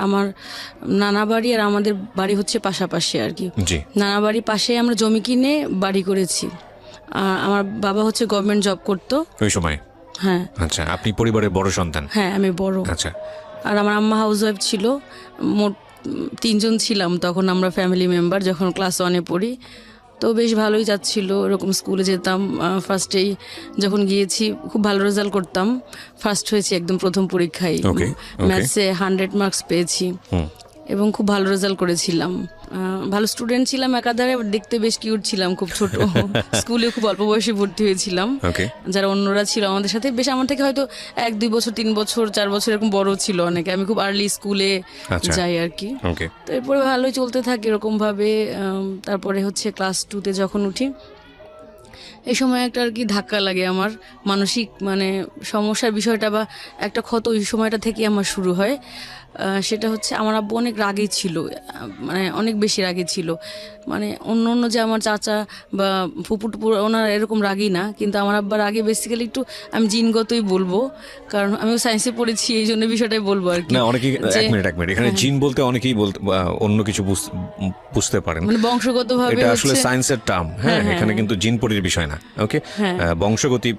আমার নানা বাড়ি আর আমাদের বাড়ি হচ্ছে পাশাপাশি আর কি। জি। নানা বাড়ির পাশে আমরা জমি কিনে বাড়ি করেছি। আমার বাবা হচ্ছে গভর্নমেন্ট জব করতো ওই সময়। হ্যাঁ। আচ্ছা, আপনি পরিবারের বড় সন্তান? হ্যাঁ, আমি বড়। আচ্ছা। আর আমার আম্মা হাউস ওয়াইফ ছিল। মোট 3 জন ছিলাম তখন আমরা ফ্যামিলি মেম্বার, যখন ক্লাস 1-এ পড়ি। তো বেশ ভালোই যাচ্ছিল, এরকম স্কুলে যেতাম। ফার্স্টেই যখন গিয়েছি খুব ভালো রেজাল্ট করতাম, ফার্স্ট হয়েছি একদম প্রথম পরীক্ষায়। ম্যাথসে 100 মার্কস পেয়েছি এবং খুব ভালো রেজাল্ট করেছিলাম। ভালো স্টুডেন্ট ছিলাম একাধারে, দেখতে বেশ কিউট ছিলাম, খুব ছোট। স্কুলে খুব অল্প বয়সে ভর্তি হয়েছিলাম। যারা অন্যরা ছিল আমাদের সাথে বেশ আমার থেকে হয়তো 1-2 বছর 3 বছর 4 বছর এরকম বড় ছিল অনেকে। আমি খুব আর্লি স্কুলে যাই আর কি। তো এরপরে ভালোই চলতে থাকে এরকম ভাবে। তারপরে হচ্ছে ক্লাস 2-তে যখন উঠি, এই সময় একটা আর কি ধাক্কা লাগে আমার, মানসিক মানে সমস্যার বিষয়টা বা একটা ক্ষত ওই সময়টা থেকে আমার শুরু হয়। সেটা হচ্ছে আমার আব্বু অনেক রাগী ছিল, মানে অনেক বেশি রাগী ছিল। মানে অন্য যে আমার চাচা বা ফুপু টুপুর ওনারা এরকম রাগী না, কিন্তু আমার আব্বার রাগে বেসিক্যালি একটু আমি জিনগতই বলবো, কারণ আমিও সায়েন্সে পড়েছি, এই জন্য বিষয়টাই বলবো আর কি। না, অনেকেই এক মিনিট এখানে জিন বলতে অনেকেই বলতে অন্য কিছু বুঝতে পারেন, মানে বংশগতভাবে। এটা আসলে সায়েন্সের টার্ম। হ্যাঁ, এখানে কিন্তু জিন পরির বিষয় না। ওকে, বংশগতি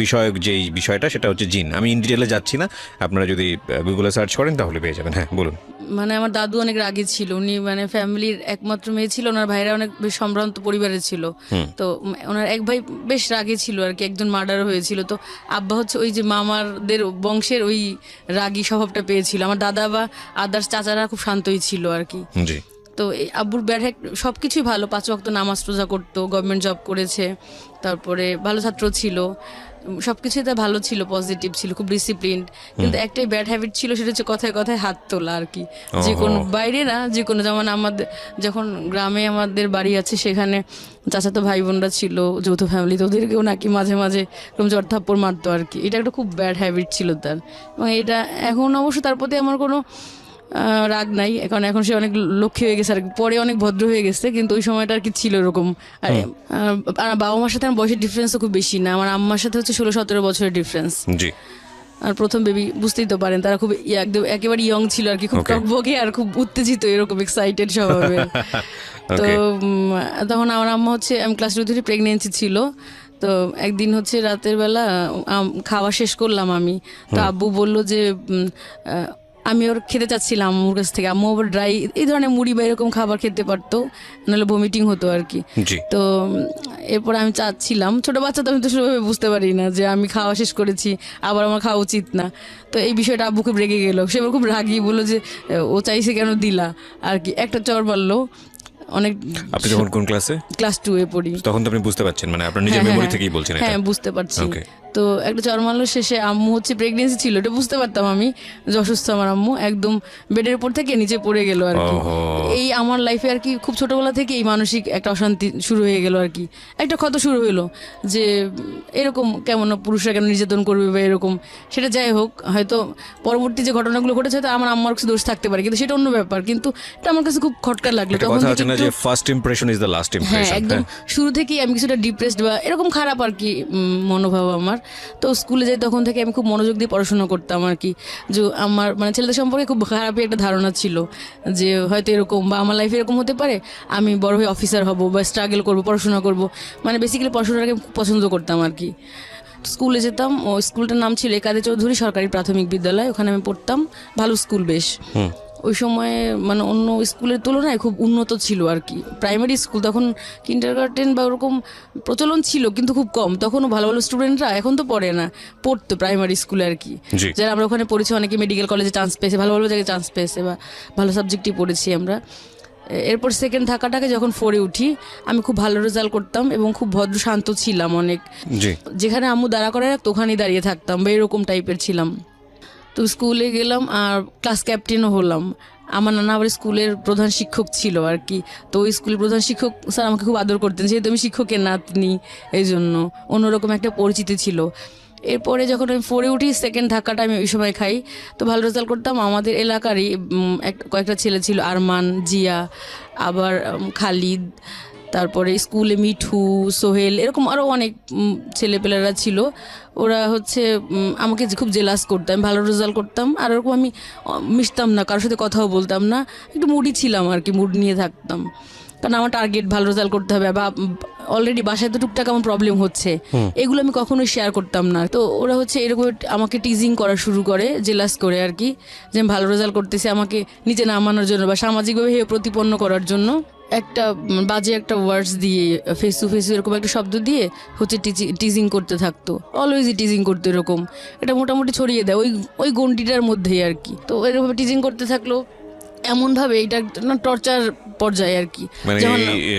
বিষয়ক যেই বিষয়টা সেটা হচ্ছে জিন। আমি ইন ডিটেইলে যাচ্ছি না, আপনারা যদি গুগলে সার্চ করেন তাহলে পেয়ে যাবেন। হ্যাঁ, বলুন। মানে আমার দাদু অনেক রাগী ছিল, উনি মানে ফ্যামিলির একমাত্র মেয়ে ছিল, ওনার ভাইরা অনেক বেশ সম্ভ্রান্ত পরিবারের ছিল। তো ওনার এক ভাই বেশ রাগী ছিল আর কি, একজন মার্ডার হয়েছিল। তো আব্বা হচ্ছে ওই যে মামারদের বংশের ওই রাগী স্বভাবটা পেয়েছিল। আমার দাদা বা আদার্স চাচারা খুব শান্তই ছিল আর কি। তো এই আব্বুর ব্যাড সবকিছুই ভালো, 5 ওয়াক্ত নামাজ রোজা করতো, গভর্নমেন্ট জব করেছে, তারপরে ভালো ছাত্র ছিল, সবকিছুই তার ভালো ছিল, পজিটিভ ছিল, খুব ডিসিপ্লিনড। কিন্তু একটাই ব্যাড হ্যাবিট ছিল, সেটা হচ্ছে কথায় কথায় হাত তোলা আর কি। যে কোনো বাইরে না, যে কোনো, যেমন আমাদের যখন গ্রামে আমাদের বাড়ি আছে, সেখানে চাচাতো ভাই বোনরা ছিল, যৌথ ফ্যামিলি, তো ওদেরকেও নাকি মাঝে মাঝে এরকম জ্বর থাপ্পড় মারতো আর কি। এটা একটা খুব ব্যাড হ্যাবিট ছিল তার। এবং এটা এখন অবশ্য তার প্রতি আমার কোনো রাগ নাই, কারণ এখন সে অনেক লক্ষ্মী হয়ে গেছে আর পরে অনেক ভদ্র হয়ে গেছে, কিন্তু ওই সময়টা আর কি ছিল এরকম। আর বাবা মার সাথে আমার বয়সের ডিফারেন্সও খুব বেশি না, আমার আম্মার সাথে হচ্ছে 16-17 বছরের ডিফারেন্স। আর প্রথম বেবি, বুঝতেই তো পারেন, তারা খুব একদম একেবারে ইয়ং ছিল আর কি, খুব টকবকে আর খুব উত্তেজিত, এরকম এক্সাইটেড স্বভাবে। তো তখন আমার আম্মা হচ্ছে, আমি ক্লাস 2 প্রেগনেন্সি ছিল। তো একদিন হচ্ছে রাতের বেলা খাওয়া শেষ করলাম আমি, তো আব্বু বললো যে আমি ওর খেতে চাচ্ছিলাম আম্মুর কাছ থেকে। আম্মু আবার ড্রাই এই ধরনের মুড়ি বা এরকম খাবার খেতে পারতো, নাহলে ভমিটিং হতো আর কি। তো এরপর আমি চাচ্ছিলাম, ছোট বাচ্চা তো আমি তো সেভাবে বুঝতে পারি না যে আমি খাওয়া শেষ করেছি, আবার আমার খাওয়া উচিত না। তো এই বিষয়টা আব্বু খুব রেগে গেল, সে খুব রাগি, বললো যে ও চাইছে কেন দিলা আর কি, একটা চড় মারলো অনেক। আপনি যখন কোন ক্লাসে? ক্লাস 2-এ পড়ি। তখন তো আপনি বুঝতে পারছেন, মানে আপনার নিজের মেমরি থেকেই বলছেন এটা? হ্যাঁ, বুঝতে পারছি। তো একটা চড় মারলো, শেষে আম্মু হচ্ছে প্রেগনেন্সি ছিল, এটা বুঝতে পারতাম আমি যে অসুস্থ আমার আম্মু, একদম বেডের উপর থেকে নিচে পড়ে গেল আর কি। এই আমার লাইফে আর কি খুব ছোটবেলা থেকে এই মানসিক একটা অশান্তি শুরু হয়ে গেল আর কি, একটা ক্ষত শুরু হলো যে এরকম কেমন পুরুষরা কেন নির্যাতন করবে বা এরকম। সেটা যাই হোক, হয়তো পরবর্তী যে ঘটনাগুলো ঘটেছে হয়তো আমার আম্মার কিছু দোষ থাকতে পারে, কিন্তু সেটা অন্য ব্যাপার। কিন্তু এটা আমার কাছে খুব খটকা লাগলো তখন থেকে। First impression is the last impression. হ্যাঁ, একদম শুরু থেকেই আমি কিছুটা ডিপ্রেসড বা এরকম খারাপ আর কি মনোভাব আমার। তো স্কুলে যাই তখন থেকে আমি খুব মনোযোগ দিয়ে পড়াশোনা করতাম আর কি। যে আমার মানে ছেলেদের সম্পর্কে খুব খারাপই একটা ধারণা ছিল যে হয়তো এরকম বা আমার লাইফে এরকম হতে পারে, আমি বড় হয়ে অফিসার হব বা স্ট্রাগল করবো, পড়াশোনা করব। মানে বেসিক্যালি পড়াশোনাটাকে খুব পছন্দ করতাম আর কি। স্কুলে যেতাম, ও স্কুলটার নাম ছিল একাদে চৌধুরী সরকারি প্রাথমিক বিদ্যালয়, ওখানে আমি পড়তাম। ভালো স্কুল বেশ, ওই সময়ে মানে অন্য স্কুলের তুলনায় খুব উন্নত ছিল আর কি। প্রাইমারি স্কুল তখন কিন্ডারগার্টেন বা ওরকম প্রচলন ছিল, কিন্তু খুব কম। তখনও ভালো ভালো স্টুডেন্টরা, এখন তো পড়ে না, পড়তো প্রাইমারি স্কুলে আর কি। যারা আমরা ওখানে পড়েছি, অনেকে মেডিকেল কলেজে চান্স পেয়েছে, ভালো ভালো জায়গায় চান্স পেয়েছে বা ভালো সাবজেক্টই পড়েছি আমরা। এরপর সেকেন্ড ঢাকাটাকে যখন 4-এ উঠি, আমি খুব ভালো রেজাল্ট করতাম এবং খুব ভদ্র শান্ত ছিলাম অনেক। যেখানে আম্মু দাঁড়া করে রাখতো ওখানেই দাঁড়িয়ে থাকতাম বা এরকম টাইপের ছিলাম। তো স্কুলে গেলাম আর ক্লাস ক্যাপ্টেনও হলাম। আমার নানা আবার স্কুলের প্রধান শিক্ষক ছিল আর কি। তো ওই স্কুলের প্রধান শিক্ষক স্যার আমাকে খুব আদর করতেন, যেহেতু আমি শিক্ষকের নাতনি, এই জন্য অন্যরকম একটা পরিচিতি ছিল। এরপরে যখন আমি 4-এ উঠি, সেকেন্ড ধাক্কাটা আমি ওই সময় খাই। তো ভালো রেজাল্ট করতাম। আমাদের এলাকারই কয়েকটা ছেলে ছিল, আরমান, জিয়া, আবার খালিদ, তারপরে স্কুলে মিঠু, সোহেল, এরকম আরও অনেক ছেলেপেলেরা ছিল। ওরা হচ্ছে আমাকে খুব জেলাস করতাম, ভালো রেজাল্ট করতাম, আর ওরকম আমি মিশতাম না, কারোর সাথে কথাও বলতাম না, একটু মুডি ছিলাম আর কি, মুড নিয়ে থাকতাম, কারণ আমার টার্গেট ভালো রেজাল্ট করতে হবে, বা অলরেডি বাসায় তো টুকটাক আমার প্রবলেম হচ্ছে, এগুলো আমি কখনোই শেয়ার করতাম না। তো ওরা হচ্ছে এরকম আমাকে টিজিং করা শুরু করে, জেলাস করে আর কি, যে আমি ভালো রেজাল্ট করতেছি, আমাকে নিচে নামানোর জন্য বা সামাজিকভাবে প্রতিপন্ন করার জন্য একটা বাজে একটা ওয়ার্ডস দিয়ে, ফেস টু ফেস এরকম একটা শব্দ দিয়ে হচ্ছে টিজিং করতে থাকতো, অলওয়েজই টিজিং করতো এরকম। এটা মোটামুটি ছড়িয়ে দেয় ওই গন্ডিটার মধ্যেই আর কি। তো এরকম টিজিং করতে থাকলো এমনভাবে, এটা না টর্চার পর্যায়ে আর কি, মানে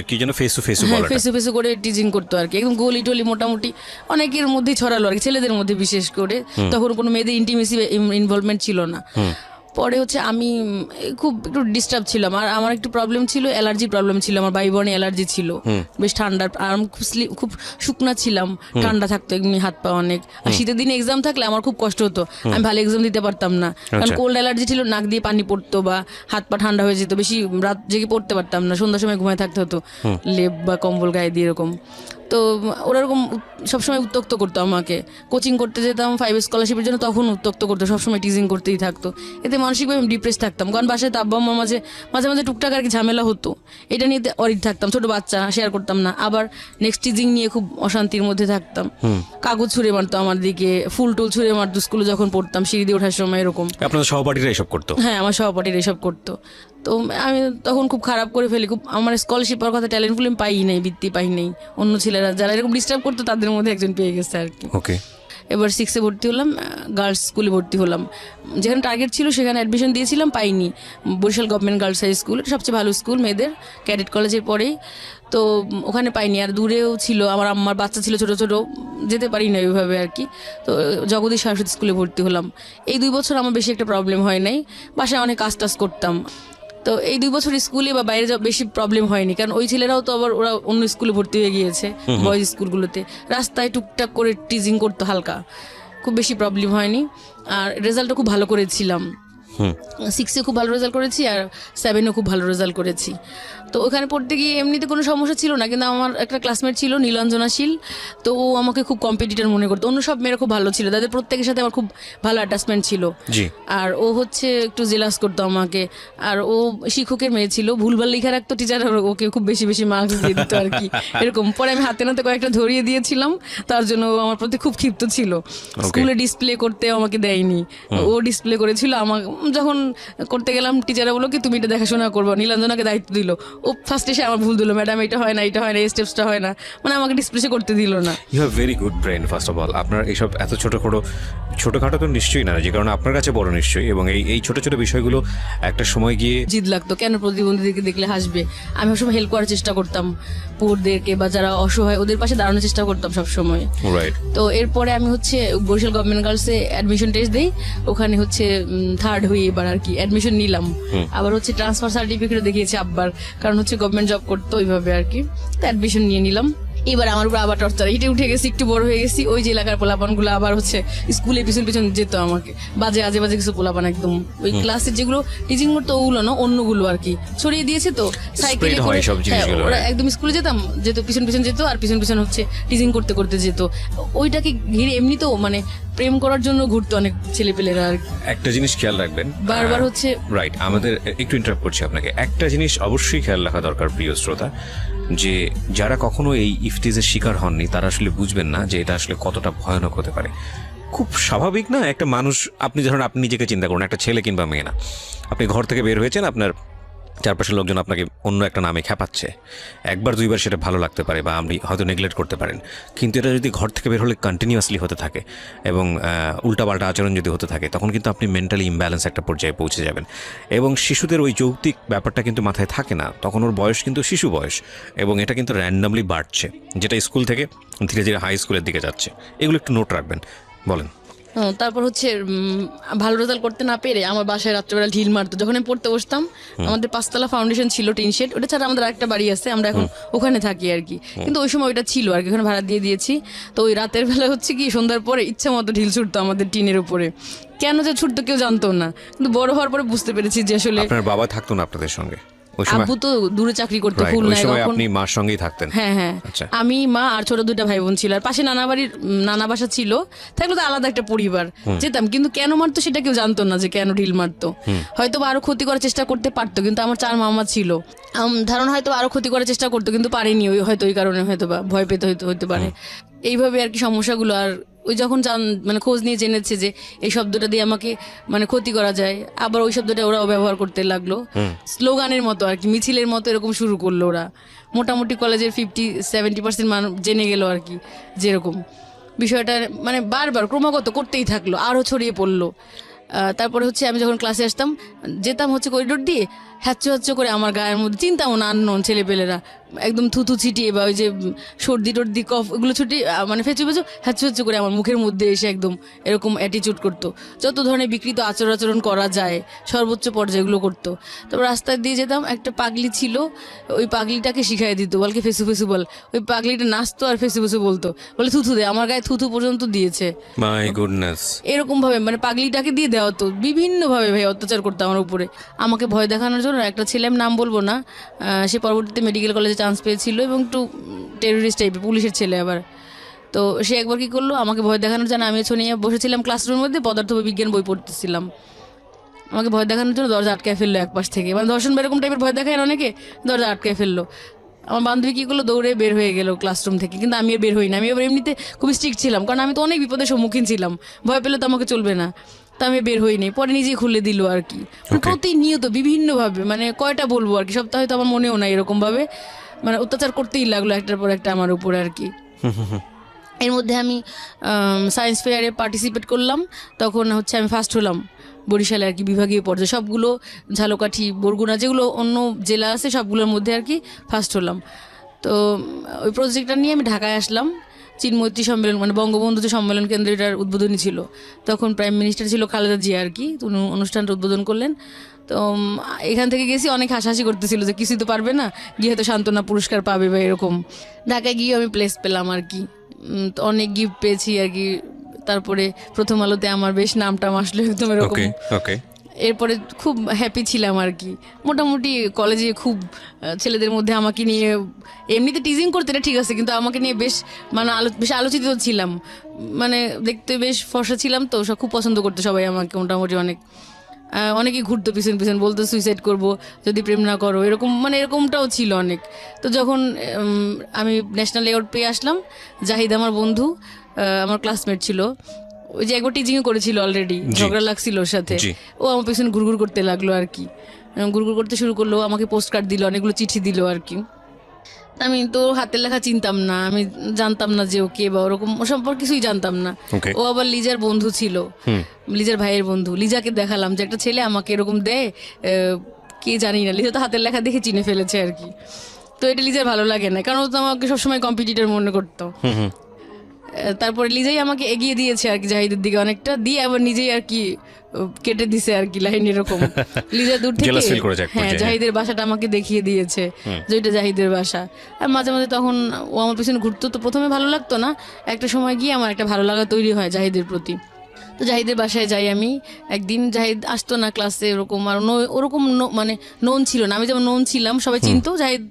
কি যেন face to face face to face করে টিজিং করতো আর কি, একদম গলি টলি মোটামুটি অনেকের মধ্যেই ছড়ালো আর কি, ছেলেদের মধ্যে বিশেষ করে। তখন কোনো মেয়েদের ইন্টিমেসি ইনভলভমেন্ট ছিল না। পরে হচ্ছে আমি খুব একটু ডিস্টার্ব ছিলাম, আর আমার একটু প্রবলেম ছিল, অ্যালার্জি প্রবলেম ছিল, আমার বায়ুবর্ণে অ্যালার্জি ছিল, বেশ ঠান্ডার, আর আমি খুব শুকনা ছিলাম, ঠান্ডা থাকতো এমনি হাত পা অনেক, আর শীতের দিনে এক্সাম থাকলে আমার খুব কষ্ট হতো, আমি ভালো এক্সাম দিতে পারতাম না, কারণ কোল্ড অ্যালার্জি ছিল, নাক দিয়ে পানি পড়তো বা হাত পা ঠান্ডা হয়ে যেত, বেশি রাত জেগে পড়তে পারতাম না, সন্ধ্যার সময় ঘুমায় থাকতে হতো লেপ বা কম্বল গায়ে দিয়ে এরকম। তো ওরা এরকম সবসময় উত্তক্ত করতো আমাকে, কোচিং করতে যেতাম 5 স্কলারশিপের জন্য, তখন উত্তক্ত করতো, সবসময় টিজিং করতেই থাকতো। এতে মানসিকভাবে আমি ডিপ্রেস থাকতাম, কারণ বাসায় তো আব্বা আম্মার মাঝে মাঝে টুকটাক আর কি ঝামেলা হতো, এটা নিয়ে অরিড থাকতাম, ছোট বাচ্চা শেয়ার করতাম না, আবার নেক্সট টিজিং নিয়ে খুব অশান্তির মধ্যে থাকতাম। কাগজ ছুঁড়ে মারতো আমার দিকে, ফুল টুল ছুঁড়ে মারতো স্কুলে যখন পড়তাম, সিঁড়ি দিয়ে ওঠার সময় এরকম। আপনাদের সহপাঠীরা এসব করতো? হ্যাঁ, আমার সহপাঠীরা এসব করতো। তো আমি তখন খুব খারাপ করে ফেলি, খুব আমার স্কলারশিপ পাওয়ার কথা, ট্যালেন্ট ফুল আমি পাই নাই, বৃত্তি পাই নাই, অন্য ছেলেরা যারা এরকম ডিস্টার্ব করতো তাদের মধ্যে একজন পেয়ে গেছে আর কি। ওকে। এবার 6-এ ভর্তি হলাম, গার্লস স্কুলে ভর্তি হলাম, যেখানে টার্গেট ছিল সেখানে অ্যাডমিশন দিয়েছিলাম, পাইনি। Barishal government girls high school, সবচেয়ে ভালো স্কুল মেয়েদের, ক্যাডেট কলেজের পরেই, তো ওখানে পাইনি। আর দূরেও ছিল, আমার বাচ্চা ছিল ছোট ছোট, যেতে পারি না ওইভাবে আর কি। তো জগদীশ সরস্বতী স্কুলে ভর্তি হলাম। এই 2 বছর আমার বেশি একটা প্রবলেম হয় নাই, বাসায় অনেক কাজ টাজ করতাম। তো এই 2 বছর স্কুলে বা বাইরে যাওয়া বেশি প্রবলেম হয়নি, কারণ ওই ছেলেরাও তো আবার ওরা অন্য স্কুলে ভর্তি হয়ে গিয়েছে, বয়েজ স্কুলগুলোতে, রাস্তায় টুকটাক করে টিজিং করতো হালকা, খুব বেশি প্রবলেম হয়নি। আর রেজাল্টও খুব ভালো করেছিলাম, 6-এ খুব ভালো রেজাল্ট করেছি, আর 7-এও খুব ভালো রেজাল্ট করেছি। তো ওখানে পড়তে গিয়ে এমনিতে কোনো সমস্যা ছিল না, কিন্তু আমার একটা ক্লাসমেট ছিল নীলাঞ্জনাশীল, তো ও আমাকে খুব কম্পিটিটর মনে করতো, অন্য সব মেয়েরা খুব ভালো ছিল, তাদের প্রত্যেকের সাথে আমার খুব ভালো অ্যাটাচমেন্ট ছিল। আর ও হচ্ছে একটু জেলাস করতো আমাকে, আর ও শিক্ষকের মেয়ে ছিল, ভুলভাল লেখা রাখতো টিচার, ওকে খুব বেশি মার্কস দিয়ে দিত আর কি এরকম। পরে আমি হাতে নাতে কয়েকটা ধরিয়ে দিয়েছিলাম, তার জন্য ও আমার প্রতি খুব ক্ষিপ্ত ছিল। স্কুলে ডিসপ্লে করতে আমাকে দেয়নি, ও ডিসপ্লে করেছিল। আমার যখন করতে গেলাম, টিচাররা বললো কি তুমি এটা দেখাশোনা করবো, নীলাঞ্জনাকে দায়িত্ব দিল। ও ফার্স্ট এসে আমার ভুল দিল, ম্যাডাম এটা হয় না, এই স্টেপসটা হয় না, মানে আমাকে ডিসপ্লে করতে দিল না। You have very good brain first of all. আপনার এইসব এত ছোটখাটো তো নিশ্চয়ই না, যে কারণে আপনার কাছে বড় নিশ্চয়ই, এবং এই ছোট ছোট বিষয়গুলো একটা সময় গিয়ে জিদ লাগতো, কেন প্রতিবন্ধীদেরকে দেখলে হাসবে। আমি সবসময় হেল্প করার চেষ্টা করতাম, পুরদেরকে বা যারা অসহায় ওদের পাশে দাঁড়ানোর চেষ্টা করতাম সবসময়। রাইট। তো এরপরে আমি হচ্ছে বরিশাল গভর্নমেন্ট গার্লসে অ্যাডমিশন টেস্ট দিই, ওখানে হচ্ছে 3rd হয়ে এবার আর কি অ্যাডমিশন নিলাম। আবার হচ্ছে ট্রান্সফার সার্টিফিকেট দেখিয়েছি আব্বার, কারণ হচ্ছে গভর্নমেন্ট জব করতো ওইভাবে আর কি। তো অ্যাডমিশন নিয়ে নিলাম। এবার আমার উপর আবার টর্চার, হিটে উঠে গেছি, একটু বড় হয়ে গেছি, ওই যে এলাকার পোলাপানগুলো আবার হচ্ছে স্কুলে পিছন যেত আমাকে, আজে বাজে কিছু পোলাপান, একদম ওই ক্লাসের যেগুলো টিচিং করতো ওগুলো না, অন্যগুলো আর কি ছড়িয়ে দিয়েছে। তো সাইকেলে ওরা একদম স্কুলে যেত পিছন যেত, আর পিছন হচ্ছে টিচিং করতে যেত। ওইটাকে ঘিরে এমনি তো মানে প্রেম করার জন্য ঘুরতো অনেক ছেলেপেলেরা আর কি। একটা জিনিস খেয়াল রাখবেন, বারবার হচ্ছে রাইট, আমাদের একটু ইন্টারাপ্ট করছি আপনাকে, একটা জিনিস অবশ্যই খেয়াল রাখা দরকার প্রিয় শ্রোতা, যে যারা কখনো এই ইফতিজের শিকার হননি তারা আসলে বুঝবেন না যে এটা আসলে কতটা ভয়ানক হতে পারে। খুব স্বাভাবিক না, একটা মানুষ, আপনি ধরুন আপনি নিজেকে চিন্তা করুন, একটা ছেলে কিংবা মেয়ে না, আপনি ঘর থেকে বের হয়েছেন, আপনার চারপাশের লোকজন আপনাকে অন্য একটা নামে খেপাচ্ছে, 1-2বার সেটা ভালো লাগতে পারে বা আপনি হয়তো নেগলেক্ট করতে পারেন, কিন্তু এটা যদি ঘর থেকে বের হলে কন্টিনিউয়াসলি হতে থাকে এবং উল্টাপাল্টা আচরণ যদি হতে থাকে, তখন কিন্তু আপনি মেন্টালি ইমব্যালেন্স একটা পর্যায়ে পৌঁছে যাবেন। এবং শিশুদের ওই যৌক্তিক ব্যাপারটা কিন্তু মাথায় থাকে না, তখন ওর বয়স কিন্তু শিশু বয়স, এবং এটা কিন্তু র্যান্ডামলি বাড়ছে, যেটা স্কুল থেকে ধীরে ধীরে হাই স্কুলের দিকে যাচ্ছে। এগুলো একটু নোট রাখবেন। বলেন। তারপর হচ্ছে ভালো রেজাল্ট করতে না পেরে আমার বাসায় রাত্রেবেলা ঢিল মারতো, যখন আমি পড়তে বসতাম। আমাদের 5তলা ফাউন্ডেশন ছিল, টিন শেড, ওটা ছাড়া আমাদের আরেকটা বাড়ি আছে, আমরা এখন ওখানে থাকি আর কি, কিন্তু ওই সময় ওইটা ছিল আর কি, ওখানে ভাড়া দিয়ে দিয়েছি। তো ওই রাতের বেলা হচ্ছে কি সন্ধ্যার পরে ইচ্ছা মতো ঢিল ছুটতো আমাদের টিনের উপরে, কেন যে ছুটতো কেউ জানতো না, কিন্তু বড় হওয়ার পরে বুঝতে পেরেছি যে আসলে। আপনার বাবা থাকতো না আপনাদের সঙ্গে? ওই সময় আব্বু তো দূরে চাকরি করতো right, ওই খুলনায় সময় তখন। আপনি মার সঙ্গেই থাকতেন? হ্যাঁ হ্যাঁ, আচ্ছা। আমি, মা আর ছোট দুইটা ভাই বোন ছিল, আর পাশে নানা বাসা ছিল, থাকলে তো আলাদা একটা পরিবার, যেতাম। কিন্তু কেন মারতো সেটা কেউ জানতো না, যে কেন ঢিল মারতো। হয়তো বা আরো ক্ষতি করার চেষ্টা করতে পারতো, কিন্তু আমার 4 মামা ছিল, ধারণা হয়তো আরো ক্ষতি করার চেষ্টা করতো, কিন্তু পারেনি, হয়তো ওই কারণে হয়তো বা ভয় পেতে হতে পারে। এইভাবে আর কি সমস্যাগুলো। আর ওই যখন মানে খোঁজ নিয়ে জেনেছে যে এই শব্দটা দিয়ে আমাকে মানে ক্ষতি করা যায়, আবার ওই শব্দটা ওরাও ব্যবহার করতে লাগলো, স্লোগানের মতো আর কি, মিছিলের মতো এরকম শুরু করলো ওরা। মোটামুটি কলেজের 50-70% মানুষ জেনে গেল আর কি, যেরকম বিষয়টা মানে বারবার ক্রমাগত করতেই থাকলো, আরও ছড়িয়ে পড়লো। তারপরে হচ্ছে আমি যখন ক্লাসে আসতাম, যেতাম হচ্ছে করিডোর দিয়ে, হ্যাচ্চো করে আমার গায়ের মধ্যে, চিন্তাও না আননোন ছেলেপেলেরা একদম থুতু ছিটিয়ে বা ওই যে সর্দি টর্দি কফ এগুলো ছুটিয়ে মানে ফেঁচু হ্যাচ্চো করে আমার মুখের মধ্যে এসে একদম এরকম অ্যাটিচিউড করতো, যত ধরনের বিকৃত আচরণ করা যায় সর্বোচ্চ পর্যায়েগুলো করতো। তারপর রাস্তা দিয়ে যেতাম, একটা পাগলি ছিল, ওই পাগলিটাকে শিখাই দিত, বলকে ফেসু বল। ওই পাগলিটা নাচতো আর ফেসু বলতো, বলে থুতু দে, আমার গায়ে থুতু পর্যন্ত দিয়েছে। My goodness. এরকম ভাবে মানে পাগলিটাকে দিয়ে দেওয়া হতো, বিভিন্ন ভাবে ভাই অত্যাচার করতো আমার উপরে। আমাকে ভয় দেখানোর জন্য একটা ছেলে, আমি নাম বলবো না, সে পরবর্তীতে মেডিকেল কলেজে চান্স পেয়েছিল এবং একটু টেররিস্ট টাইপের, পুলিশের ছেলে আবার। তো সে একবার কি করলো, আমাকে ভয় দেখানোর জন্য, আমি নিয়ে বসেছিলাম ক্লাসরুমের মধ্যে, পদার্থবিজ্ঞান বই পড়তেছিলাম, আমাকে ভয় দেখানোর জন্য দরজা আটকায় ফেললো এক পাশ থেকে, মানে ধর্ষণ এরকম টাইপের ভয় দেখায় অনেকে, দরজা আটকায় ফেললো। আমার বান্ধবী কী করলো, দৌড়ে বের হয়ে গেল ক্লাসরুম থেকে, কিন্তু আমি আর বের হই না। আমি এবার এমনিতে খুব স্ট্রিক্ট ছিলাম, কারণ আমি তো অনেক বিপদের সম্মুখীন ছিলাম, ভয় পেলে তো আমাকে চলবে না, তো আমি বের হইনি। পরে নিজেই খুলে দিল আর কি, প্রতিনিয়ত বিভিন্নভাবে, মানে কয়টা বলবো আর কি, সপ্তাহে তো আমার মনেও নাই, এরকমভাবে মানে অত্যাচার করতেই লাগলো একটার পর একটা আমার উপরে আর কি। এর মধ্যে আমি সায়েন্স ফেয়ারে পার্টিসিপেট করলাম, তখন হচ্ছে আমি ফার্স্ট হলাম বরিশালে আর কি, বিভাগীয় পর্যায়ে সবগুলো, ঝালকাঠি, বরগুনা, যেগুলো অন্য জেলা আছে সবগুলোর মধ্যে আর কি ফার্স্ট হলাম। তো ওই প্রজেক্টটা নিয়ে আমি ঢাকায় আসলাম, চিন্মৈত্রী সম্মেলন মানে বঙ্গবন্ধু যে সম্মেলন কেন্দ্র, এটার উদ্বোধনী ছিল, তখন প্রাইম মিনিস্টার ছিল খালেদা জিয়া আর কি, উনি অনুষ্ঠানটা উদ্বোধন করলেন। তো এখান থেকে গেছি, অনেক হাসাহাসি করতেছিল যে কিছুই তো পারবে না, গিয়ে হয়তো সান্ত্বনা পুরস্কার পাবে বা এরকম। ঢাকায় গিয়ে আমি প্লেস পেলাম আর কি, তো অনেক গিফট পেয়েছি আর কি। তারপরে প্রথম আলোতে আমার বেশ নামটাম আসলো একদম এরকম। এরপরে খুব হ্যাপি ছিলাম আর কি। মোটামুটি কলেজে খুব ছেলেদের মধ্যে আমাকে নিয়ে এমনিতে টিজিং করতে, এটা ঠিক আছে, কিন্তু আমাকে নিয়ে বেশ মানে বেশ আলোচিত ছিলাম, মানে দেখতে বেশ ফর্সা ছিলাম, তো খুব পছন্দ করতে সবাই আমাকে মোটামুটি। অনেকেই ঘুরতো পিছন বলতো সুইসাইড করব যদি প্রেম না করো, এরকম মানে এরকমটাও ছিল অনেক। তো যখন আমি ন্যাশনাল অ্যাওয়ার্ড পেয়ে আসলাম, জাহিদ আমার বন্ধু, আমার ক্লাসমেট ছিল, ওই যে একবার টিচিংও করেছিল অলরেডি, ঝগড়া লাগছিল ওর সাথে, ও আমার পেছনে ঘুরঘুর করতে লাগলো আর কি, ঘুরঘুর করতে শুরু করলো, আমাকে পোস্ট কার্ড দিল, অনেকগুলো চিঠি দিল আর কি। আমি তো হাতের লেখা চিনতাম না, আমি জানতাম না যে ও কে বা ওরকম, ও সম্পর্কে কিছুই জানতাম না। ও আবার লিজার বন্ধু ছিল, লিজার ভাইয়ের বন্ধু। লিজাকে দেখালাম যে একটা ছেলে আমাকে এরকম দেয়, কে জানি না, লিজা তো হাতের লেখা দেখে চিনে ফেলেছে আর কি। তো এটা লিজার ভালো লাগে না, কারণ ও তো আমাকে সবসময় কম্পিটিটর মনে করতো। তারপরে লিজাই আমাকে এগিয়ে দিয়েছে আর কি জাহিদের দিকে অনেকটা, দিয়ে আবার নিজেই আর কি কেটে দিছে আর কি লাইন, এরকম। লিজা দূর থেকে হ্যাঁ জাহিদের বাসাটা আমাকে দেখিয়ে দিয়েছে যে ওইটা জাহিদের বাসা। আর মাঝে মাঝে তখন ও আমার পিছনে ঘুরতো, তো প্রথমে ভালো লাগতো না, একটা সময় গিয়ে আমার একটা ভালো লাগা তৈরি হয় জাহিদের প্রতি। তো জাহিদের বাসায় যাই আমি একদিন, জাহিদ আসতো না ক্লাসে ওরকম, আর ওরকম মানে নোন ছিল না, আমি যেমন নোন ছিলাম সবাই চিনতো, জাহিদ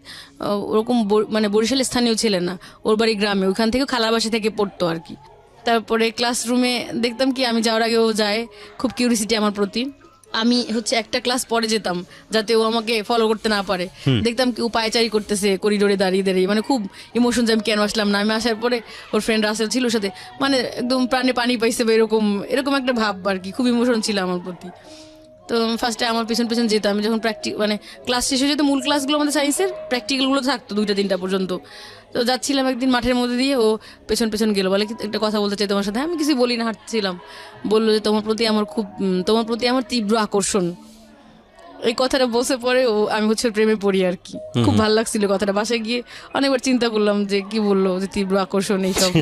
ওরকম মানে বরিশালের স্থানীয় ছেলে না, ওর বাড়ি গ্রামে, ওখান থেকে খালার বাসা থেকে পড়তো আর কি। তারপরে ক্লাসরুমে দেখতাম কি আমি যাওয়ার আগে ও যায়, খুব কিউরিসিটি আমার প্রতি। আমি হচ্ছে একটা ক্লাস পরে যেতাম যাতে ও আমাকে ফলো করতে না পারে, দেখতাম কি ও পায়চারি করতেছে করিডোরে দাঁড়িয়ে দাঁড়িয়ে, মানে খুব ইমোশন যে আমি কেন আসলাম না। আমি আসার পরে ওর ফ্রেন্ড রাসেল ছিল ওর সাথে, মানে একদম প্রাণে পানি পাইছে বা এরকম একটা ভাব আর কি, খুব ইমোশন ছিল আমার প্রতি। তো ফার্স্টে আমার পেছন যেতাম, আমি যখন মানে ক্লাস শেষ হয়ে যেত, মূল ক্লাসগুলো আমাদের সায়েন্সের, প্র্যাকটিক্যালগুলো থাকতো 2টা-3টা পর্যন্ত। তো যাচ্ছিলাম একদিন মাঠের মধ্যে দিয়ে, ও পেছন গেলো, বলে কি একটা কথা বলতে চাই তোমার সাথে। আমি কিছু বলি না, হাঁটছিলাম, বললো যে তোমার প্রতি আমার তীব্র আকর্ষণ। এই কথাটা বসে পরে আমি হচ্ছে প্রেমে পড়ি আর কি। খুব ভালো লাগছিল কথাটা, বাসায় গিয়ে অনেকবার চিন্তা করলাম যে কি বললো, যে তীব্র আকর্ষণ এইসব।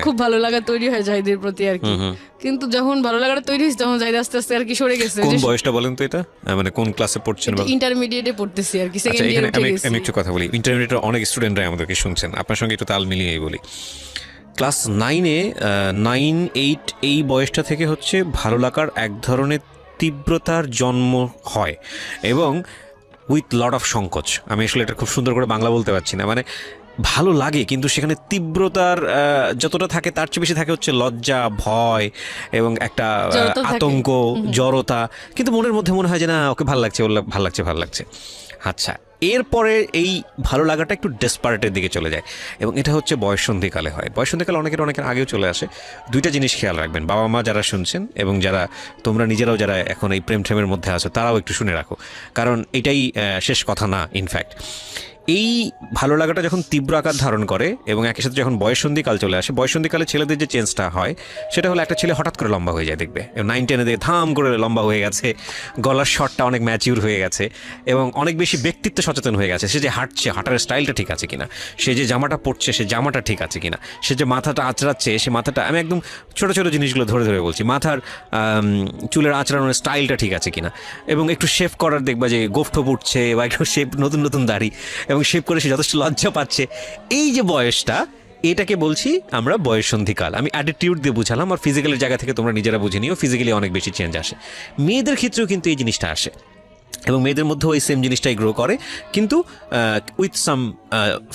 খুব ভালো লাগা তৈরি হয় জাহিদের প্রতি আর কি। কিন্তু যখন ভালো লাগাটা তৈরি হয়েছে, তখন জাহিদ আস্তে আস্তে আর কি সরে গেছে। কোন বয়সটা বলেন তো এটা, মানে কোন ক্লাসে পড়ছেন? ইন্টারমিডিয়েটে পড়তেছি আর কি, সেকেন্ড ইয়ারে উঠে গেছি। আমি একটু কথা বলি, ইন্টারমিডিয়েটের অনেক স্টুডেন্টরা আমাদেরকে শুনছেন, আপনার সঙ্গে একটু তাল মিলিয়েই বলি। ক্লাস 9-8 এই বয়সটা থেকে হচ্ছে ভালো লাগার এক ধরনের তীব্রতার জন্ম হয় এবং উইথ লট অফ সংকোচ। আমি আসলে এটা খুব সুন্দর করে বাংলা বলতে পারছি না, মানে ভালো লাগে কিন্তু সেখানে তীব্রতার যতটা থাকে তার চেয়ে বেশি থাকে হচ্ছে লজ্জা, ভয় এবং একটা জড়তা থাকে। আতঙ্ক, জড়তা। কিন্তু মনের মধ্যে মনে হয় যে না, ওকে ভালো লাগছে, ওর ভালো লাগছে, ভালো লাগছে। আচ্ছা, এরপরে এই ভালো লাগাটা একটু ডেসপারেটের দিকে চলে যায় এবং এটা হচ্ছে বয়ঃসন্ধিকালে হয়। বয়ঃসন্ধিকালে অনেকের আগেও চলে আসে। দুইটা জিনিস খেয়াল রাখবেন, বাবা মা যারা শুনছেন এবং যারা তোমরা নিজেরাও যারা এখন এই প্রেম ঠেমের মধ্যে আছো, তারাও একটু শুনে রাখো, কারণ এটাই শেষ কথা না। ইনফ্যাক্ট এই ভালো লাগাটা যখন তীব্র আকার ধারণ করে এবং একই সাথে যখন বয়ঃসন্ধিকাল চলে আসে, বয়ঃসন্ধিকালে ছেলেদের যে চেঞ্জটা হয় সেটা হলো একটা ছেলে হঠাৎ করে লম্বা হয়ে যায়, দেখবে 9-10 দিয়ে থাম করে লম্বা হয়ে গেছে, গলার শটটা অনেক ম্যাচিউর হয়ে গেছে এবং অনেক বেশি ব্যক্তিত্ব সচেতন হয়ে গেছে। সে যে হাঁটছে, হাঁটার স্টাইলটা ঠিক আছে কিনা, সে যে জামাটা পরছে সে জামাটা ঠিক আছে কিনা, সে যে মাথাটা আঁচড়াচ্ছে সে মাথাটা, আমি একদম ছোটো ছোটো জিনিসগুলো ধরে ধরে বলছি, মাথার চুলের আঁচড়ানোর স্টাইলটা ঠিক আছে কিনা, এবং একটু শেভ করার দেখবা যে গোফটো উঠছে বা একটু শেভ, নতুন নতুন দাড়ি এবং শেভ করে সে যথেষ্ট লজ্জা পাচ্ছে। এই যে বয়সটা, এটাকে বলছি আমরা বয়ঃসন্ধিকাল। আমি অ্যাটিটিউড দিয়ে বুঝালাম, আর ফিজিক্যালের জায়গা থেকে তোমরা নিজেরা বুঝে নিও, ফিজিক্যালি অনেক বেশি চেঞ্জ আসে। মেয়েদের ক্ষেত্রেও কিন্তু এই জিনিসটা আসে এবং মেয়েদের মধ্যেও ওই সেম জিনিসটাই গ্রো করে, কিন্তু with some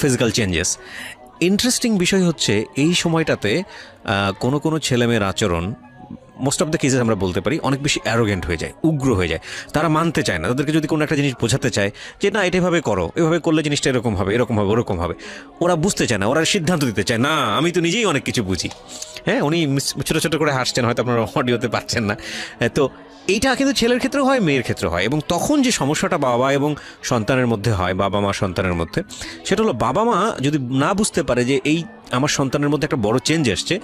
physical changes. Interesting বিষয় হচ্ছে এই সময়টাতে কোনো কোনো ছেলেমেয়ের আচরণ, মোস্ট অফ দ্য কেসেস আমরা বলতে পারি, অনেক বেশি অ্যারোগেন্ট হয়ে যায়, উগ্র হয়ে যায়। তারা মানতে চায় না। তাদেরকে যদি কোনো একটা জিনিস বোঝাতে চায় যে না এটা এভাবে করো, এভাবে করলে জিনিসটা এরকম হবে, এরকম হবে, ওরকম হবে, ওরা বুঝতে চায় না, ওরা সিদ্ধান্ত দিতে চায় না, আমি তো নিজেই অনেক কিছু বুঝি। হ্যাঁ, উনি ছোটো ছোটো করে হাসছেন, হয়তো আপনারা অডিওতে পাচ্ছেন না। তো এইটা কিন্তু ছেলের ক্ষেত্রেও হয়, মেয়ের ক্ষেত্রেও হয়। এবং তখন যে সমস্যাটা বাবা এবং সন্তানের মধ্যে হয়, বাবা মা সন্তানের মধ্যে, সেটা হলো বাবা মা যদি না বুঝতে পারে যে এই আমার সন্তানের মধ্যে একটা বড় চেঞ্জ এসছে,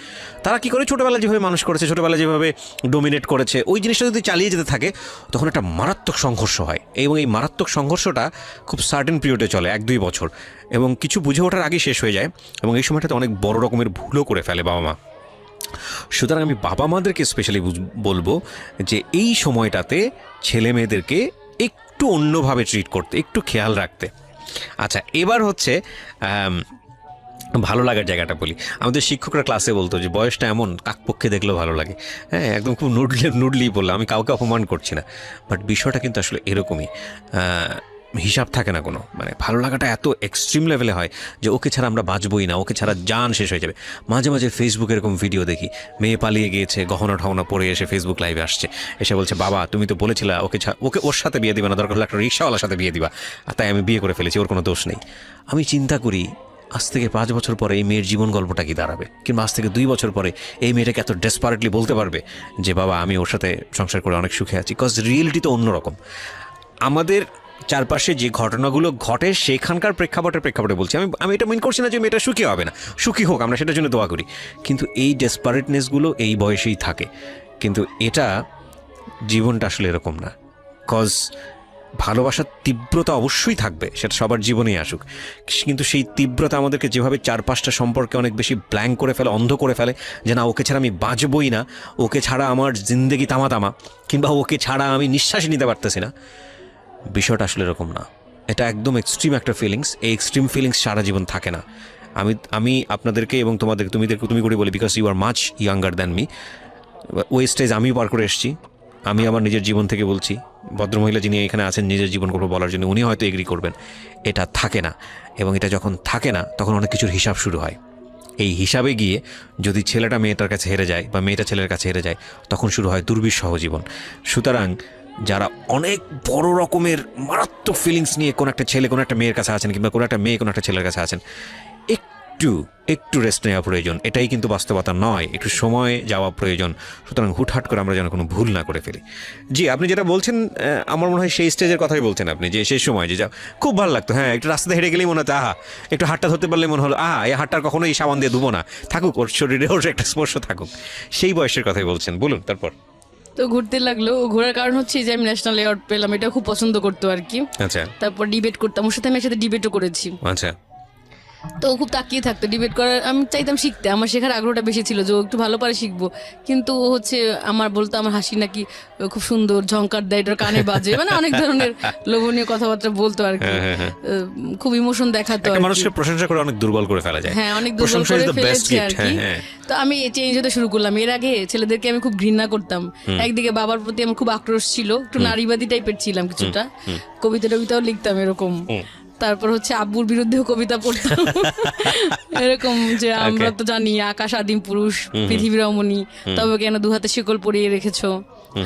তারা কি করে ছোটোবেলায় যেভাবে মানুষ করেছে, ছোটোবেলায় যেভাবে ডোমিনেট করেছে, ওই জিনিসটা যদি চালিয়ে যেতে থাকে, তখন একটা মারাত্মক সংঘর্ষ হয়। এবং এই মারাত্মক সংঘর্ষটা খুব সার্টেন পিরিয়ডে চলে, 1-2 বছর, এবং কিছু বুঝে ওঠার আগে শেষ হয়ে যায়। এবং এই সময়টাতে অনেক বড় রকমের ভুলও করে ফেলে বাবা মা। সুতরাং আমি বাবা মাদেরকে স্পেশালি বলবো যে এই সময়টাতে ছেলে মেয়েদেরকে একটু অন্যভাবে ট্রিট করতে, একটু খেয়াল রাখতে। আচ্ছা, এবার হচ্ছে ভালো লাগার জায়গাটা বলি। আমাদের শিক্ষকরা ক্লাসে বলতো যে বয়সটা এমন, কাকপক্ষে দেখলেও ভালো লাগে। হ্যাঁ, একদম খুব নুডলি বললাম, আমি কাউকে অপমান করছি না, বাট বিষয়টা কিন্তু আসলে এরকমই। হিসাব থাকে না কোনো, মানে ভালো লাগাটা এত এক্সট্রিম লেভেলে হয় যে ওকে ছাড়া আমরা বাঁচবই না, ওকে ছাড়া জান শেষ হয়ে যাবে। মাঝে মাঝে ফেসবুকে এরকম ভিডিও দেখি, মেয়ে পালিয়ে গিয়েছে, গহনা ঠহনা পরে এসে ফেসবুক লাইভে আসছে, এসে বলছে বাবা তুমি তো বলেছিলা ওকে ওর সাথে বিয়ে দিবা না, দরকার হলে একটা রিক্সাওয়ালার সাথে বিয়ে দিবা, আর তাই আমি বিয়ে করে ফেলেছি, ওর কোনো দোষ নেই। আমি চিন্তা করি আজ থেকে 5 বছর পরে এই মেয়ের জীবন গল্পটা কি দাঁড়াবে, কিংবা আজ থেকে 2 বছর পরে এই মেয়েটাকে এত ডেসপারেটলি বলতে পারবে যে বাবা আমি ওর সাথে সংসার করে অনেক সুখে আছি। কজ রিয়েলিটি তো অন্যরকম। আমাদের চারপাশে যে ঘটনাগুলো ঘটে সেখানকার প্রেক্ষাপটে বলছি। আমি এটা মিন করছি না যে মেয়েটা সুখী হবে না, সুখী হোক, আমরা সেটার জন্য দোয়া করি, কিন্তু এই ডেসপারেটনেসগুলো এই বয়সেই থাকে। কিন্তু এটা জীবনটা আসলে এরকম না। কজ ভালোবাসার তীব্রতা অবশ্যই থাকবে, সেটা সবার জীবনেই আসুক, কিন্তু সেই তীব্রতা আমাদেরকে যেভাবে 4-5টা সম্পর্কে অনেক বেশি ব্ল্যাঙ্ক করে ফেলে, অন্ধ করে ফেলে, যে না ওকে ছাড়া আমি বাঁচবই না, ওকে ছাড়া আমার জিন্দেগি তামা, কিংবা ওকে ছাড়া আমি নিঃশ্বাস নিতে পারতেছি না। বিষয়টা আসলে এরকম না। এটা একদম এক্সট্রিম একটা ফিলিংস। এই এক্সট্রিম ফিলিংস সারা জীবন থাকে না। আমি আপনাদেরকে এবং তুমি করে বলি, because you are much younger than me. ওই স্টেজ আমিও পার করে এসেছি। আমি আমার নিজের জীবন থেকে বলছি, ভদ্রমহিলা যিনি এখানে আছেন নিজের জীবন গল্প বলার জন্য, উনি হয়তো এগ্রি করবেন, এটা থাকে না। এবং এটা যখন থাকে না তখন অনেক কিছুর হিসাব শুরু হয়। এই হিসাবে গিয়ে যদি ছেলেটা মেয়েটার কাছে হেরে যায় বা মেয়েটা ছেলের কাছে হেরে যায়, তখন শুরু হয় দুর্বিষহ জীবন। সুতরাং যারা অনেক বড় রকমের মারাত্মক ফিলিংস নিয়ে কোনো একটা ছেলে কোনো একটা মেয়ের কাছে আছেন, কিংবা কোনো একটা মেয়ে কোনো একটা ছেলের কাছে আছেন, একটু রেস্ট নেওয়া প্রয়োজন। এটাই কিন্তু বাস্তবতা নয়, একটু সময় যাওয়া প্রয়োজন। সুতরাং হুটহাট করে আমরা যেন কোনো ভুল না করে ফেলি। জি, আপনি যেটা বলছেন আমার মনে হয় সেই স্টেজের কথাই বলছেন আপনি, যে সেই সময় যে খুব ভালো লাগতো, হ্যাঁ একটু রাস্তাতে হেঁটে গেলেই মনে হতো আহা, একটু হাতটা ধরতে পারলে মনে হলো এই হাতটার কখনোই সাবান দিয়ে ধুবো না, থাকুক ওর শরীরে, ওর একটা স্পর্শ থাকুক। সেই বয়সের কথাই বলছেন, বলুন তারপর। তো ঘুরতে লাগলো, ঘোরার কারণ হচ্ছে যে আমি ন্যাশনাল অ্যাওয়ার্ড পেলাম, এটা খুব পছন্দ করতো আর কি। আচ্ছা, তারপর ডিবেট করতাম ওর সাথে, আমি একসাথে ডিবেটও করেছি। আচ্ছা, তো ও খুব তাকিয়ে থাকতো ডিবেট করার, আমি চাইতাম শিখতে, আমার শেখার আগ্রহটা বেশি ছিল যে ও একটু ভালো পারে শিখবো, কিন্তু ও হচ্ছে আমার বলতো আমার হাসি নাকি খুব সুন্দর, ঝংকার দেয়, এটার কানে বাজে, মানে অনেক ধরনের লোভনীয় কথাবার্তা বলতো আর কি, খুব ইমোশন দেখাতো আর একটা কি। মানুষকে প্রশংসা করে অনেক দুর্বল করে ফেলা যায়। হ্যাঁ, অনেক দুর্বল প্রশংসা করে is the best ফেলেছি gift, আর কি। হ্যাঁ। তো আমি চেঞ্জ হতে শুরু করলাম। এর আগে ছেলেদেরকে আমি খুব ঘৃণা করতাম, একদিকে বাবার প্রতি আমার খুব আক্রোশ ছিল, একটু নারীবাদী টাইপের ছিলাম কিছুটা, কবিতা টবিতাও লিখতাম এরকম। তারপর হচ্ছে আব্বুর বিরুদ্ধেও কবিতা পড়তাম এরকম যে আমরা তো জানি আকাশ আদিম পুরুষ, পৃথিবী রমণী, তবে কেন দু হাতে শিকল পরিয়ে রেখেছো,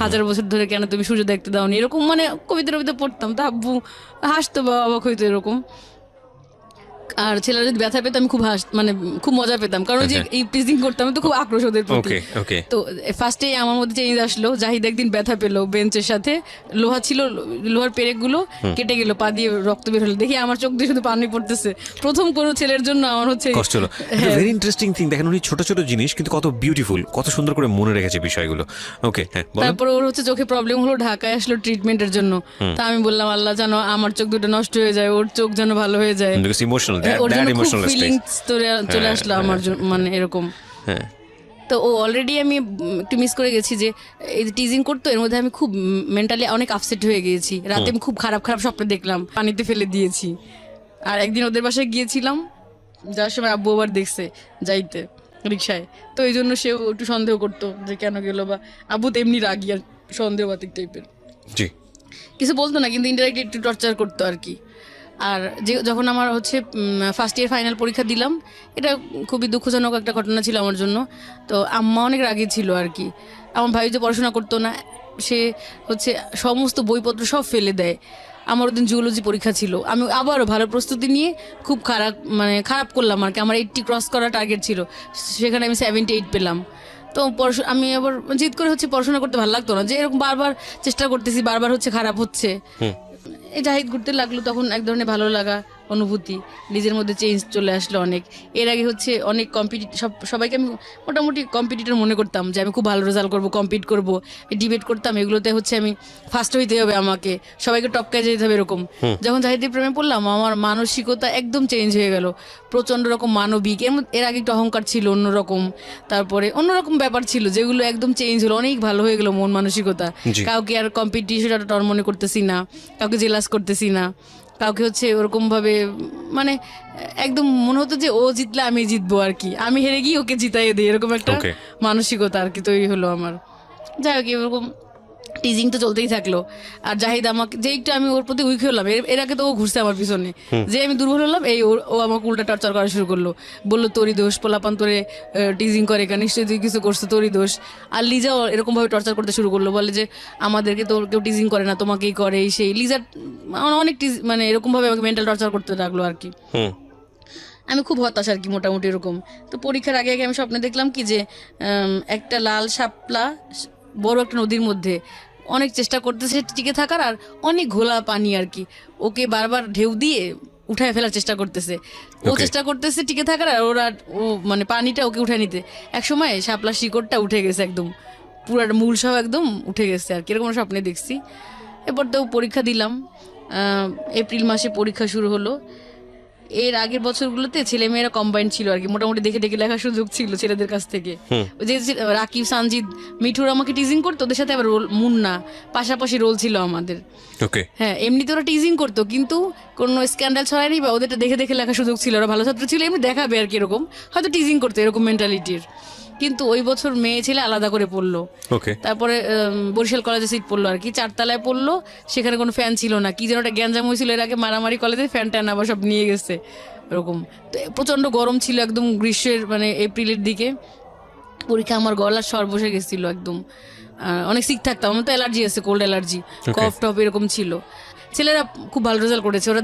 হাজার বছর ধরে কেন তুমি সূর্য দেখতে দাওনি, এরকম মানে কবিতা টবিতা পড়তাম। তো আব্বু হাসতো বা অবাক হইতো এরকম। আর ছেলেরা যদি ব্যথা পেতো আমি খুব মানে খুব মজা পেতাম, কারণ ওই যে এই টিজিং করতাম তো খুব আক্রোশ ওদের প্রতি। ওকে ওকে। তো ফার্স্টে আমার মধ্যে চেঞ্জ আসলো, জাহিদ একদিন ব্যথা পেলো বেঞ্চের সাথে, লোহা ছিল, লোহার পেরেক গুলো কেটে গেল, পা দিয়ে রক্ত বের হলো, দেখি আমার চোখ দিয়ে শুধু পানি পড়তেছে। প্রথম কোনো ছেলের জন্য আমার হচ্ছে কষ্ট হলো। ভেরি ইন্টারেস্টিং থিং, দেখেন উনি ছোট ছোট জিনিস কিন্তু কত বিউটিফুল, কত সুন্দর করে মনে রেখেছে বিষয়গুলো। ওকে, হ্যাঁ বলেন। তারপর ওর হচ্ছে চোখে প্রবলেম হলো, ঢাকায় আসলো ট্রিটমেন্টের জন্য। তা আমি বললাম আল্লাহ জানো আমার চোখ দুটো নষ্ট হয়ে যায়, ওর চোখ যেন ভালো হয়ে যায়, ইমোশনাল, ওর দ্যাট জন্য খুব ইমোশনাল স্টেজ। ফিলিংস চলে আসলো আমার মানে এরকম। হ্যাঁ, তো ও অলরেডি আমি একটু মিস করে গেছি যে এই যে টিজিং করতো, এর মধ্যে আমি খুব মেন্টালি অনেক আপসেট হয়ে গিয়েছি। রাতে আমি খুব খারাপ খারাপ স্বপ্ন দেখলাম, পানিতে ফেলে দিয়েছি। আর একদিন ওদের বাসায় গিয়েছিলাম, যার সময় আব্বু আবার দেখছে যাইতে রিক্সায়, তো এই জন্য সেও একটু সন্দেহ করতো যে কেন গেলো, বা আব্বু তো এমনি রাগি আর সন্দেহবাতিক টাইপের, জি। কিছু বলতো না কিন্তু ইনডাইরেক্টলি একটু টর্চার করতো আর কি। আর যে যখন আমার হচ্ছে ফার্স্ট ইয়ার ফাইনাল পরীক্ষা দিলাম, এটা খুবই দুঃখজনক একটা ঘটনা ছিল আমার জন্য। তো আম্মা অনেক রাগী ছিল আর কি। আমার ভাই যে পড়াশোনা করতো না, সে হচ্ছে সমস্ত বইপত্র সব ফেলে দেয়। আমার ওদিন জুওলজি পরীক্ষা ছিল, আমি আবারও ভালো প্রস্তুতি নিয়ে খুব খারাপ করলাম আর কি। আমার 80 ক্রস করা টার্গেট ছিল, সেখানে আমি 78 পেলাম। তো আমি আবার জিদ করে হচ্ছে পড়াশোনা করতে ভালো লাগতো না, যে এরকম বারবার চেষ্টা করতেছি, বারবার হচ্ছে খারাপ হচ্ছে। এই জাহিদ ঘুরতে লাগলো, তখন এক ধরনের ভালো লাগা অনুভূতি, নিজের মধ্যে চেঞ্জ চলে আসলো অনেক। এর আগে হচ্ছে অনেক সবাইকে আমি মোটামুটি কম্পিটিটর মনে করতাম, যে আমি খুব ভালো রেজাল্ট করবো, কম্পিট করবো, ডিবেট করতাম, এগুলোতে হচ্ছে আমি ফার্স্ট হইতে হবে, আমাকে সবাইকে টপকায় যেতে হবে এরকম। যখন জাহিদের প্রেমে পড়লাম, আমার মানসিকতা একদম চেঞ্জ হয়ে গেল, প্রচন্ড রকম মানবিক। এর আগে একটু অহংকার ছিল অন্যরকম, তারপরে অন্যরকম ব্যাপার ছিল, যেগুলো একদম চেঞ্জ হলো, অনেক ভালো হয়ে গেল মন মানসিকতা। কাউকে আর কম্পিটিশনটা টর মনে করতেছি না, কাউকে জেলাস করতেছি না, কাউকে হচ্ছে ওরকম ভাবে মানে একদম মনে হতো যে ও জিতলে আমি জিতবো আর কি, আমি হেরে গিয়ে ওকে জিতাইয়ে দিই, এরকম একটা মানসিকতা আর কি তৈরি হলো আমার। যাই হোক, এরকম টিজিং তো চলতেই থাকলো। আর জাহিদ আমাকে যে একটু আমি ওর প্রতি উইক হলাম, এর আগে তো ও ঘুরছে আমার পিছনে, যে আমি দুর্বল হলাম, ও আমাকে উল্টা টর্চার করা শুরু করলো, বললো তোরই দোষ, পোলাপান তোরে টিজিং করে কেন, নিশ্চয়ই তুই কিছু করছো, তোরই দোষ। আর লিজাও এরকম ভাবে টর্চার করতে শুরু করলো, বলে যে আমাদেরকে তো কেউ টিজিং করে না, তোমাকেই করে, সেই লিজার অনেক মানে এরকম ভাবে আমাকে মেন্টাল টর্চার করতে লাগলো আর কি। আমি খুব হতাশ আর কি মোটামুটি এরকম। তো পরীক্ষার আগে আমি স্বপ্নে দেখলাম কি যে একটা লাল শাপলা বড় একটা নদীর মধ্যে অনেক চেষ্টা করতেছে টিকে থাকার, আর অনেক ঘোলা পানি আর কি, ওকে বারবার ঢেউ দিয়ে উঠায় ফেলার চেষ্টা করতেছে, ও চেষ্টা করতেছে টিকে থাকার, আর ও মানে পানিটা ওকে উঠে নিতে। একসময় শাপলা শিকড়টা উঠে গেছে একদম, পুরো মূল সহ একদম উঠে গেছে আর কি, এরকম স্বপ্নে দেখছি। এরপর তো পরীক্ষা দিলাম, এপ্রিল মাসে পরীক্ষা শুরু হলো। এর আগের বছরগুলোতে ছেলে মেয়েরা কম্বাইন্ড ছিল আর কি, মোটামুটি দেখে দেখে লেখার সুযোগ ছিল ছেলেদের কাছ থেকে। যে রাকিব, সানজিদ, মিঠুর আমাকে টিজিং করতো, ওদের সাথে আবার মুন্না পাশাপাশি রোল ছিল আমাদের। হ্যাঁ, এমনিতে ওরা টিজিং করতো, কিন্তু কোনো স্ক্যান্ডাল ছড়ায়নি, বা ওদেরটা দেখে দেখে লেখার সুযোগ ছিল, ওরা ভালো ছাত্র ছিল, এমনি দেখাবে আর কি, এরকম হয়তো টিজিং করতো, এরকম মেন্টালিটির। কিন্তু ওই বছর মেয়ে ছেলে আলাদা করে পড়লো। তারপরে বরিশাল কলেজে সিট পড়লো আর কি, 4 তলায় পড়লো, সেখানে কোনো ফ্যান ছিল না, কি যেন একটা গ্যাঞ্জাম হয়েছিল এর আগে, মারামারি কলেজে ফ্যান ট্যান আবার সব নিয়ে গেছে এরকম। তো প্রচন্ড গরম ছিল একদম, গ্রীষ্মের মানে এপ্রিলের দিকে পরীক্ষা। আমার গলার স্বর বসে গেছিল একদম, অনেক সিক থাকতাম, আমার তো অ্যালার্জি আছে, কোল্ড অ্যালার্জি, কফ টফ এরকম ছিল। ছেলেরা খুব ভালো রেজাল্ট করেছে, ওরা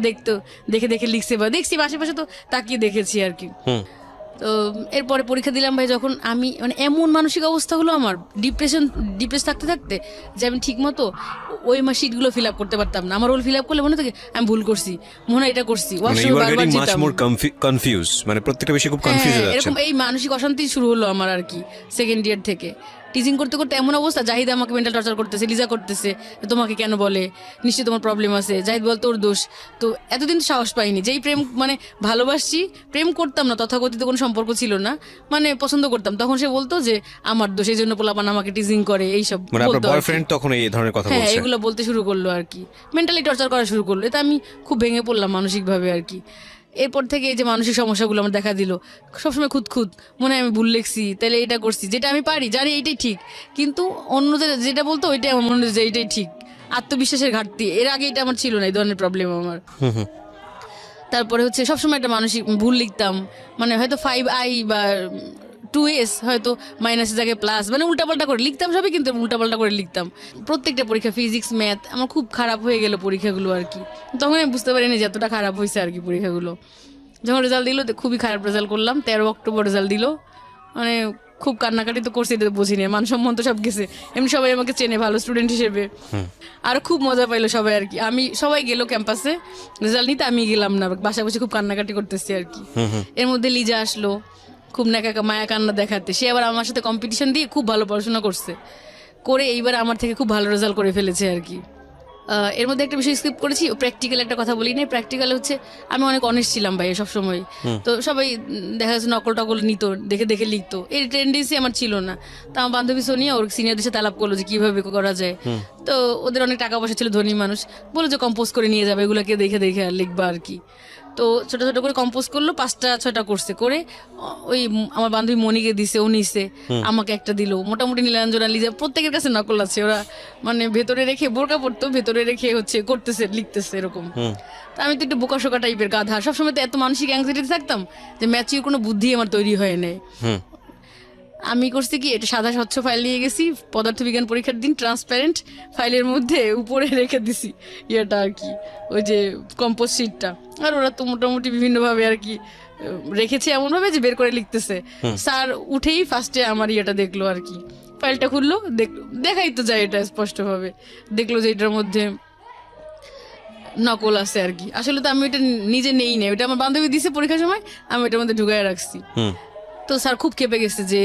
দেখে দেখে লিখছে, বা দেখছি আশেপাশে তো তাকিয়ে দেখেছি আর কি। তো এরপরে পরীক্ষা দিলাম ভাই, যখন আমি মানে এমন মানসিক অবস্থা হলো আমার, ডিপ্রেস থাকতে থাকতে, যে আমি ঠিক মতো ওই শিটগুলো ফিল আপ করতে পারতাম না। আমার রোল ফিল আপ করলে মনে থাকে আমি ভুল করছি, মনে হয় এটা করছি, মানে প্রত্যেকটা বিষয় খুব কনফিউজ হয়ে যাচ্ছে। এরকম এই মানসিক অশান্তি শুরু হলো আমার আর কি সেকেন্ড ইয়ার থেকে। টিজিং করতে করতে এমন অবস্থা, জাহিদ আমাকে মেন্টাল টর্চার করতেছে, লিজা করতেছে, তোমাকে কেন বলে, নিশ্চয়ই তোমার প্রবলেম আছে, জাহিদ বল তোর দোষ। তো এতদিন তো সাহস পাইনি, যেই প্রেম মানে ভালোবাসছি, প্রেম করতাম না, তথাকথিত কোনো সম্পর্ক ছিল না, মানে পছন্দ করতাম, তখন সে বলতো যে আমার দোষ, এই জন্য পোলাপান আমাকে টিজিং করে, এইসব মানে আপনার বলতো আর কি। বয়ফ্রেন্ড তখন এই ধরনের কথা হ্যাঁ, বলছে? এগুলো বলতে শুরু করলো আর কি, মেন্টালি টর্চার করা শুরু করলো। এটা আমি খুব ভেঙে পড়লাম মানসিকভাবে আর কি। এরপর থেকে এই যে মানসিক সমস্যাগুলো আমার দেখা দিল, সবসময় খুঁত মনে হয় আমি ভুল লিখছি, তাহলে এটা করছি, যেটা আমি পারি, জানি এইটাই ঠিক, কিন্তু অন্যদের যেটা বলতো ওইটাই আমার মনে হয় যে এইটাই ঠিক। আত্মবিশ্বাসের ঘাটতি, এর আগে এটা আমার ছিল না, এই ধরনের প্রবলেম আমার। তারপরে হচ্ছে সবসময় একটা মানসিক ভুল লিখতাম, মানে হয়তো 5i বা 2s হয়তো মাইনাসের জায়গায় প্লাস, মানে উল্টাপাল্টা করে লিখতাম সবই, কিন্তু উল্টাপাল্টা করে লিখতাম প্রত্যেকটা পরীক্ষা। ফিজিক্স, ম্যাথ আমার খুব খারাপ হয়ে গেল পরীক্ষাগুলো আর কি। তখন আমি বুঝতে পারিনি যে এতটা খারাপ হয়েছে আর কি পরীক্ষাগুলো। যখন রেজাল্ট দিল খুবই খারাপ রেজাল্ট করলাম, 13 অক্টোবর রেজাল্ট দিল, মানে খুব কান্নাকাটি তো করছি, এটা তো বুঝিনি, মান সম্মান তো সব গেছে। এমনি সবাই আমাকে চেনে ভালো স্টুডেন্ট হিসেবে, আর খুব মজা পাইলো সবাই আর কি। আমি সবাই গেল ক্যাম্পাসে রেজাল্ট নিতে, আমি গেলাম না, বাসা বসে খুব কান্নাকাটি করতেছি আর কি। এর মধ্যে লিজা আসলো খুব মায়া কান্না দেখাতে, সে আবার আমার সাথে কম্পিটিশন দিয়ে খুব ভালো পড়াশোনা করছে, করে এইবার আমার থেকে খুব ভালো রেজাল্ট করে ফেলেছে আর কি। এর মধ্যে একটা বিষয় স্কিপ করেছি, প্র্যাকটিক্যাল একটা কথা বলি না। প্র্যাকটিক্যাল হচ্ছে আমি অনেক অনেস্ট ছিলাম ভাই সবসময়, তো সবাই দেখা যাচ্ছে নকল টকল নিত, দেখে দেখে লিখতো, এই টেন্ডেন্সি আমার ছিল না। তো আমার বান্ধবী সোনিয়া ওর সিনিয়রদের সাথে আলাপ করলো যে কীভাবে করা যায়। তো ওদের অনেক টাকা পয়সা ছিল, ধনী মানুষ, বলে যে কম্পোজ করে নিয়ে যাবে, এগুলোকে দেখে দেখে আর লিখবা আর কি। তো ছোট ছোট করে কম্পোজ করলো, 5টা 6টা করছে, করে ওই আমার বান্ধবী মনিকে দিছে, ও নিছে, আমাকে একটা দিল। মোটামুটি নীলাঞ্জনা, লিজা প্রত্যেকের কাছে নকল আছে, ওরা মানে ভেতরে রেখে বোরকা পড়তো, ভেতরে রেখে হচ্ছে করতেছে, লিখতেছে এরকম। তো আমি তো একটু বোকাশোকা টাইপের গাধা, সবসময় তো এত মানসিক অ্যাংজাইটিতে থাকতাম যে ম্যাচিউর কোনো বুদ্ধি আমার তৈরি হয় নাই। আমি করছি কি, এটা সাদা স্বচ্ছ ফাইল নিয়ে গেছি, পদার্থবিজ্ঞান পরীক্ষার দিন ট্রান্সপারেন্ট ফাইলের মধ্যে উপরে রেখে দিছি ইয়েটা আর কি, ওই যে কম্পোজ শিটটা। আর ওরা তো মোটামুটি বিভিন্নভাবে আর কি রেখেছে, এমনভাবে যে বের করে লিখতেছে। স্যার উঠেই ফার্স্টে আমার ইয়েটা দেখলো আর কি, ফাইলটা খুললো, দেখাই তো যায় এটা স্পষ্টভাবে, দেখলো যে এটার মধ্যে নকল আছে আর কি। আসলে তো আমি এটা নিজে নেই না, ওটা আমার বান্ধবী দিছে পরীক্ষার সময়, আমি এটার মধ্যে ঢুকায় রাখছি। তো স্যার খুব খেপে গেছে যে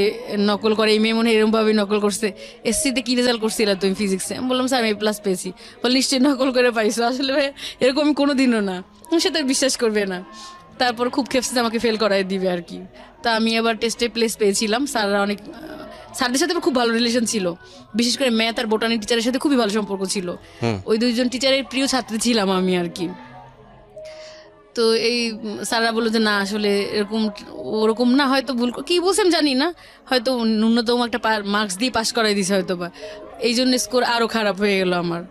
নকল করে, এই মেয়ে মনে হয় এরকম ভাবে নকল করছে। এসসিতে কি রেজাল্ট করছিল তুমি ফিজিক্সে? আমি বললাম স্যার A+ পেয়েছি। বল নিশ্চয়ই নকল করে পাইছো। আসলে ভাই এরকম আমি কোনোদিনও না, সে তো বিশ্বাস করবে না। তারপর খুব খেপছে আমাকে ফেল করাই দিবে আর কি। তা আমি আবার টেস্টে প্লেস পেয়েছিলাম। স্যাররা অনেক, স্যারদের সাথে খুব ভালো রিলেশন ছিল, বিশেষ করে ম্যাথ আর বোটানি টিচারের সাথে খুবই ভালো সম্পর্ক ছিল। ওই 2জন টিচারের প্রিয় ছাত্রী ছিলাম আমি আর কি। তো এই স্যাররা বললো যে না আসলে এরকম ওরকম না, হয়তো ভুল কি বলছেন জানি না, হয়তো ন্যূনতম একটা মার্কস দিয়ে পাস করাই দিছে হয়তো বা, এই জন্য স্কোর আরও খারাপ হয়ে গেল আমার।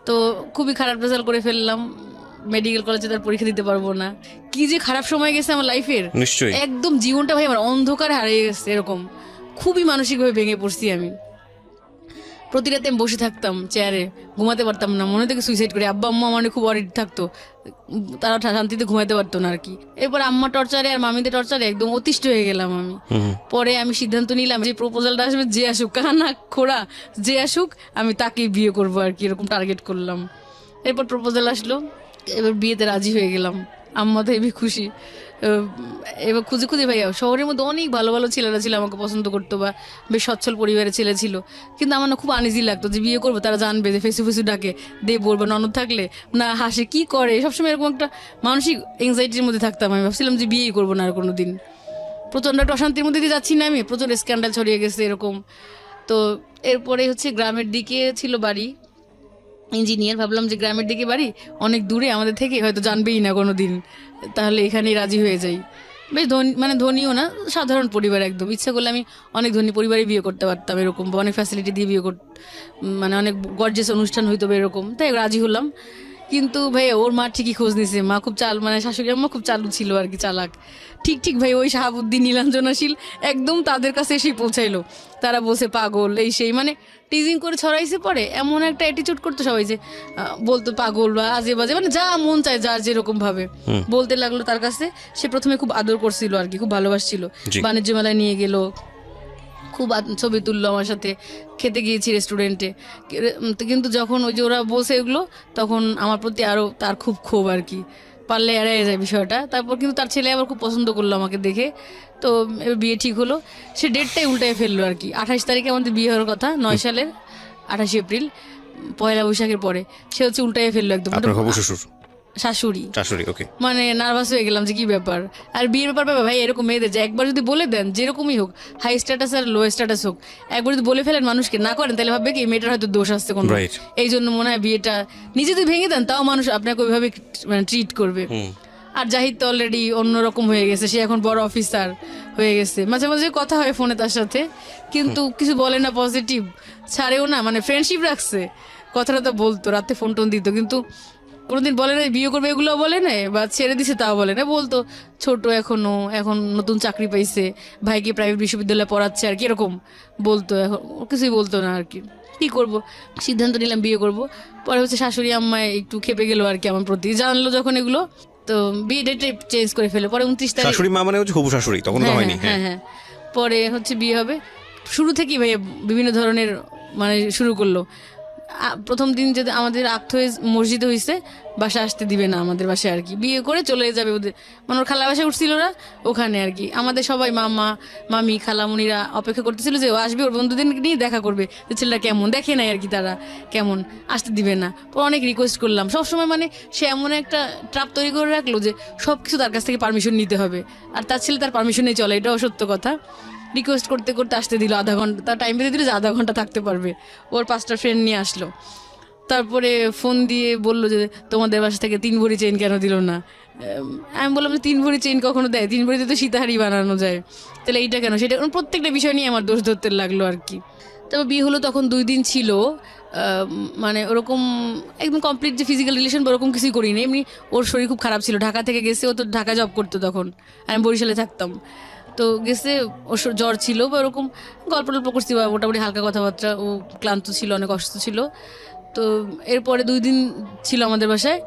তো খুবই খারাপ রেজাল্ট করে ফেললাম, মেডিকেল কলেজে তার পরীক্ষা দিতে পারবো না। কি যে খারাপ সময় গেছে আমার লাইফের, নিশ্চয়ই একদম জীবনটা ভাই আমার অন্ধকারে হারিয়ে গেছে এরকম। খুবই মানসিকভাবে ভেঙে পড়ছি আমি। প্রতি রাতে আমি বসে থাকতাম চেয়ারে, ঘুমাতে পারতাম না, মনে থেকে সুইসাইড করি। আব্বা আম্মা মানে খুব অরিড থাকতো, তারা শান্তিতে ঘুমাতে পারতো না আর কি। এরপর আম্মা টর্চারে আর মামিদের টর্চারে একদম অতিষ্ঠ হয়ে গেলাম আমি। পরে আমি সিদ্ধান্ত নিলাম যে প্রপোজালটা আসবে, যে আসুক, কানা খোড়া যে আসুক, আমি তাকেই বিয়ে করবো আর কি, এরকম টার্গেট করলাম। এরপর প্রপোজাল আসলো, এবার বিয়েতে রাজি হয়ে গেলাম। আম্মা তো হেবি খুশি। এবার খুঁজে খুঁজে ভাইয়া শহরের মধ্যে অনেক ভালো ভালো ছেলেরা ছিল, আমাকে পছন্দ করতো বা বেশ সচ্ছল পরিবারের ছেলে ছিল, কিন্তু আমার না খুব আনইজি লাগতো যে বিয়ে করবো, তারা জানবে যে ফেসু ফেসু ডাকে, দেবর বা ননদ থাকলে না হাসে, কি করে, সবসময় এরকম একটা মানসিক এংজাইটির মধ্যে থাকতাম। আমি ভাবছিলাম যে বিয়েই করবো না আর কোনো দিন। প্রচণ্ড একটা অশান্তির মধ্যে দিয়ে যাচ্ছি না আমি, প্রচুর স্ক্যান্ডাল ছড়িয়ে গেছে এরকম। তো এরপরে হচ্ছে গ্রামের দিকে ছিল বাড়ি, ইঞ্জিনিয়ার, ভাবলাম যে গ্রামের দিকে বাড়ি, অনেক দূরে আমাদের থেকে, হয়তো জানবেই না কোনো দিন, তাহলে এখানেই রাজি হয়ে যাই। বেশ ধনী, মানে ধনীও না, সাধারণ পরিবার একদম। ইচ্ছা করলে আমি অনেক ধনী পরিবারে বিয়ে করতে পারতাম এরকম, বা অনেক ফ্যাসিলিটি দিয়ে বিয়ে মানে অনেক গর্জিয়াস অনুষ্ঠান হইতো এরকম, তাই রাজি হলাম। কিন্তু ভাই ওর মা ঠিকই খোঁজ নিছে, মা খুব মানে শাশুড়ি আম্মা খুব চালু ছিল আর কি, চালাক। ঠিক ভাই ওই শাহাবুদ্দিন, নীলাঞ্জনাশীল একদম তাদের কাছে এসেই পৌঁছাইলো। তারা বলছে পাগল, এই সেই, মানে টিজিং করে ছড়াইছে। পরে এমন একটা অ্যাটিটিউড করতো সবাই যে বলতো পাগল বা আজে বাজে, মানে যা মন চায় যার যেরকম ভাবে বলতে লাগলো তার কাছে। সে প্রথমে খুব আদর করছিল আর কি, খুব ভালোবাসছিল, বাণিজ্য মেলায় নিয়ে গেল, খুব ছবি তুললো আমার সাথে, খেতে গিয়েছি রেস্টুরেন্টে। কিন্তু যখন ওই যে ওরা বলছে এগুলো, তখন আমার প্রতি আরও তার খুব ক্ষোভ আর কি। পারলে এড়াই যায় বিষয়টা। তারপর কিন্তু তার ছেলে আবার খুব পছন্দ করলো আমাকে দেখে, তো এবার বিয়ে ঠিক হলো। সে ডেটটাই উল্টায় ফেললো আর কি। 28 তারিখে আমাদের বিয়ে হওয়ার কথা, 9 সালের 28 এপ্রিল, পয়লা বৈশাখের পরে সে হচ্ছে উল্টায় ফেললো একদম। আপনার হবু শ্বশুর? শাশুড়ি। ওকে। মানে নার্ভাস হয়ে গেলাম যে কি ব্যাপার। আর বিয়ের ব্যাপার ভাই এরকম মেয়েদের যে একবার যদি বলে দেন, যেরকমই হোক, হাই স্ট্যাটাস আর লো স্ট্যাটাস হোক, একবার যদি বলে ফেলেন মানুষকে, না করেন, তাহলে ভাববে কি মেয়েটার হয়তো দোষ আসছে কোনো। এই জন্য মনে হয় বিয়েটা নিজে যদি ভেঙে দেন তাও মানুষ আপনাকে ওইভাবে মানে ট্রিট করবে। আর জাহিদ তো অলরেডি অন্যরকম হয়ে গেছে, সে এখন বড় অফিসার হয়ে গেছে। মাঝে মাঝে কথা হয় ফোনে তার সাথে, কিন্তু কিছু বলে না, পজিটিভ ছাড়েও না, মানে ফ্রেন্ডশিপ রাখছে। কথাটা তো বলতো, রাতে ফোন টোন দিত, কিন্তু কোনোদিন বলে না বিয়ে করবে, এগুলো বলে না, বা ছেড়ে দিছে তাও বলে না। বলতো ছোট এখনো, এখন নতুন চাকরি পাইছে, ভাইকে প্রাইভেট বিশ্ববিদ্যালয়ে পড়াচ্ছে আর কি, এরকম বলতো। এখন কিছুই বলতো না আর কি। কী করব, সিদ্ধান্ত নিলাম বিয়ে করব। পরে হচ্ছে শাশুড়ি আম্মায় একটু খেপে গেলো আর কি আমার প্রতি, জানলো যখন এগুলো, তো বিয়ে ডেটে চেঞ্জ করে ফেলে। পরে 29 তারিখ, শাশুড়ি মা মানে হচ্ছে হবু শাশুড়ি, তখন তো হয়নি। হ্যাঁ, পরে হচ্ছে বিয়ে হবে। শুরু থেকেই ভাইয়া বিভিন্ন ধরনের মানে শুরু করলো। প্রথম দিন যদি আমাদের আক্ত হয়ে মসজিদে হয়েছে, বাসা আসতে দিবে না আমাদের বাসায় আর কি, বিয়ে করে চলে যাবে ওদের, মানে ওর খালা বাসায় উঠছিল না ওখানে আর কি। আমাদের সবাই মামা মামি খালামুনিরা অপেক্ষা করতেছিল যে ও আসবে, ওর বন্ধুদের নিয়ে দেখা করবে, যে ছেলেটা কেমন, দেখে নাই আর কি তারা কেমন, আসতে দিবে না। পর অনেক রিকোয়েস্ট করলাম সবসময়, মানে সে এমন একটা ট্রাপ তৈরি করে রাখলো যে সব কিছু তার কাছ থেকে পারমিশন নিতে হবে, আর তার ছেলে তার পারমিশনেই চলে, এটাও সত্য কথা। রিকোয়েস্ট করতে করতে আসতে দিল, আধা ঘন্টা তার টাইম বেঁধে দিল যে আধা ঘন্টা থাকতে পারবে। ওর 5টা ফ্রেন্ড নিয়ে আসলো। তারপরে ফোন দিয়ে বললো যে তোমাদের বাসা থেকে 3 ভরি চেইন কেন দিল না। আমি বললাম যে 3 ভরি চেইন কখনো দেয়? 3 ভরিতে তো সীতাহারি বানানো যায়, তাহলে এইটা কেন? সেটা প্রত্যেকটা বিষয় নিয়ে আমার দোষ ধরতে লাগলো আর কি। তারপর বিয়ে হলো, তখন 2 দিন ছিল, মানে ওরকম একদম কমপ্লিট যে ফিজিক্যাল রিলেশন ওরকম কিছুই করিনি। এমনি ওর শরীর খুব খারাপ ছিল, ঢাকা থেকে গেছে, ও তো ঢাকা জব করতো তখন, আমি বরিশালে থাকতাম। তো গেছে, ওর জ্বর ছিল বা ওরকম গল্প টল্প করছি, বা মোটামুটি হালকা কথাবার্তা, ও ক্লান্ত ছিল, অনেক অসুস্থ ছিল। তো এরপরে 2 দিন ছিল আমাদের বাসায়।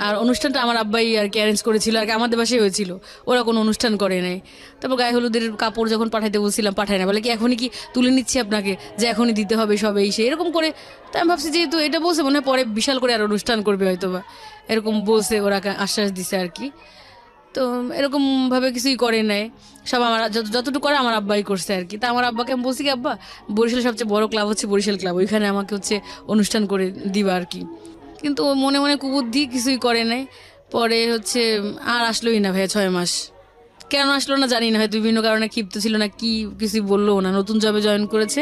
আর অনুষ্ঠানটা আমার আব্বাই আর কি অ্যারেঞ্জ করেছিল আর কি, আমাদের বাসায় হয়েছিল, ওরা কোনো অনুষ্ঠান করে নাই। তারপর গায়ে হলুদের কাপড় যখন পাঠাইতে বলছিলাম, পাঠায় না, বলে কি এখনই কি তুলে নিচ্ছি আপনাকে, যে এখনই দিতে হবে সব, এই সে এরকম করে। তাই আমি ভাবছি যেহেতু এটা বলছে, মনে হয় পরে বিশাল করে আর অনুষ্ঠান করবে হয়তো, বা এরকম বলছে, ওরা আশ্বাস দিছে আর কি। তো এরকম ভাবে কিছুই করে নাই, সব আমার যতটুকু করে আমার আব্বাই করছে আর কি। তা আমার আব্বাকে আমি বলছি কি, আব্বা বরিশালের সবচেয়ে বড় ক্লাব হচ্ছে বরিশাল ক্লাব, ওইখানে আমাকে হচ্ছে অনুষ্ঠান করে দিবা আর কি। কিন্তু ও মনে মনে কুবুদ্ধি, কিছুই করে নাই। পরে হচ্ছে আর আসলোই না ভাইয়া 6 মাস। কেন আসলো না জানি না, হয়তো বিভিন্ন কারণে ক্ষিপ্ত ছিল না কি, কিছুই বললো না, নতুন জবে জয়েন করেছে,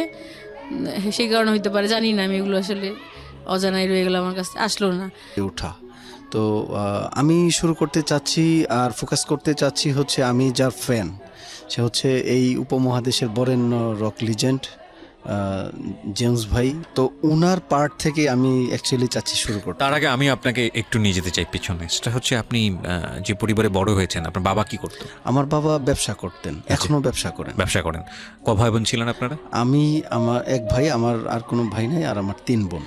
সেই কারণে হইতে পারে, জানি না। আমি এগুলো আসলে অজানাই রয়ে গেলো আমার কাছে, আসলো না। ওঠা তো আমি শুরু করতে চাচ্ছি আর ফোকাস করতে চাচ্ছি হচ্ছে আমি যার ফ্যান, সে হচ্ছে এই উপমহাদেশের বরেণ্য রক লিজেন্ড জেমস ভাই। তো ওনার পার্ট থেকে আমি অ্যাকচুয়ালি চাচ্ছি শুরু করতে। তার আগে আমি আপনাকে একটু নিয়ে যেতে চাই পিছনে। সেটা হচ্ছে আপনি যে পরিবারে বড় হয়েছেন, আপনার বাবা কি করতো? আমার বাবা ব্যবসা করতেন, এখনো ব্যবসা করেন। ব্যবসা করেন। ক ভাই বোন ছিলেন আপনারা? আমি, আমার এক ভাই, আমার আর কোনো ভাই নাই, আর আমার 3 বোন।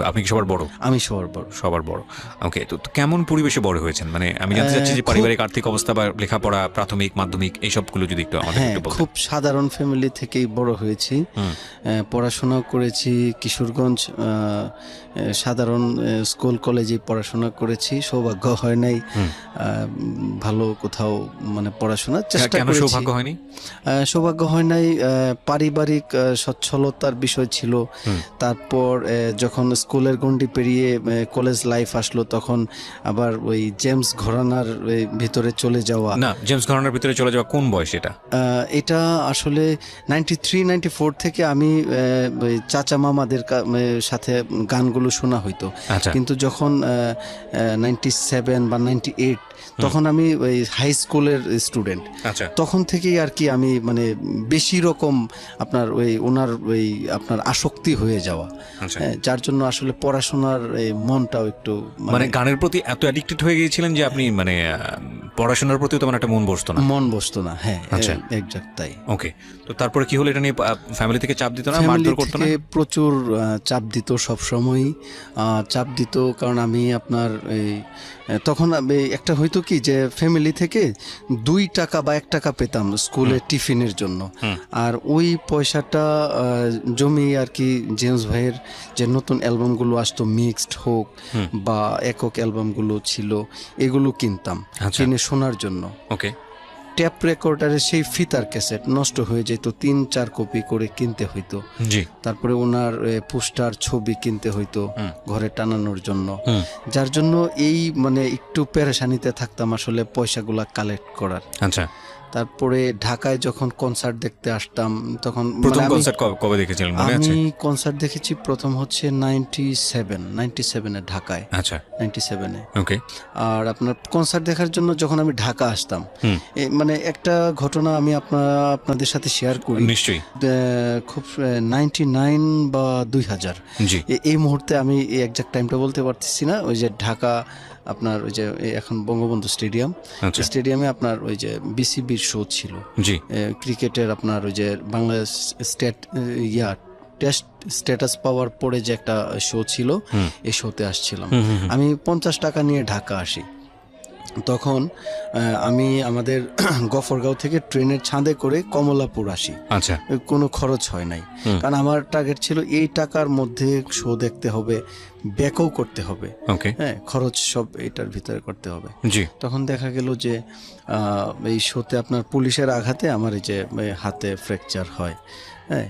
আপনি কি সবার বড়? আমি সবার বড়। সবার বড়, ওকে। তো কেমন পরিবেশে বড় হয়েছেন, মানে আমি জানতে চাচ্ছি যে পারিবারিক আর্থিক অবস্থা বা লেখাপড়া, প্রাথমিক মাধ্যমিক এইসবগুলো যদি একটু আমাদের একটু বলতেন। খুব সাধারণ ফ্যামিলি থেকেই বড় হয়েছি। পড়াশোনা করেছি কিশোরগঞ্জ সাধারণ স্কুল কলেজে পড়াশোনা করেছি। সৌভাগ্য হয় নাই ভালো কোথাও মানে পড়াশোনার চেষ্টা করেছি। সৌভাগ্য হয়নি? সৌভাগ্য হয় নাই, পারিবারিক সচ্ছলতার বিষয় ছিল। তারপর যখন স্কুলের গণ্ডি পেরিয়ে কলেজ লাইফ আসলো, তখন আবার ওই জেমস ঘরানার ভিতরে চলে যাওয়া। না, জেমস ঘরানার ভিতরে চলে যাওয়া কোন বয়স এটা? এটা আসলে 93-94 থেকে আমি চাচা মামাদের সাথে গানগুলো শোনা হইতো। কিন্তু যখন 97 বা 98 তখন আমি ওই হাই স্কুলের স্টুডেন্ট, তখন থেকেই আর কি আমি মানে বেশি রকম আপনার ওই ওনার ওই আপনার আসক্তি হয়ে যাওয়া, যার জন্য আসলে পড়াশোনার মনটাও একটু মানে গানের প্রতি এত অ্যাডিক্টেড হয়ে গিয়েছিলেন যে আপনি মানে পড়াশোনার প্রতি তেমন একটা মন বসতো না। হ্যাঁ, এক্সাক্ট তাই। ওকে, তো তারপরে কি হলো? এটা নিয়ে ফ্যামিলি থেকে চাপ দিত না, মারধর করতো না? প্রচুর চাপ দিত, সবসময় চাপ দিত। কারণ আমি আপনার এই তখন একটা হয়তো কি যে ফ্যামিলি থেকে 2 টাকা বা 1 টাকা পেতাম স্কুলের টিফিনের জন্য, আর ওই পয়সাটা জমি আর কি জেমস ভাইয়ের যে নতুন অ্যালবামগুলো আসতো মিক্সড হোক বা একক অ্যালবামগুলো ছিল, এগুলো কিনতাম কিনে শোনার জন্য। ওকে। ট্যাপ রেকর্ডারের সেই ফিতার ক্যাসেট নষ্ট হয়ে যেত, 3-4 কপি করে কিনতে হইতো। জি। তারপরে ওনার পোস্টার ছবি কিনতে হইতো ঘরে টানানোর জন্য, যার জন্য এই মানে একটু পেরেশানিতে থাকতাম আসলে পয়সাগুলা কালেক্ট করার। আচ্ছা। তারপরে ঢাকায় যখন কনসার্ট দেখতে আসতাম তখন প্রথম কনসার্ট কবে দেখেছিলেন মনে আছে? আমি কনসার্ট দেখেছি প্রথম হচ্ছে 97-এ ঢাকায়। আচ্ছা। 97-এ। ওকে। আর আপনার কনসার্ট দেখার জন্য যখন আমি ঢাকা আসতাম, মানে একটা ঘটনা আমি আপনাদের সাথে শেয়ার করি। নিশ্চয়ই। খুব 99 বা 2000, এই মুহূর্তে আমি এক্সাক্ট টাইমটা বলতে পারতেছি না। ওই যে ঢাকা আপনার ওই যে এখন বঙ্গবন্ধু স্টেডিয়ামে আপনার ওই যে বিসিবির শো ছিল, ক্রিকেটের আপনার ওই যে বাংলাদেশ টেস্ট স্ট্যাটাস পাওয়ার পরে যে একটা শো ছিল, এই শোতে আসছিলাম। আমি 50 টাকা নিয়ে ঢাকা আসি। তখন আমি আমাদের গফরগাঁও থেকে ট্রেনের ছাদে করে কমলাপুর আসি। আচ্ছা। কোনো খরচ হয় নাই, কারণ আমার টার্গেট ছিল এই টাকার মধ্যে শো দেখতে হবে, ব্যাকও করতে হবে, হ্যাঁ, খরচ সব এটার ভিতরে করতে হবে। তখন দেখা গেল যে এই শোতে আপনার পুলিশের আঘাতে আমার এই যে হাতে ফ্র্যাকচার হয়। হ্যাঁ,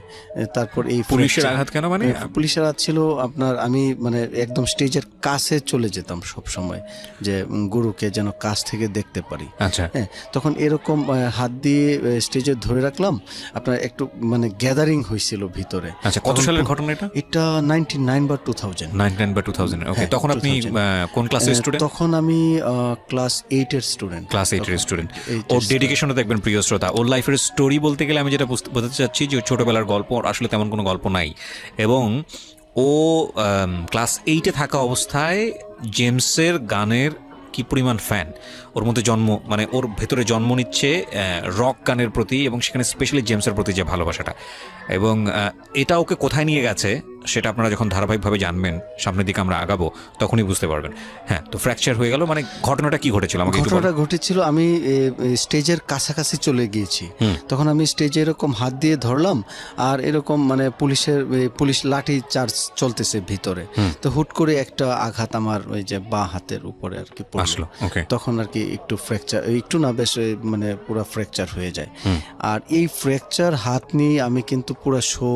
তারপর এই পুলিশের আঘাত কেন? মানে পুলিশের আঘাত ছিল আপনার, আমি মানে একদম স্টেজের কাছে চলে যেতাম সব সময়, যে গুরুকে যেন কাছ থেকে দেখতে পারি। আচ্ছা। হ্যাঁ, তখন এরকম হাত দিয়ে স্টেজে ধরে রাখলাম, আপনার একটু মানে গ্যাদারিং হয়েছিল ভিতরে। আচ্ছা, কত সালের ঘটনা এটা? এটা 99 বা 2000। 99 বা 2000। ওকে। তখন আপনি কোন ক্লাসের স্টুডেন্ট? তখন আমি ক্লাস 8 এর স্টুডেন্ট। ক্লাস 8 এর স্টুডেন্ট। ওর ডেডিকেশনও দেখবেন প্রিয় শ্রোতা। ওর লাইফের স্টোরি বলতে গেলে আমি যেটা বোঝাতে চাচ্ছি যে ছোটবেলার গল্প, আসলে তেমন কোনো গল্প নাই। এবং ও ক্লাস 8-এ থাকা অবস্থায় জেমসের গানের কি পরিমাণ ফ্যান, ওর মধ্যে মানে ওর ভেতরে জন্ম নিচ্ছে রক গানের প্রতি, এবং সেখানে স্পেশালি জেমসের প্রতি যে ভালোবাসাটা। এবং এটা ওকে কোথায় নিয়ে গেছে সেটা আপনারা যখন ধারাবাহিকভাবে জানবেন, সামনের দিকে আমরা আগাবো, তখনই বুঝতে পারবেন। হ্যাঁ, তো ফ্র্যাকচার হয়ে গেল, মানে ঘটনাটা কি ঘটেছিল? ঘটনাটা ঘটেছিল আমি স্টেজের কাছাকাছি চলে গিয়েছি। তখন আমি স্টেজে এরকম হাত দিয়ে ধরলাম, আর এরকম মানে পুলিশ লাঠি চার্জ চলতেছে ভিতরে। তো হুট করে একটা আঘাত আমার ওই যে বাঁ হাতের উপরে আর কি পড়লো। তখন আর কি একটু ফ্র্যাকচার, একটু না বেশ মানে পুরো ফ্র্যাকচার হয়ে যায়। আর এই ফ্র্যাকচার হাত নিয়ে আমি কিন্তু পুরো শো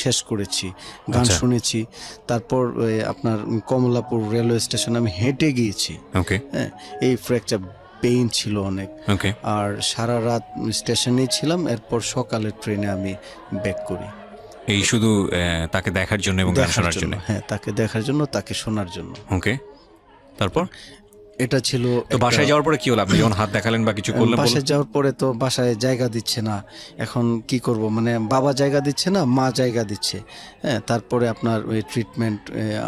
শেষ করেছি, গান শুনেছি। তারপর আপনার কমলাপুর রেলওয়ে স্টেশন আমি হেঁটে গিয়েছি। হ্যাঁ, এই ফ্র্যাকচার পেইন ছিল অনেক। আর সারা রাত স্টেশনেই ছিলাম, এরপর সকালের ট্রেনে আমি ব্যাক করি। এই শুধু তাকে দেখার জন্য এবং গান শোনার জন্য? হ্যাঁ, তাকে দেখার জন্য, তাকে শোনার জন্য। ওকে। তারপর এটা ছিল। তো বাসায় যাওয়ার পরে কি হলো? আপনি যখন হাত দেখালেন বা কিছু করলেন? বাসায় যাওয়ার পরে তো বাসায় জায়গা দিচ্ছে না, এখন কি করব, মানে বাবা জায়গা দিচ্ছে না, মা জায়গা দিচ্ছে। হ্যাঁ, তারপরে আপনার ওই ট্রিটমেন্ট,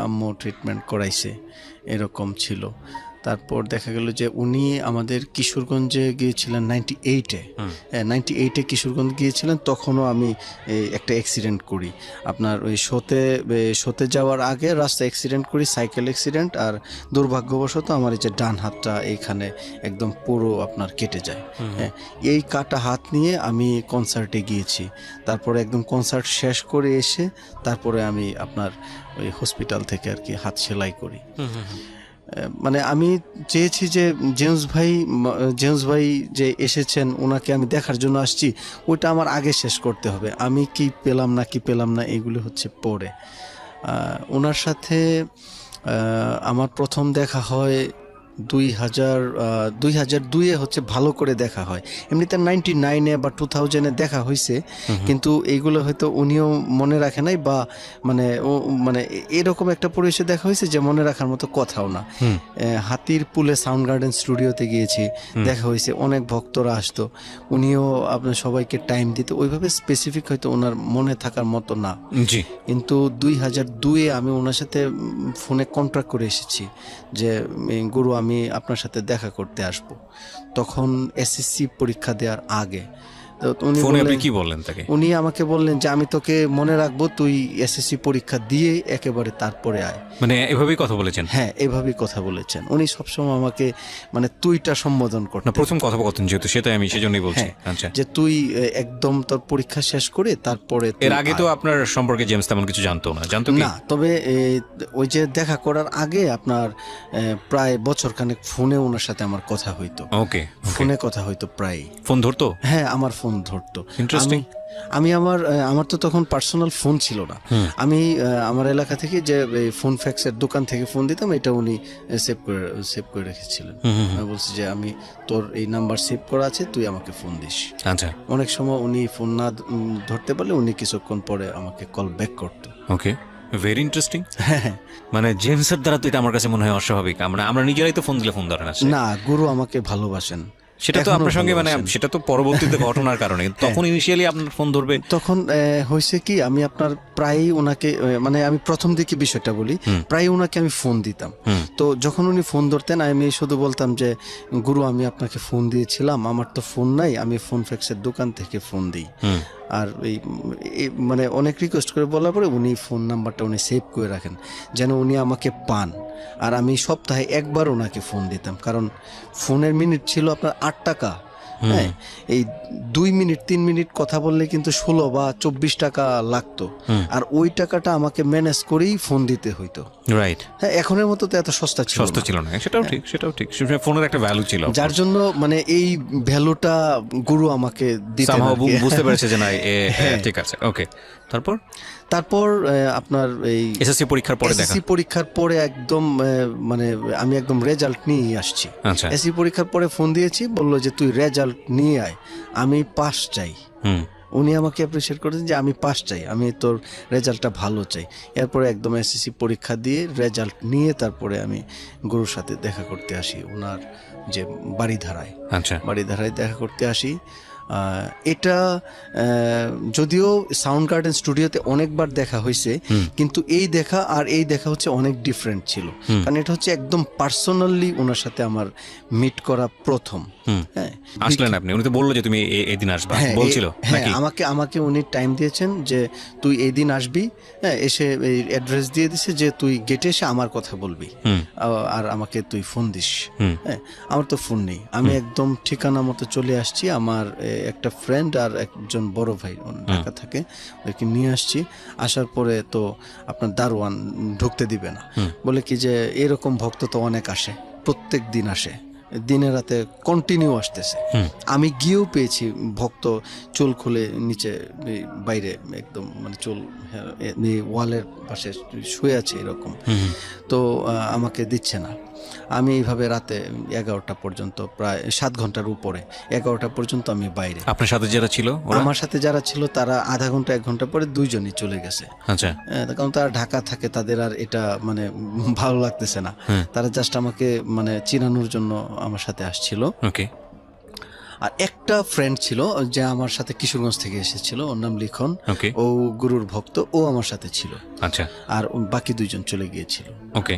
আম্মু ট্রিটমেন্ট করাইছে, এরকম ছিল। তারপর দেখা গেল যে উনি আমাদের কিশোরগঞ্জে গিয়েছিলেন 98-এ। 98-এ কিশোরগঞ্জ গিয়েছিলেন, তখনও আমি একটা অ্যাক্সিডেন্ট করি। আপনার ওই শোতে যাওয়ার আগে রাস্তা অ্যাক্সিডেন্ট করি, সাইকেল অ্যাক্সিডেন্ট। আর দুর্ভাগ্যবশত আমার এই যে ডান হাতটা এইখানে একদম পুরো আপনার কেটে যায়। হ্যাঁ, এই কাটা হাত নিয়ে আমি কনসার্টে গিয়েছি। তারপরে একদম কনসার্ট শেষ করে এসে তারপরে আমি আপনার ওই হসপিটাল থেকে আর কি হাত সেলাই করি। মানে আমি চেয়েছি যে জেমস ভাই যে এসেছেন, ওনাকে আমি দেখার জন্য আসছি, ওইটা আমার আগে শেষ করতে হবে। আমি কি পেলাম না এগুলো হচ্ছে পরে। ওনার সাথে আমার প্রথম দেখা হয় 2002-এ হচ্ছে ভালো করে দেখা হয়। এমনিতে 99-এ বা 2000-এ দেখা হয়েছে, কিন্তু এইগুলো হয়তো উনিও মনে রাখে নাই, বা মানে মানে এরকম একটা পরিবেশে দেখা হয়েছে যে মনে রাখার মতো কথাও না। হাতির পুলে সাউন্ড গার্ডেন স্টুডিওতে গিয়েছি, দেখা হয়েছে, অনেক ভক্তরা আসতো, উনিও আপনার সবাইকে টাইম দিত, ওইভাবে স্পেসিফিক হয়তো ওনার মনে থাকার মতো না। কিন্তু 2002-এ আমি ওনার সাথে ফোনে কন্ট্রাক্ট করে এসেছি যে গুরু আমি আপনার সাথে দেখা করতে আসব। তখন এসএসসি পরীক্ষা দেওয়ার আগে তো উনি ফোনে আপনি বললেন, কি বললেন তাকে? উনি আমাকে বললেন যে আমি তোকে মনে রাখবো, তুই এসএসসি পরীক্ষা দিয়ে একেবারে তারপরে আয়। মানে এভাবেই কথা বলেছেন? হ্যাঁ, এভাবেই কথা বলেছেন উনি। সবসময় আমাকে মানে তুইটা সম্বোধন না, করতেন। প্রথম কথোপকথন যেহেতু, সেটাই আমি সেজন্যই বলছি। হ্যাঁ, আচ্ছা, যে তুই একদম তোর পরীক্ষা শেষ করে তারপরে তুই এর আগে তো আয়। আপনার সম্পর্কে জেমস তেমন কিছু জানতো না, জানতো কি? না, তবে ওই যে দেখা করার আগে আপনার প্রায় বছরখানেক ফোনে ওনার সাথে আমার কথা হইতো। ওকে, ফোনে কথা হইতো প্রায়। ফোন ধরতো? হ্যাঁ, আমার ফোন ধরতো। Interesting. আমি আমার তো তখন পার্সোনাল ফোন ছিল না। আমি আমার এলাকা থেকে যে ফোন ফ্যাক্সের দোকান থেকে ফোন দিতাম, এটা উনি সেভ করে রেখেছিলেন। আমি বলছি যে আমি তোর এই নাম্বার সেভ করা আছে, তুই আমাকে ফোন দিস। আচ্ছা, অনেক সময় উনি ফোন না ধরতে পারলে উনি কিছুক্ষণ পরে আমাকে কল ব্যাক করতো। ওকে, ভেরি ইন্টারেস্টিং। মানে জেমসের দ্বারা তো এটা আমার কাছে মনে হয় অস্বাভাবিক। আমরা নিজেরাই তো ফোন দিলে ফোন ধরে না। না, গুরু আমাকে ভালোবাসেন। সেটা তো এখনো আপনার সঙ্গে মানে ভালোবাসেন। সেটা তো পরবর্তীতে ঘটনার কারণে, তখন ইনিশিয়ালি আপনার ফোন ধরবে? তখন হয়েছে কি, আমি আপনার প্রায়ই ওনাকে মানে আমি প্রথম দিকে বিষয়টা বলি, প্রায় ওনাকে আমি ফোন দিতাম। তো যখন উনি ফোন ধরতেন আমি শুধু বলতাম যে গুরু আমি আপনাকে ফোন দিয়েছিলাম, আমার তো ফোন নাই, আমি ফোন ফ্যাক্সের দোকান থেকে ফোন দিই। আর মানে অনেক রিকোয়েস্ট করে বলার পরে উনি ফোন নাম্বারটা উনি সেভ করে রাখেন যেন উনি আমাকে পান। আর আমি সপ্তাহে একবার ওনাকে ফোন দিতাম, কারণ ফোনের মিনিট ছিল আপনার 8 টাকা। হ্যাঁ, এই 2 মিনিট 3 মিনিট কথা বললে কিন্তু 16 বা 24 টাকা লাগতো। আর ওই টাকাটা আমাকে ম্যানেজ করেই ফোন দিতে হইতো। রাইট। হ্যাঁ, এখনের মতো তো এত সস্তা ছিল না। সেটাও ঠিক, সেটাও ঠিক। ফোনের একটা ভ্যালু ছিল, যার জন্য মানে এই ভ্যালুটা গুরু আমাকে দিতেন। বুঝতে পেরেছে যে না ঠিক আছে। ওকে, তারপর আপনার এই এসএসসি পরীক্ষার পরে দেখা? এসএসসি পরীক্ষার পরে একদম মানে আমি একদম রেজাল্ট নিয়ে আসছি। আচ্ছা, এসএসসি পরীক্ষার পরে ফোন দিয়েছি, বললো যে তুই রেজাল্ট নিয়ে আয়, আমি পাস চাই। উনি আমাকে অ্যাপ্রিসিয়েট করেছেন যে আমি পাস চাই, আমি তোর রেজাল্টটা ভালো চাই। এরপরে একদম এসএসসি পরীক্ষা দিয়ে রেজাল্ট নিয়ে তারপরে আমি গুরুর সাথে দেখা করতে আসি, ওনার যে বাড়িধারায়। আচ্ছা, বাড়িধারায় দেখা করতে আসি। এটা যদিও সাউন্ড গার্ডেন স্টুডিওতে অনেকবার দেখা হয়েছে, কিন্তু এই দেখা আর এই দেখা হচ্ছে অনেক ডিফারেন্ট ছিল। কারণ এটা হচ্ছে একদম পার্সোনালি ওনার সাথে আমার মিট করা প্রথম। হ্যাঁ, আসলেন আপনি? উনি তো বললো যে তুমি এই দিন আসবা, বলছিল নাকি? আমাকে উনি টাইম দিয়েছেন যে তুই এই দিন আসবি। হ্যাঁ, এসে এই অ্যাড্রেস দিয়ে দিছে যে তুই গেটে এসে আমার কথা বলবি আর আমাকে তুই ফোন দিস। হ্যাঁ, আমার তো ফোন নেই, আমি একদম ঠিকানা মতো চলে আসছি। আমার একটা ফ্রেন্ড আর একজন বড় ভাই ঢাকা থাকে, ওদেরকে নিয়ে আসছি। আসার পরে তো আপনার দারোয়ান ঢুকতে দিবে না, বলে কি যে এরকম ভক্ত তো অনেক আসে, প্রত্যেক দিন আসে, দিনে রাতে কন্টিনিউ আসতেছে। আমি গিয়েও পেয়েছি ভক্ত চুল খুলে নিচে বাইরে একদম মানে চুল ওয়ালের পাশে শুয়ে আছে এরকম। তো আমাকে দিচ্ছে না। আমি এইভাবে রাতে 11টা পর্যন্ত, প্রায় 7 ঘন্টার উপরে, 11টা পর্যন্ত আমি বাইরে। আপনার সাথে যারা ছিল? আমার সাথে যারা ছিল তারা আধা ঘন্টা 1 ঘন্টা পরে দুইজনই চলে গেছে। আচ্ছা, কারণ তারা ঢাকা থাকে, তাদের আর এটা মানে ভালো লাগতেছে না। তারা জাস্ট আমাকে মানে চিনানোর জন্য আমার সাথে আসছিল। ওকে। আর একটা ফ্রেন্ড ছিল যে আমার সাথে কিশোরগঞ্জ থেকে এসেছিল, ওর নাম লিখন। ও গুরুর ভক্ত, ও আমার সাথে ছিল। আচ্ছা। আর বাকি দুইজন চলে গিয়েছিল। ওকে।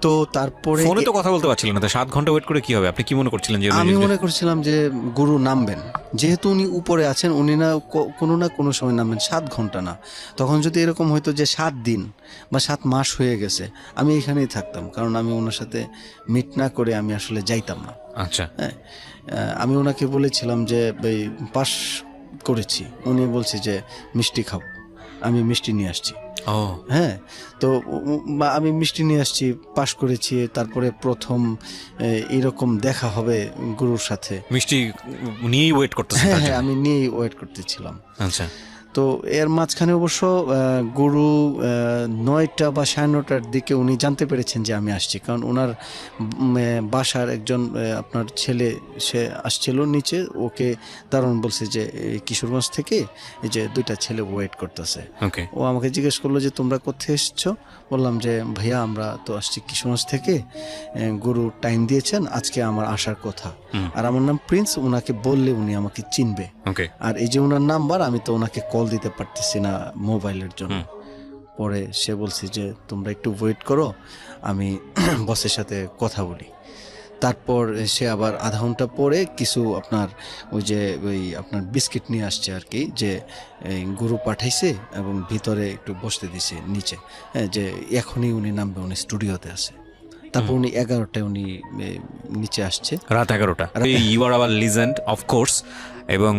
তো তারপরে ফোনে তো কথা বলতে পারছিলেন না, তো 7 ঘন্টা ওয়েট করে কি হবে? আপনি কি মনে করছিলেন? যে আমি মনে করছিলাম যে গুরু নামবেন, যেহেতু উনি উপরে আছেন, উনি না কোনো সময় নামবেন। 7 ঘন্টা না, তখন যদি এরকম হইতো যে 7 দিন বা 7 মাস হয়ে গেছে, আমি এখানেই থাকতাম, কারণ আমি ওনার সাথে মিট না করে আমি আসলে যাইতাম না। আচ্ছা। হ্যাঁ, আমি ওনাকে বলেছিলাম যে পাস করেছি, উনি বলছে যে মিষ্টি খাবো, আমি মিষ্টি নিয়ে আসছি। হ্যাঁ, তো আমি মিষ্টি নিয়ে আসছি, পাস করেছি। তারপরে প্রথম এরকম দেখা হবে গুরুর সাথে, মিষ্টি নিয়েই ওয়েট করতেছেন? হ্যাঁ, আমি নিয়েই ওয়েট করতেছিলাম। আচ্ছা। তো এর মাঝখানে অবশ্য গুরু 9টা বা 9:30টার দিকে উনি জানতে পেরেছেন যে আমি আসছি, কারণ ওনার বাসার একজন আপনার ছেলে সে আসছিল নিচে, ওকে দারুণ বলছে যে কিশোরগঞ্জ থেকে এই যে 2টা ছেলে ওয়েট করতেছে। ও আমাকে জিজ্ঞেস করলো যে তোমরা কোথায় এসছো? বললাম যে ভাইয়া আমরা তো আসছি কিশোরগঞ্জ থেকে, গুরু টাইম দিয়েছেন, আজকে আমার আসার কথা। আর আমার নাম প্রিন্স, ওনাকে বললে উনি আমাকে চিনবে। আর এই যে ওনার নাম্বার, আমি তো ওনাকে কল দিতে পারতেছি না মোবাইলের জন্য। পরে সে বলছে যে তোমরা একটু ওয়েট করো, আমি বসের সাথে কথা বলি। তারপর সে আবার আধা ঘন্টা পরে কিছু আপনার ওই আপনার বিস্কিট নিয়ে আসছে আর কি, যে গরু পাঠাইছে এবং ভিতরে একটু বসতে দিছে নিচে, হ্যাঁ, যে এখনই উনি নামবে, উনি স্টুডিওতে আছে। তারপর উনি 11টায় উনি নিচে আসছে, রাত 11টা। You are our legend of course. এবং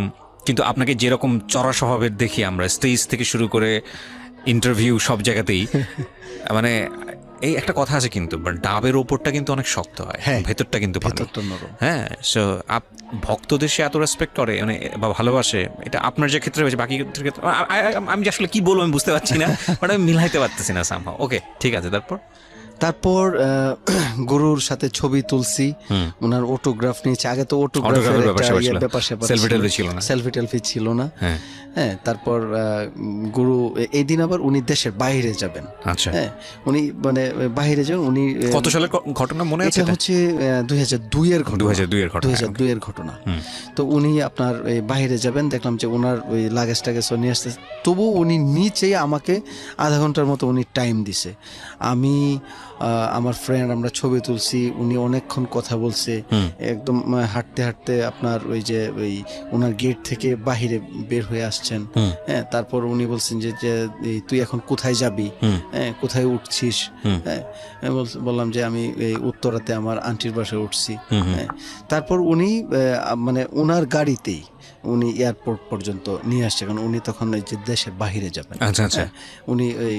কিন্তু আপনাকে যেরকম চড়া স্বভাবের দেখি আমরা, স্টেজ থেকে শুরু করে ইন্টারভিউ সব জায়গাতেই, মানে এই একটা কথা আছে কিন্তু, ডাবের ওপরটা কিন্তু অনেক শক্ত হয়, ভেতরটা কিন্তু পানি। হ্যাঁ, সো ভক্তদের সে এত রেসপেক্ট করে মানে বা ভালোবাসে, এটা আপনার যে ক্ষেত্রে হয়েছে, বাকি ক্ষেত্রে আমি যে আসলে কি বলবো আমি বুঝতে পারছি না, বাট আমি মিলাইতে পারতেছি না সামহাও। ওকে, ঠিক আছে। তারপর গুরুর সাথে ছবি তুলছি, ওনার অটোগ্রাফ নিয়েছি। আগে তো অটোগ্রাফের ব্যাপার সেলফি টেলফি ছিল না। হ্যাঁ, তারপর গুরু এই দিন আবার উনি দেশের বাইরে যাবেন। আচ্ছা, হ্যাঁ, উনি মানে বাইরে যান। উনি কত সালের ঘটনা মনে আছে? এটা হচ্ছে 2002 এর ঘটনা। তো উনি আপনার বাইরে যাবেন, দেখলাম যে ওনার ওই লাগেজ টাগেজ নিয়ে আসতে, তবু উনি নিচেই আমাকে আধা ঘন্টার মতো উনি টাইম দিছে। আমি আমার ফ্রেন্ড আমরা ছবি তুলছি, উনি অনেকক্ষণ কথা বলছে, একদম হাঁটতে হাঁটতে আপনার ওই যে ওই ওনার গেট থেকে বাহিরে বের হয়ে আসছেন। হ্যাঁ, তারপর উনি বলছেন যে তুই এখন কোথায় যাবি, হ্যাঁ, কোথায় উঠছিস? হ্যাঁ, বললাম যে আমি এই উত্তরাতে আমার আন্টির বাসায় উঠছি। হ্যাঁ, তারপর উনি মানে ওনার গাড়িতেই উনি এয়ারপোর্ট পর্যন্ত নিয়ে আসছে, কারণ উনি তখন ওই যে দেশের বাহিরে যাবেন। আচ্ছা, উনি ওই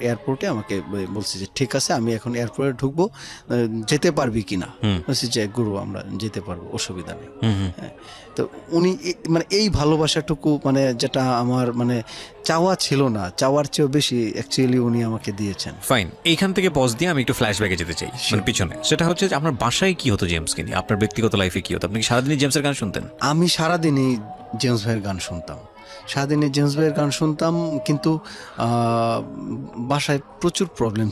এয়ারপোর্টে আমাকে বলছে যে ঠিক আছে আমি এখন এয়ারপোর্টে ঢুকবো, যেতে পারবি কিনা? বলছি যে গুরু আমরা যেতে পারবো, অসুবিধা নেই। হ্যাঁ, তো উনি মানে এই ভালোবাসাটুকু মানে যেটা আমার মানে চাওয়া ছিল না, চাওয়ার চেয়েও বেশি অ্যাকচুয়ালি উনি আমাকে দিয়েছেন। ফাইন, এইখান থেকে পজ দিয়ে আমি একটু ফ্ল্যাশব্যাকে যেতে চাই, মানে পিছনে। সেটা হচ্ছে যে আপনার বাসায় কি হতো জেমসকে নিয়ে, আপনার ব্যক্তিগত লাইফে কি হতো? আপনি কি সারাদিনই জেমসের গান শুনতেন? আমি সারাদিনই জেমস ভাইয়ের গান শুনতাম, সারাদিনে জেমস ভাইয়ের গান শুনতাম। কিন্তু বাসায় প্রচুর প্রবলেম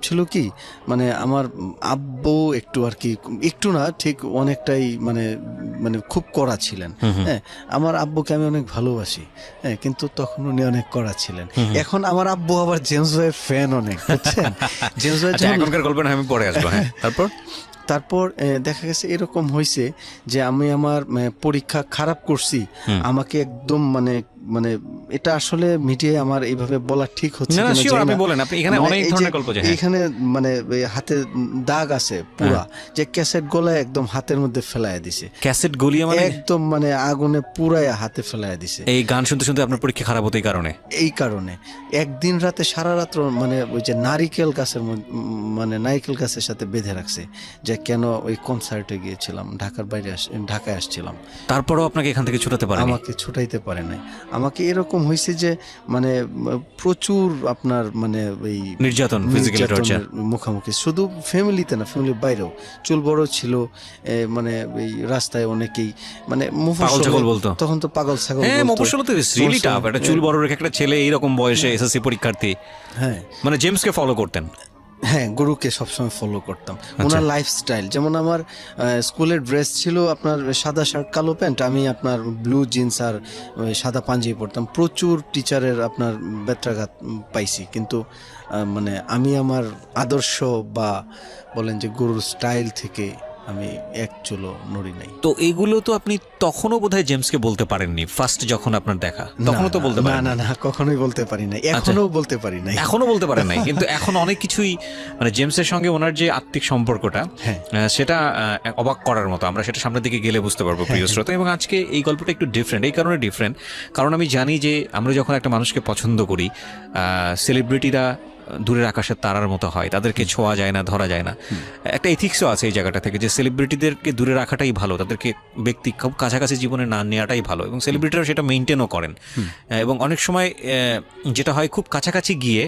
ছিল কি, মানে আমার আব্বু একটু আর কি, একটু না ঠিক অনেকটাই মানে মানে খুব কড়া ছিলেন। হ্যাঁ, আমার আব্বুকে আমি অনেক ভালোবাসি, হ্যাঁ, কিন্তু তখন উনি অনেক কড়া ছিলেন। এখন আমার আব্বু আবার জেমস ভাইয়ের ফ্যান অনেক, বুঝছেন? জেমস ভাই এখনকার গল্প না, আমি পরে আসবো। হ্যাঁ, তারপর দেখা গেছে এরকম হয়েছে যে আমি আমার পরীক্ষা খারাপ করছি, আমাকে একদম মানে মানে এটা আসলে মিডিয়ায় আমার এইভাবে বলা ঠিক হচ্ছে না। আপনি বলেন, আপনি এখানে অনেক ধরনের গল্প যায়। এখানে মানে হাতে দাগ আছে পুরা, যে ক্যাসেট গলায় একদম হাতের মধ্যে ফেলায় দিছে। ক্যাসেট গলিয়ে মানে একদম মানে আগুনে পুরায় হাতে ফেলায় দিছে। এই গান শুনতে শুনতে আপনার পরীক্ষা খারাপ হতো এই কারণে? একদিন রাতে সারা রাত্র মানে ওই যে নারিকেল গাছের সাথে বেঁধে রাখছে, যে কেন ওই কনসার্টে গিয়েছিলাম, ঢাকায় আসছিলাম। তারপরেও আপনাকে এখান থেকে ছুটাতে পারে? আমাকে ছুটাইতে পারে নাই। আমাকে এরকম হয়েছে যে মানে প্রচুর আপনার মানে ওই নির্যাতন, ফিজিক্যাল টর্চার মুখোমুখি, শুধু ফ্যামিলিতে না, ফ্যামিলির বাইরেও। চুল বড় ছিল, মানে ওই রাস্তায় অনেকেই মানে পাগল ছাগল বলতো, তখন তো পাগল ছাগল। হ্যাঁ, মফস্বল তো রিয়েলি টাফ। একটা চুল বড় রেখে একটা ছেলে এইরকম বয়সে এসএসসি পরীক্ষার্থী, হ্যাঁ, মানে জেমসকে ফলো করতেন? হ্যাঁ, গুরুকে সবসময় ফলো করতাম। ওনার লাইফস্টাইল, যেমন আমার স্কুলের ড্রেস ছিল আপনার সাদা শার্ট কালো প্যান্ট, আমি আপনার ব্লু জিন্স আর সাদা পাঞ্জাবি পরতাম। প্রচুর টিচারের আপনার ব্যত্রাঘাত পাইছি, কিন্তু মানে আমি আমার আদর্শ বা বলেন যে গুরুর স্টাইল থেকে আমি এক চুলো নড়ি নাই। তো এইগুলো তো আপনি তখনও বোধহয় জেমসকে বলতে পারেননি, ফার্স্ট যখন আপনার দেখা, তখনও তো বলতে পারেন? না, কখনোই বলতে পারি না, এখনো বলতে পারি না। এখনো বলতে পারেন নাই, কিন্তু এখন অনেক কিছুই মানে জেমসের সঙ্গে ওনার যে আত্মিক সম্পর্কটা, সেটা অবাক করার মতো। আমরা সেটা সামনের দিকে গেলে বুঝতে পারবো, প্রিয় শ্রোতা। এবং আজকে এই গল্পটা একটু ডিফারেন্ট, এই কারণে ডিফারেন্ট কারণ আমি জানি যে আমরা যখন একটা মানুষকে পছন্দ করি, সেলিব্রিটিরা দূরের আকাশের তারার মতো হয়, তাদেরকে ছোঁয়া যায় না, ধরা যায় না। একটা এথিক্সও আছে এই জায়গাটা থেকে, যে সেলিব্রিটিদেরকে দূরে রাখাটাই ভালো, তাদেরকে ব্যক্তি খুব কাছাকাছি জীবনে না নেওয়াটাই ভালো, এবং সেলিব্রিটিরা সেটা মেনটেনও করেন। এবং অনেক সময় যেটা হয়, খুব কাছাকাছি গিয়ে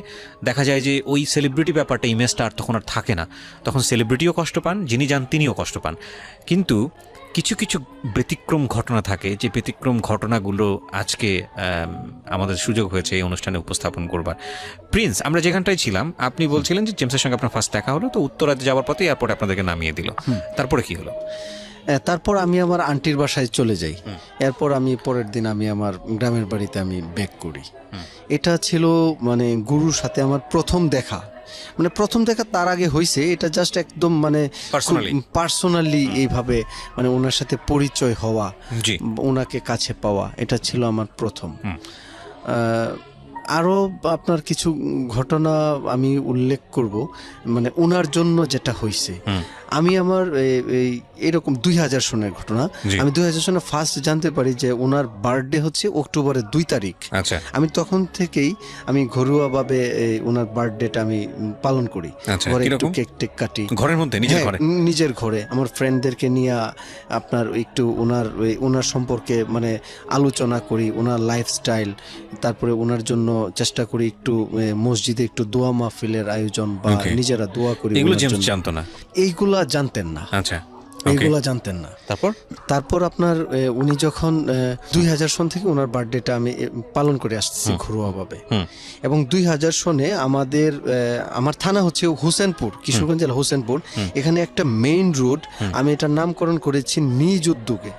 দেখা যায় যে ওই সেলিব্রিটি ব্যাপারটা, ইমেজটা আর তখন আর থাকে না, তখন সেলিব্রিটিও কষ্ট পান, যিনি যান তিনিও কষ্ট পান। কিন্তু কিছু কিছু ব্যতিক্রম ঘটনা থাকে, যে ব্যতিক্রম ঘটনাগুলো আজকে আমাদের সুযোগ হয়েছে এই অনুষ্ঠানে উপস্থাপন করবার। প্রিন্স, আমরা যেখানটায় ছিলাম, আপনি বলছিলেন যে জেমসের সঙ্গে আপনার ফার্স্ট দেখা হলো, তো উত্তরাতে যাওয়ার পথে এয়ারপোর্টে আপনাদেরকে নামিয়ে দিল, তারপরে কি হলো? তারপর আমি আমার আন্টির বাসায় চলে যাই। এরপর আমি পরের দিন আমি আমার গ্রামের বাড়িতে আমি ব্যাক করি। এটা ছিল মানে গুরুর সাথে আমার প্রথম দেখা, মানে প্রথম দেখা তার আগে হয়েছে, এটা জাস্ট একদম মানে পার্সোনালি এইভাবে মানে ওনার সাথে পরিচয় হওয়া, ওনাকে কাছে পাওয়া, এটা ছিল আমার প্রথম। আরও আপনার কিছু ঘটনা আমি উল্লেখ করব, মানে ওনার জন্য যেটা হয়েছে। আমি আমার এরকম 2000 সনের ঘটনা, আমি 2000 সনে ফার্স্ট জানতে পারি যে ওনার বার্থডে হচ্ছে অক্টোবরের 2 তারিখ। আমি তখন থেকেই আমি ঘরোয়াভাবে ওনার বার্থডেটা আমি পালন করি। ঘরে একটু কেক টেক কাটি, ঘরের মধ্যে নিজের ঘরে আমার ফ্রেন্ডদেরকে নিয়ে আপনার একটু ওনার সম্পর্কে মানে আলোচনা করি, ওনার লাইফস্টাইল, তারপরে ওনার জন্য চেষ্টা করি একটু মসজিদে একটু দোয়া মাহফিলের আয়োজন বা নিজেরা দোয়া করি। এইগুলা জানতেন না, এইগুলা জানতেন না। তারপর আপনার উনি যখন 2000 সন থেকে ওনার বার্থডেটা আমি পালন করে আসতেছি ঘরোয়াভাবে, এবং 2000 সনে আমার থানা হচ্ছে হোসেনপুর, কিশোরগঞ্জ জেলা হোসেনপুর। এখানে একটা মেইন রোড, আমি এটার নামকরণ করেছি নিজ উদ্যোগে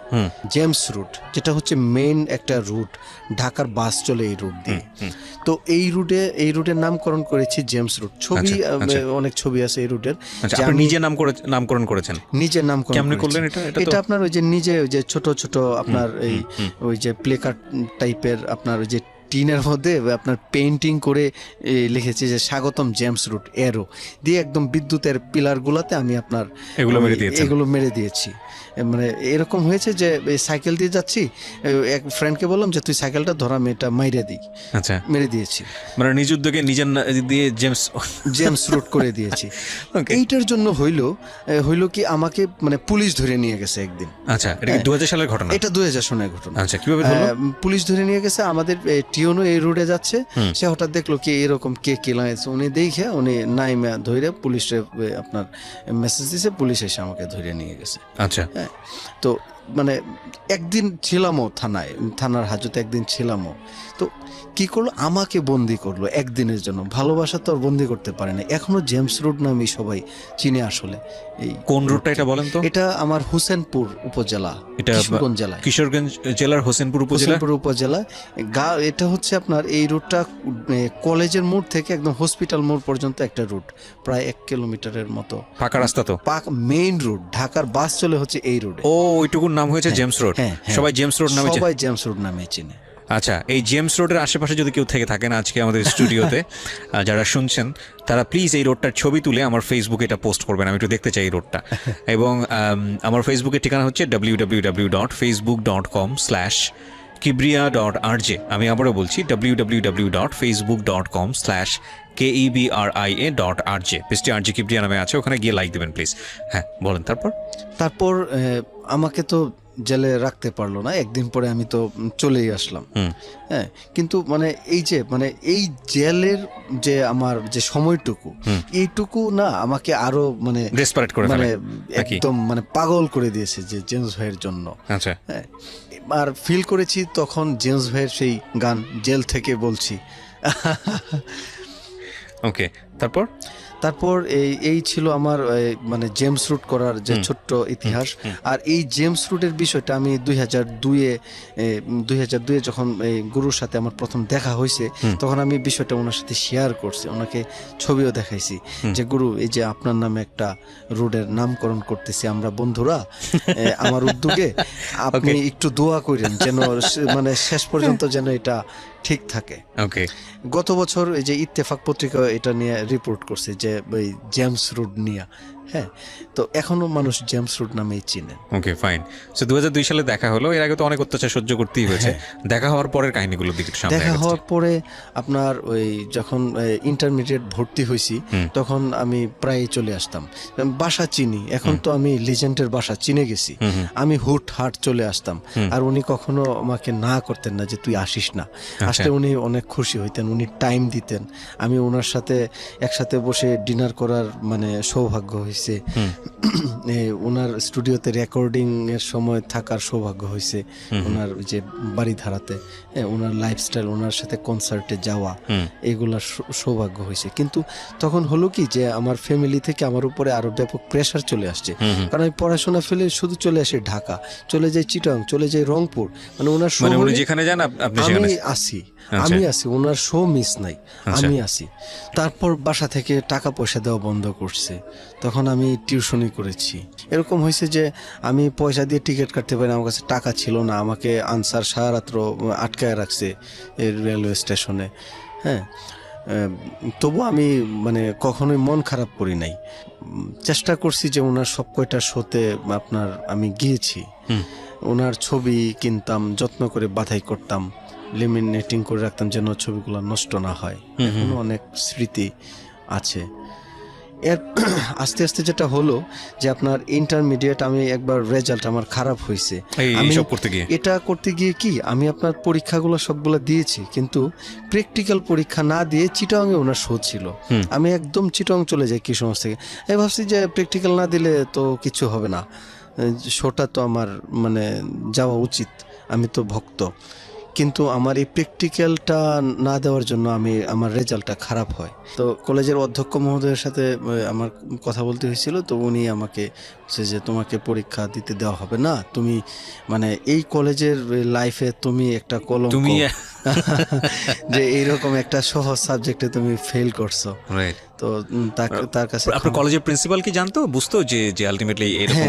জেমস রুট, যেটা হচ্ছে মেইন একটা রুট, ঢাকার বাস চলে এই রুট দিয়ে। তো এই রুটের নামকরণ করেছি জেমস রুট। ছবি অনেক ছবি আছে এই রুটের। নামকরণ করেছেন নিজের নাম কেমনে করলেন? এটা আপনার ওই যে নিজে ওই যে ছোট ছোট আপনার ওই যে প্লেকার্ড টাইপের আপনার ওই যে টিনের মধ্যে আপনার পেইন্টিং করে লিখেছি যে স্বাগতম জেমস রুট এরো দিয়ে, একদম বিদ্যুতের পিলার গুলাতে আমি আপনার এগুলো মেরে দিয়েছি। মানে এরকম হয়েছে যে সাইকেল দিয়ে যাচ্ছি, এক ফ্রেন্ডকে বললাম যে তুই সাইকেলটা ধর, আমি এটা মাইরে দিই, মেরে দিয়েছি। মানে নিজ উদ্যোগে নিজের দিয়ে জেমস রুট করে দিয়েছি। এইটার জন্য হইলো কি আমাকে মানে পুলিশ ধরে নিয়ে গেছে একদিন। আচ্ছা, এটা 2000 সালের ঘটনা? এটা 2000 সনের ঘটনা। আচ্ছা, কিভাবে ধরলো? পুলিশ ধরে নিয়ে গেছে, আমাদের টিওনো এই রোডে যাচ্ছে, সে হঠাৎ দেখলো কি এরকম কে লাগাইছে, উনি দেখে উনি নাইমা ধরে পুলিশে আপনার মেসেজ দিয়েছে, পুলিশ এসে আমাকে ধরে নিয়ে গেছে। আচ্ছা, তো মানে একদিন ছিলামও থানার হাজতে, একদিন ছিলামও। তো কি করলো, আমাকে বন্দি করলো একদিনের জন্য। ভালোবাসা তো আর বন্দি করতে পারে না। এখনো জেমস রোড নামে সবাই চিনে। আসলে এই কোন রোডটা এটা বলেন তো? এটা আমার হোসেনপুর উপজেলা, কিশোরগঞ্জ জেলা। কিশোরগঞ্জ জেলার হোসেনপুর উপজেলা। এটা হচ্ছে আপনার এই রুটটা কলেজের মোড় থেকে একদম হসপিটাল মোড় পর্যন্ত একটা রুট, প্রায় 1 কিলোমিটারের মতো পাকা রাস্তা। তো মেইন রোড, ঢাকার বাস চলে হচ্ছে এই রোডে। ওইটুকুর নাম হয়েছে জেমস রোড। সবাই জেমস রোড নামে চিনে। আচ্ছা, এই জেমস রোডের আশেপাশে যদি কেউ থেকে থাকেন আজকে আমাদের স্টুডিওতে যারা শুনছেন, তারা প্লিজ এই রোডটার ছবি তুলে আমার ফেসবুকে এটা পোস্ট করবেন, আমি একটু দেখতে চাই এই রোডটা। এবং আমার ফেসবুকের ঠিকানা হচ্ছে www.facebook.com/kibria.rj। আমি আবারও বলছি www.facebook.com/KEBRIA.RJ। পেজটি RJ কিবরিয়া নামে আছে, ওখানে গিয়ে লাইক দেবেন প্লিজ। হ্যাঁ, বলেন। তারপর আমাকে তো জেলে রাখতে পারলো না, একদিন পরে আমি তো চলেই আসলাম। হ্যাঁ, কিন্তু মানে এই জেলের যে আমার যে সময়টুকু, এইটুকু না আমাকে আরো মানে একদম মানে পাগল করে দিয়েছে যে জেমস ভাইয়ের জন্য। আচ্ছা, হ্যাঁ, আর ফিল করেছি তখন জেমস ভাইয়ের সেই গান জেল থেকে বলছি। ওকে, তারপর এই ছিল আমার মানে জেমস রুট করার যে ছোট্ট ইতিহাস। আর এই জেমস রুটের বিষয়টা আমি 2002 যখন গুরুর সাথে আমার প্রথম দেখা হয়েছে, তখন আমি বিষয়টা ওনার সাথে শেয়ার করছি, ওনাকে ছবিও দেখাইছি যে গুরু, এই যে আপনার নামে একটা রোডের নামকরণ করতেছি আমরা বন্ধুরা, আমার উদ্যোগে আপনি একটু দোয়া করেন যেন মানে শেষ পর্যন্ত যেন এটা ঠিক থাকে। ওকে, গত বছর এই যে ইত্তেফাক পত্রিকা এটা নিয়ে রিপোর্ট করছে যে ওই জেমস রোড নিয়ে। হ্যাঁ, তো এখনো মানুষ জেমস রোড নামেই চিনে। ওকে, ফাইন। সো 2002 সালে দেখা হলো, এর আগে তো অনেক অত্যাচার সহ্য করতেই হয়েছে। দেখা হওয়ার পরের কাহিনীগুলো দিকে সামনে দেখা হওয়ার পরে আপনার ওই যখন ইন্টারমিডিয়েট ভর্তি হয়েছি, তখন আমি প্রায় চলে আসতাম, বাসা চিনি। এখন তো আমি লিজেন্ডের বাসা চিনে গেছি, আমি হুটহাট চলে আসতাম। আর উনি কখনো আমাকে না করতেন না যে তুই আসিস না। আসলে উনি অনেক খুশি হইতেন, উনি টাইম দিতেন। আমি ওনার সাথে একসাথে বসে ডিনার করার মানে সৌভাগ্য হয়েছে। হয়েছে, ওনার স্টুডিওতে রেকর্ডিং এর সময় থাকার সৌভাগ্য হয়েছে, ওনার যে বাড়িধারাতে, ওনার লাইফস্টাইল, ওনার সাথে কনসার্টে যাওয়া, এগুলার সৌভাগ্য হয়েছে। কিন্তু তখন হলো কি যে আমার ফ্যামিলি থেকে আমার উপরে আরো ব্যাপক প্রেশার চলে আসছে, কারণ আমি পড়াশোনা ফেলে শুধু চলে আসি ঢাকা, চলে যাই চিটাং, চলে যাই রংপুর, মানে ওনার শো যেখানে যান আমি আসি, ওনার শো মিস নাই, আমি আসি। তারপর বাসা থেকে টাকা পয়সা দেওয়া বন্ধ করছে, তখন আমি টিউশনি করেছি। এরকম হয়েছে যে আমি পয়সা দিয়ে টিকিট কাটতে পারি না, আমার কাছে টাকা ছিল না, আমাকে আনসার সারা রাত্র আটকায় রাখছে রেলওয়ে স্টেশনে। হ্যাঁ, তবু আমি মানে কখনোই মন খারাপ করি নাই, চেষ্টা করছি যে ওনার সব কয়টা শোতে আপনার আমি গিয়েছি। ওনার ছবি কিনতাম, যত্ন করে বাছাই করতাম, লেমিনেটিং করে রাখতাম যেন ছবিগুলো নষ্ট না হয়। এখনো অনেক স্মৃতি আছে। এর আস্তে আস্তে যেটা হলো যে আপনার ইন্টারমিডিয়েট, আমি একবার রেজাল্ট আমার খারাপ হয়েছে, এটা করতে গিয়ে কি আমি আপনার পরীক্ষাগুলো সবগুলো দিয়েছি, কিন্তু প্র্যাকটিক্যাল পরীক্ষা না দিয়ে চিটাংয়ে ওনার শো ছিল, আমি একদম চিটাং চলে যাই কিশোরগঞ্জ থেকে। আমি ভাবছি যে প্র্যাকটিক্যাল না দিলে তো কিছু হবে না, শোটা তো আমার মানে যাওয়া উচিত, আমি তো ভক্ত। কিন্তু আমার এই প্র্যাকটিক্যালটা না দেওয়ার জন্য আমার রেজাল্টটা খারাপ হয়। তো কলেজের অধ্যক্ষ মহোদয়ের সাথে আমার কথা বলতে হয়েছিল, তো উনি আমাকে বলছে যে তোমাকে পরীক্ষা দিতে দেওয়া হবে না, তুমি মানে এই কলেজের লাইফে তুমি একটা কলঙ্ক, যে এইরকম একটা সহজ সাবজেক্টে তুমি ফেল করছো। তো তার কাছে আপনার কলেজের প্রিন্সিপাল কি জানতো, বুঝতো যে আলটিমেটলি এরকম,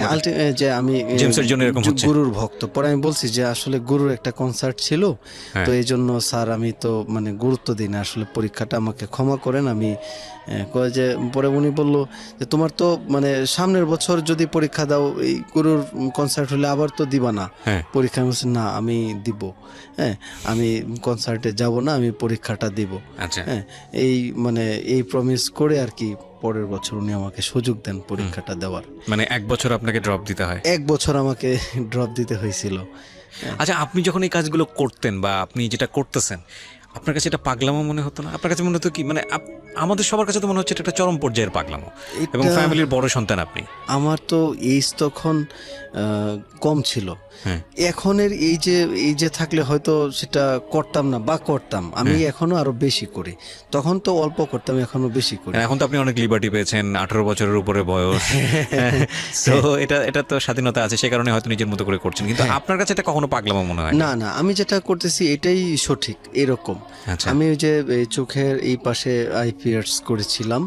যে আমি জেমসের জন্য এরকম হচ্ছে, গুরুর ভক্ত। পরে আমি বলছি যে আসলে গুরুর একটা কনসার্ট ছিল, তো এই জন্য স্যার আমি তো মানে গুরুত্ব দিই না, আসলে পরীক্ষাটা আমাকে ক্ষমা করেন। আমি যে পরে উনি বলল যে তোমার তো মানে সামনের বছর যদি পরীক্ষা দাও, এই গুরুর কনসার্ট হলে আবার তো দিবা না পরীক্ষা। আমি বলছি না, আমি দিব, হ্যাঁ আমি কনসার্টে যাব না, আমি পরীক্ষাটা দিব। হ্যাঁ, এই মানে এই প্রমিস করে আর কি পরের বছর উনি আমাকে সুযোগ দেন পরীক্ষাটা দেওয়ার। মানে এক বছর আপনাকে ড্রপ দিতে হয়? এক বছর আমাকে ড্রপ দিতে হয়েছিল। আচ্ছা, আপনি যখন এই কাজগুলো করতেন বা আপনি যেটা করতেছেন, আপনার কাছে এটা পাগলামো মনে হতো না? আপনার কাছে মনে হতো কি, মানে আমাদের সবার কাছে তো মনে হচ্ছে এটা একটা চরম পর্যায়ের পাগলামো, এবং ফ্যামিলির বড় সন্তান আপনি। আমার তো এইজ তখন কম ছিল, এখনের এই যে থাকলে হয়তো সেটা করতাম না, বা করতাম, আমি এখনো আরো বেশি করি, তখন তো অল্প করতাম, এখনো বেশি করি। এখন তো আপনি অনেক লিবার্টি পেয়েছেন, 18 বছরের উপরে বয়স, তো এটা তো স্বাধীনতা আছে, সে কারণে হয়তো নিজের মতো করে করছেন, কিন্তু আপনার কাছে এটা কখনো পাগলামো মনে হয় না? না, আমি যেটা করতেছি এটাই সঠিক, এরকম। আমি ওই যে চোখের এই পাশে আইপিএস করেছিলাম,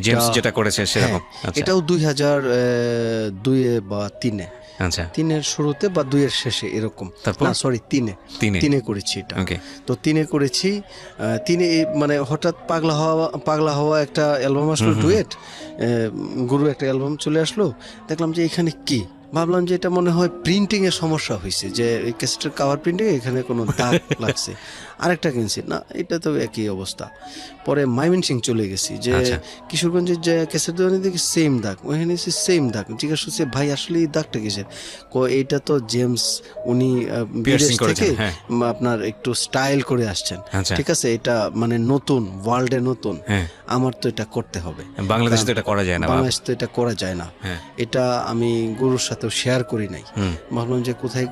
জেমস যেটা করেছে সেরকম, এটাও 2002 বা 3-এ, 3-এর শুরুতে বা 2-এর শেষে এরকম, না সরি 3-এ করেছি এটা। তো 3-এ করেছি, 3-এ মানে হঠাৎ পাগলা হওয়া একটা অ্যালবাম আসলো, ডুয়েট, গুরু একটা অ্যালবাম চলে আসলো, দেখলাম যে এখানে কি, ভাবলাম যে এটা মনে হয় প্রিন্টিং এর সমস্যা হয়েছে, যে এই ক্যাসেটের কভার প্রিন্টিং এখানে কোনো দাগ লাগছে, আরেকটা কিনছি না, এটা তো একই অবস্থা। পরে ময়মনসিং চলে গেছি, যে কিশোরগঞ্জের যে ক্যাসেট দোকানে দেখি সেম দাগ, ওখানে সেম দাগ, জিজ্ঞাসা করছে ভাই আসলে এই দাগটা কিসের? এইটা তো জেমস উনি বিদেশ থেকে আপনার একটু স্টাইল করে আসছেন, ঠিক আছে, এটা মানে নতুন, ওয়ার্ল্ডে নতুন, আমার তো এটা করতে হবে, বাংলাদেশে তো এটা করা যায় না, বাংলাদেশে তো এটা করা যায় না। এটা আমি গুরুর সাথে শেয়ার করি নাই, ভাবলাম যে কোথায়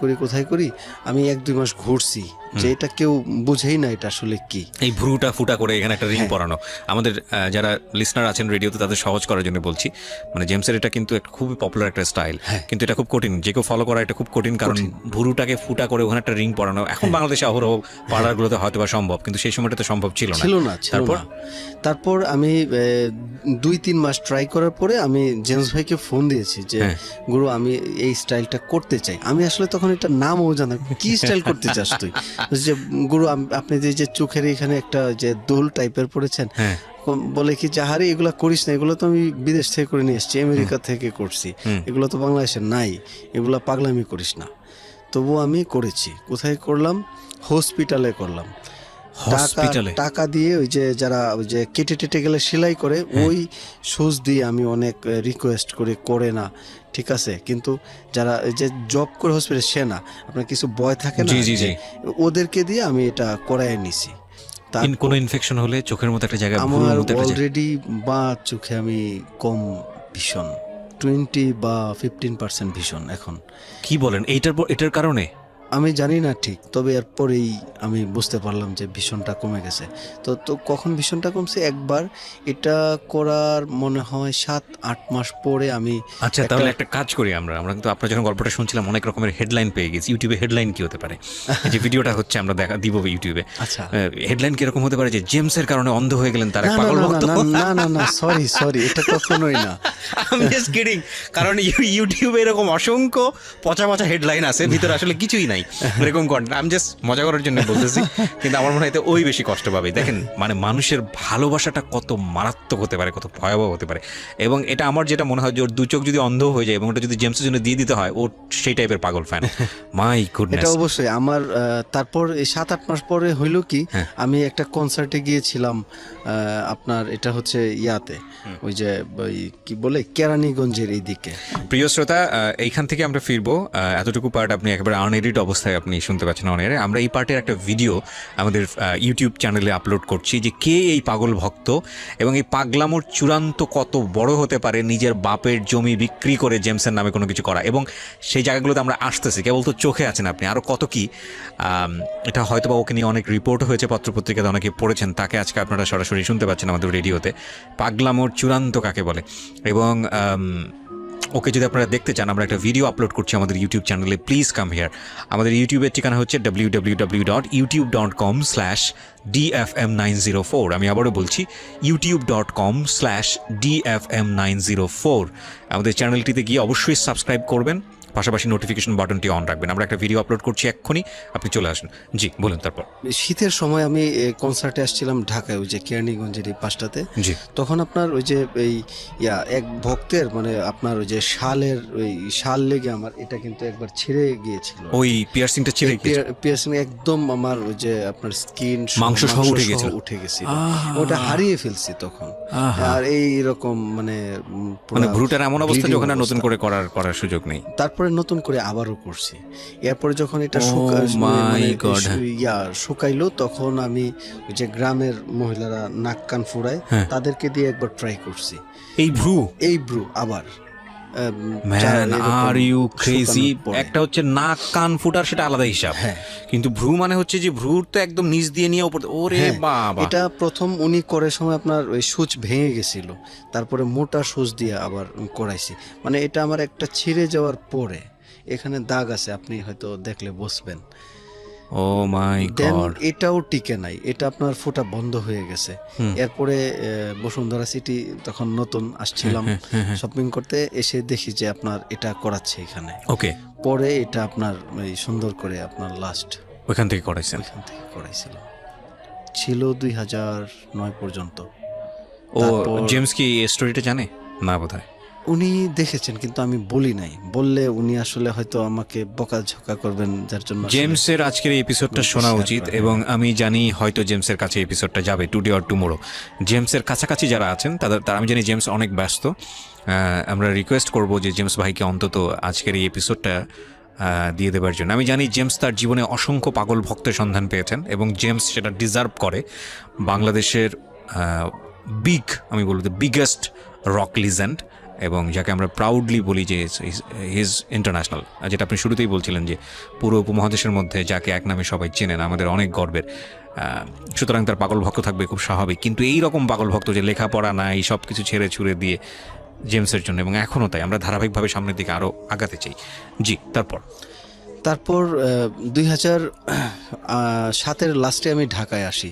করি। আমি 1-2 মাস ঘুরছি, যে এটা কেউ বুঝেই না এটা আসলে কি, এই ভ্রুটা ফুটা করে এখানে একটা রিং পরানো। আমাদের যারা লিসনার আছেন রেডিওতে, তাদের সহজ করার জন্য বলছি, মানে জেমসের এটা কিন্তু খুবই পপুলার একটা স্টাইল, কিন্তু এটা খুব কঠিন, যে কেউ ফলো করা এটা খুব কঠিন, কারণ ভ্রুটাকে ফুটা করে ওখানে একটা রিং পরানো এখন বাংলাদেশে অহরহ পাড়ারগুলোতে হয়তো বা সম্ভব, কিন্তু সেই সময়টা তো সম্ভব ছিল না। তারপর আমি 2-3 মাস ট্রাই করার পরে আমি জেমস ভাইকে ফোন দিয়েছি যে গুরু আমি এই স্টাইলটা করতে চাই। আমি আসলে তখন এটা নামও জানা, কি স্টাইল করতে চাস তুই? যে গুরু আপনি যে চোখের এখানে একটা যে দোল টাইপের পড়েছেন, বলে কি যাহারে এগুলা করিস না, এগুলো তো আমি বিদেশ থেকে করে নিয়ে এসেছি, আমেরিকা থেকে করছি, এগুলো তো বাংলাদেশে নাই, এগুলা পাগলামি করিস না। তবু আমি করেছি। কোথায় করলাম? হসপিটালে করলাম, টাকা দিয়ে, ওই যে যারা ওই যে কেটে গেলে সেলাই করে, ওই সুজ দিয়ে আমি অনেক রিকোয়েস্ট করে না, ঠিক আছে, কিন্তু যারা যে জব করে হসপিটালে, সে না, আপনার কিছু বয় থাকে না, ওদেরকে দিয়ে আমি এটা করায় নিছি। কোনো ইনফেকশন হলে চোখের মতো একটা জায়গা, আমার অলরেডি বা চোখে আমি কম ভীষণ 20 বা 15% ভীষণ এখন। কি বলেন, এটার কারণে? আমি জানি না ঠিক, তবে এরপরেই আমি বুঝতে পারলাম যে ভীষণটা কমে গেছে। তো কখন ভীষণটা কমছে, একবার এটা করার মনে হয় 7-8 মাস পরে আমি। আচ্ছা, তাহলে একটা কাজ করি আমরা কিন্তু আপনার যখন গল্পটা শুনছিলাম অনেক রকমের হেডলাইন পেয়ে গেছি। ইউটিউবে হেডলাইন কি হতে পারে? এই যে ভিডিওটা হচ্ছে আমরা দিব ইউটিউবে। আচ্ছা, হেডলাইন কিরকম হতে পারে যে জেমসের কারণে অন্ধ হয়ে গেলেন তার এক না পাগল ভক্ত? না সরি এটা কখনোই না। আমি জাস্ট কিডিং, কারণ ইউটিউবে এরকম অসংখ্য পচা হেডলাইন আছে, ভিতরে আসলে কিছুই নাই এরকম কন্টেন্ট। আমি জাস্ট মজা করার জন্য বলতেছি, কিন্তু আমার মনে হয় এতে ওই বেশি কষ্ট পাবে। দেখেন মানে মানুষের ভালোবাসাটা কত মারাত্মক হতে পারে, কত ভয়াবহ হতে পারে। এবং এটা আমার যেটা মনে হয় যে ওর 2 চোখ যদি অন্ধ হয়ে যায় এবং ওটা যদি জেমসের জন্য দিয়ে দিতে হয়, ও সেই টাইপের পাগল ফ্যান। My goodness. এটা অবশ্যই আমার তারপর এই 7-8 মাস পরে হইল কি, আমি একটা কনসার্টে গিয়েছিলাম আপনার, এটা হচ্ছে ইয়াতে, ওই যে ওই কি বলে কেরানীগঞ্জের এই দিকে। প্রিয় শ্রোতা, এইখান থেকে আমরা ফিরবো। এতটুকু পার্ট আপনি একেবারে আনএডিট অবস্থায় আপনি শুনতে পাচ্ছেন অনেরে। আমরা এই পার্টের একটা ভিডিও আমাদের ইউটিউব চ্যানেলে আপলোড করছি যে কে এই পাগল ভক্ত এবং এই পাগলামোর চূড়ান্ত কত বড় হতে পারে নিজের বাপের জমি বিক্রি করে জেমসের নামে কোনো কিছু করা। এবং সেই জায়গাগুলোতে আমরা আসতেছি, কেবল তো চোখে আছেন আপনি, আরও কত কি। এটা হয়তো বা ওকে নিয়ে অনেক রিপোর্ট হয়েছে পত্রপত্রিকাতে, অনেকে পড়েছেন, তাকে আজকে আপনারা সরাসরি শুনতে পাচ্ছেন আমাদের রেডিওতে। পাগলামোর চূড়ান্ত কাকে বলে। এবং ওকে যদি আপনারা দেখতে চান, আমরা একটা ভিডিও আপলোড করছি আমাদের ইউটিউব চ্যানেলে, প্লিজ কাম হিয়ার। আমাদের ইউটিউবের ঠিকানা হচ্ছে www.youtube.com/dfm904। আমি আবারও বলছি youtube.com/dfm904। আমাদের চ্যানেলটিতে গিয়ে অবশ্যই সাবস্ক্রাইব করবেন, পাশাপাশি নোটিফিকেশন বাটনটি অন রাখবেন। আমরা একটা ভিডিও আপলোড করছি এক্ষুনি, আপনি চলে আসুন। জি বলুন। তারপর শীতের সময় আমি কনসার্টে আসছিলাম ঢাকায়, ওই যে কেরানীগঞ্জের এই পাশটাতে। জি। তখন আপনার ওই যে এই এক ভক্তের মানে আপনার ওই যে শাল লেগে আমার এটা কিন্তু একবার ছিঁড়ে গিয়েছিল। ওই পিয়ার্সিংটা ছিঁড়ে গিয়েছিল? পিয়ার্সিং একদম আমার ওই যে আপনার স্কিন মাংস সহ উঠে গেছিল। ওটা হারিয়ে ফেলছি তখন। আর এইরকম মানে ভ্রুটার এমন অবস্থা যে ওখানে নতুন করে করার সুযোগ নেই। তারপরে নতুন করে আবারও করছি। এরপরে যখন এটা শুকাইলো, তখন আমি ওই যে গ্রামের মহিলারা নাক কান ফুরায়, তাদেরকে দিয়ে একবার ট্রাই করছি এই ভ্রু আবার। Are you crazy? একটা হচ্ছে নাক কান ফুটার, সেটা আলাদা হিসাব, কিন্তু ভ্রু মানে হচ্ছে যে ভ্রুর তো একদম নিচ দিয়ে নিয়ে উপর। ওরে বাবা! এটা প্রথম উনি করে সময় আপনার ওই সূচ ভেঙে গেছিল, তারপরে মোটা সূচ দিয়ে আবার করাইছি। মানে এটা আমার একটা ছিঁড়ে যাওয়ার পরে এখানে দাগ আছে, আপনি হয়তো দেখলে বুঝবেন। ও মাই গড! এটাও টিকে নাই, এটা আপনার ফোঁটা বন্ধ হয়ে গেছে। এরপরে বসুন্ধরা সিটি তখন নতুন আসছিলাম শপিং করতে, এসে দেখি যে আপনার এটা করাচ্ছে এখানে। ওকে। পরে এটা আপনার সুন্দর করে আপনার লাস্ট ওইখান থেকে করাইছিল। ছিল 2009 পর্যন্ত। ও জেমস কি এই স্টোরিটা জানে না? বোধহয় উনি দেখেছেন, কিন্তু আমি বলি নাই। বললে উনি আসলে হয়তো আমাকে বকাঝকা করবেন, যার জন্য জেমসের আজকের এই এপিসোডটা শোনা উচিত। এবং আমি জানি হয়তো জেমসের কাছে এপিসোডটা যাবে টুডে অর টুমোরো। জেমসের কাছাকাছি যারা আছেন তাদের আমি জানি জেমস অনেক ব্যস্ত। আমরা রিকোয়েস্ট করব যে জেমস ভাইকে অন্তত আজকের এই এপিসোডটা দিয়ে দেবার জন্য। আমি জানি জেমস তার জীবনে অসংখ্য পাগল ভক্তের সন্ধান পেয়েছেন এবং জেমস সেটা ডিজার্ভ করে। বাংলাদেশের আমি বলবো বিগেস্ট রক লিজেন্ড, এবং যাকে আমরা প্রাউডলি বলি যে হিজ ইন্টারন্যাশনাল, যেটা আপনি শুরুতেই বলছিলেন যে পুরো উপমহাদেশের মধ্যে যাকে এক নামে সবাই চেনেন, আমাদের অনেক গর্বের। সুতরাং তার পাগল ভক্ত থাকবে, খুব স্বাভাবিক। কিন্তু এই রকম পাগল ভক্ত যে লেখাপড়া নাই, সব কিছু ছেড়ে ছুড়ে দিয়ে জেমসের জন্য, এবং এখনও তাই, আমরা ধারাবাহিকভাবে সামনের দিকে আরও আগাতে চাই। জি। তারপর 2007-এর লাস্টে আমি ঢাকায় আসি।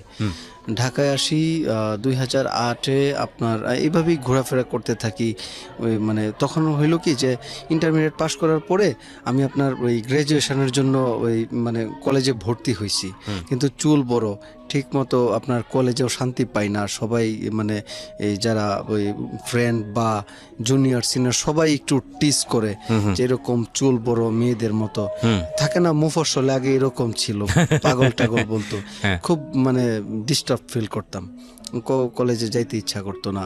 2008-এ আপনার এইভাবেই ঘোরাফেরা করতে থাকি। ওই মানে তখন হইল কি যে ইন্টারমিডিয়েট পাস করার পরে আমি আপনার ওই গ্র্যাজুয়েশনের জন্য ওই মানে কলেজে ভর্তি হয়েছি, কিন্তু চুল বড়, ঠিক মতো আপনার কলেজেও শান্তি পাই না। সবাই মানে এই যারা ওই ফ্রেন্ড বা জুনিয়র সিনিয়র সবাই একটু টিস করে যে এরকম চুল বড় মেয়েদের মতো থাকে না, মুফস্বল আগে এরকম ছিল, পাগল টাগল বলতো। খুব মানে ডিস্টার্ব ফিল করতাম, কলেজে যাইতে ইচ্ছা করতো না।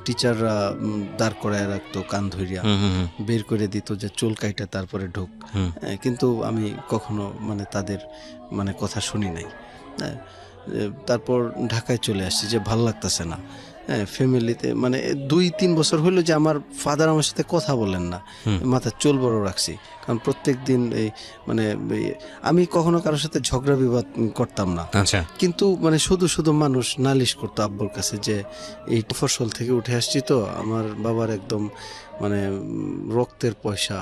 টিচাররা দাঁড় করায় রাখতো, কান ধরিয়া বের করে দিত যে চুল কাইটা তারপরে ঢোক। কিন্তু আমি কখনো মানে তাদের মানে কথা শুনি নাই। তারপর ঢাকায় চলে আসছি যে ভাল লাগতেছে না। হ্যাঁ ফ্যামিলিতে মানে 2-3 বছর হলো যে আমার ফাদার আমার সাথে কথা বলেন না, মাথার চুল বড় রাখছি, কারণ প্রত্যেক দিন এই মানে আমি কখনো কারোর সাথে ঝগড়া বিবাদ করতাম না, আচ্ছা কিন্তু মানে শুধু শুধু মানুষ নালিশ করতো আব্বুর কাছে যে এই ফসল থেকে উঠে আসছি তো আমার বাবার একদম মানে রক্তের পয়সা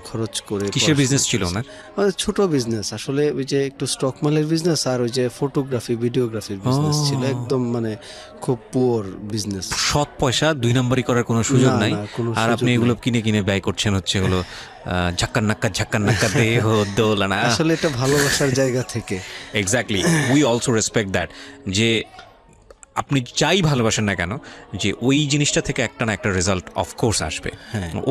খরচ করে। কিসের বিজনেস ছিল না? আমাদের ছোট বিজনেস আসলে, ওই যে একটু স্টক মালের বিজনেস আর ওই যে ফটোগ্রাফি ভিডিওগ্রাফির বিজনেস ছিল, একদম মানে খুব পুয়ার বিজনেস। সৎ পয়সা 2 নম্বরই করার কোনো সুযোগ না, নাই, না, কোনো আর আপনি সুযোগ এগুলো কিনে কিনে ব্যয় করছেন হচ্ছে হলো ঝাক্কার নাক্কা দেহ দোলানা। আসলে এটা ভালোবাসার জায়গা থেকে। Exactly, we also respect that, যে আপনি যাই ভালোবাসেন না কেন যে ওই জিনিসটা থেকে একটা না একটা রেজাল্ট অফকোর্স আসবে।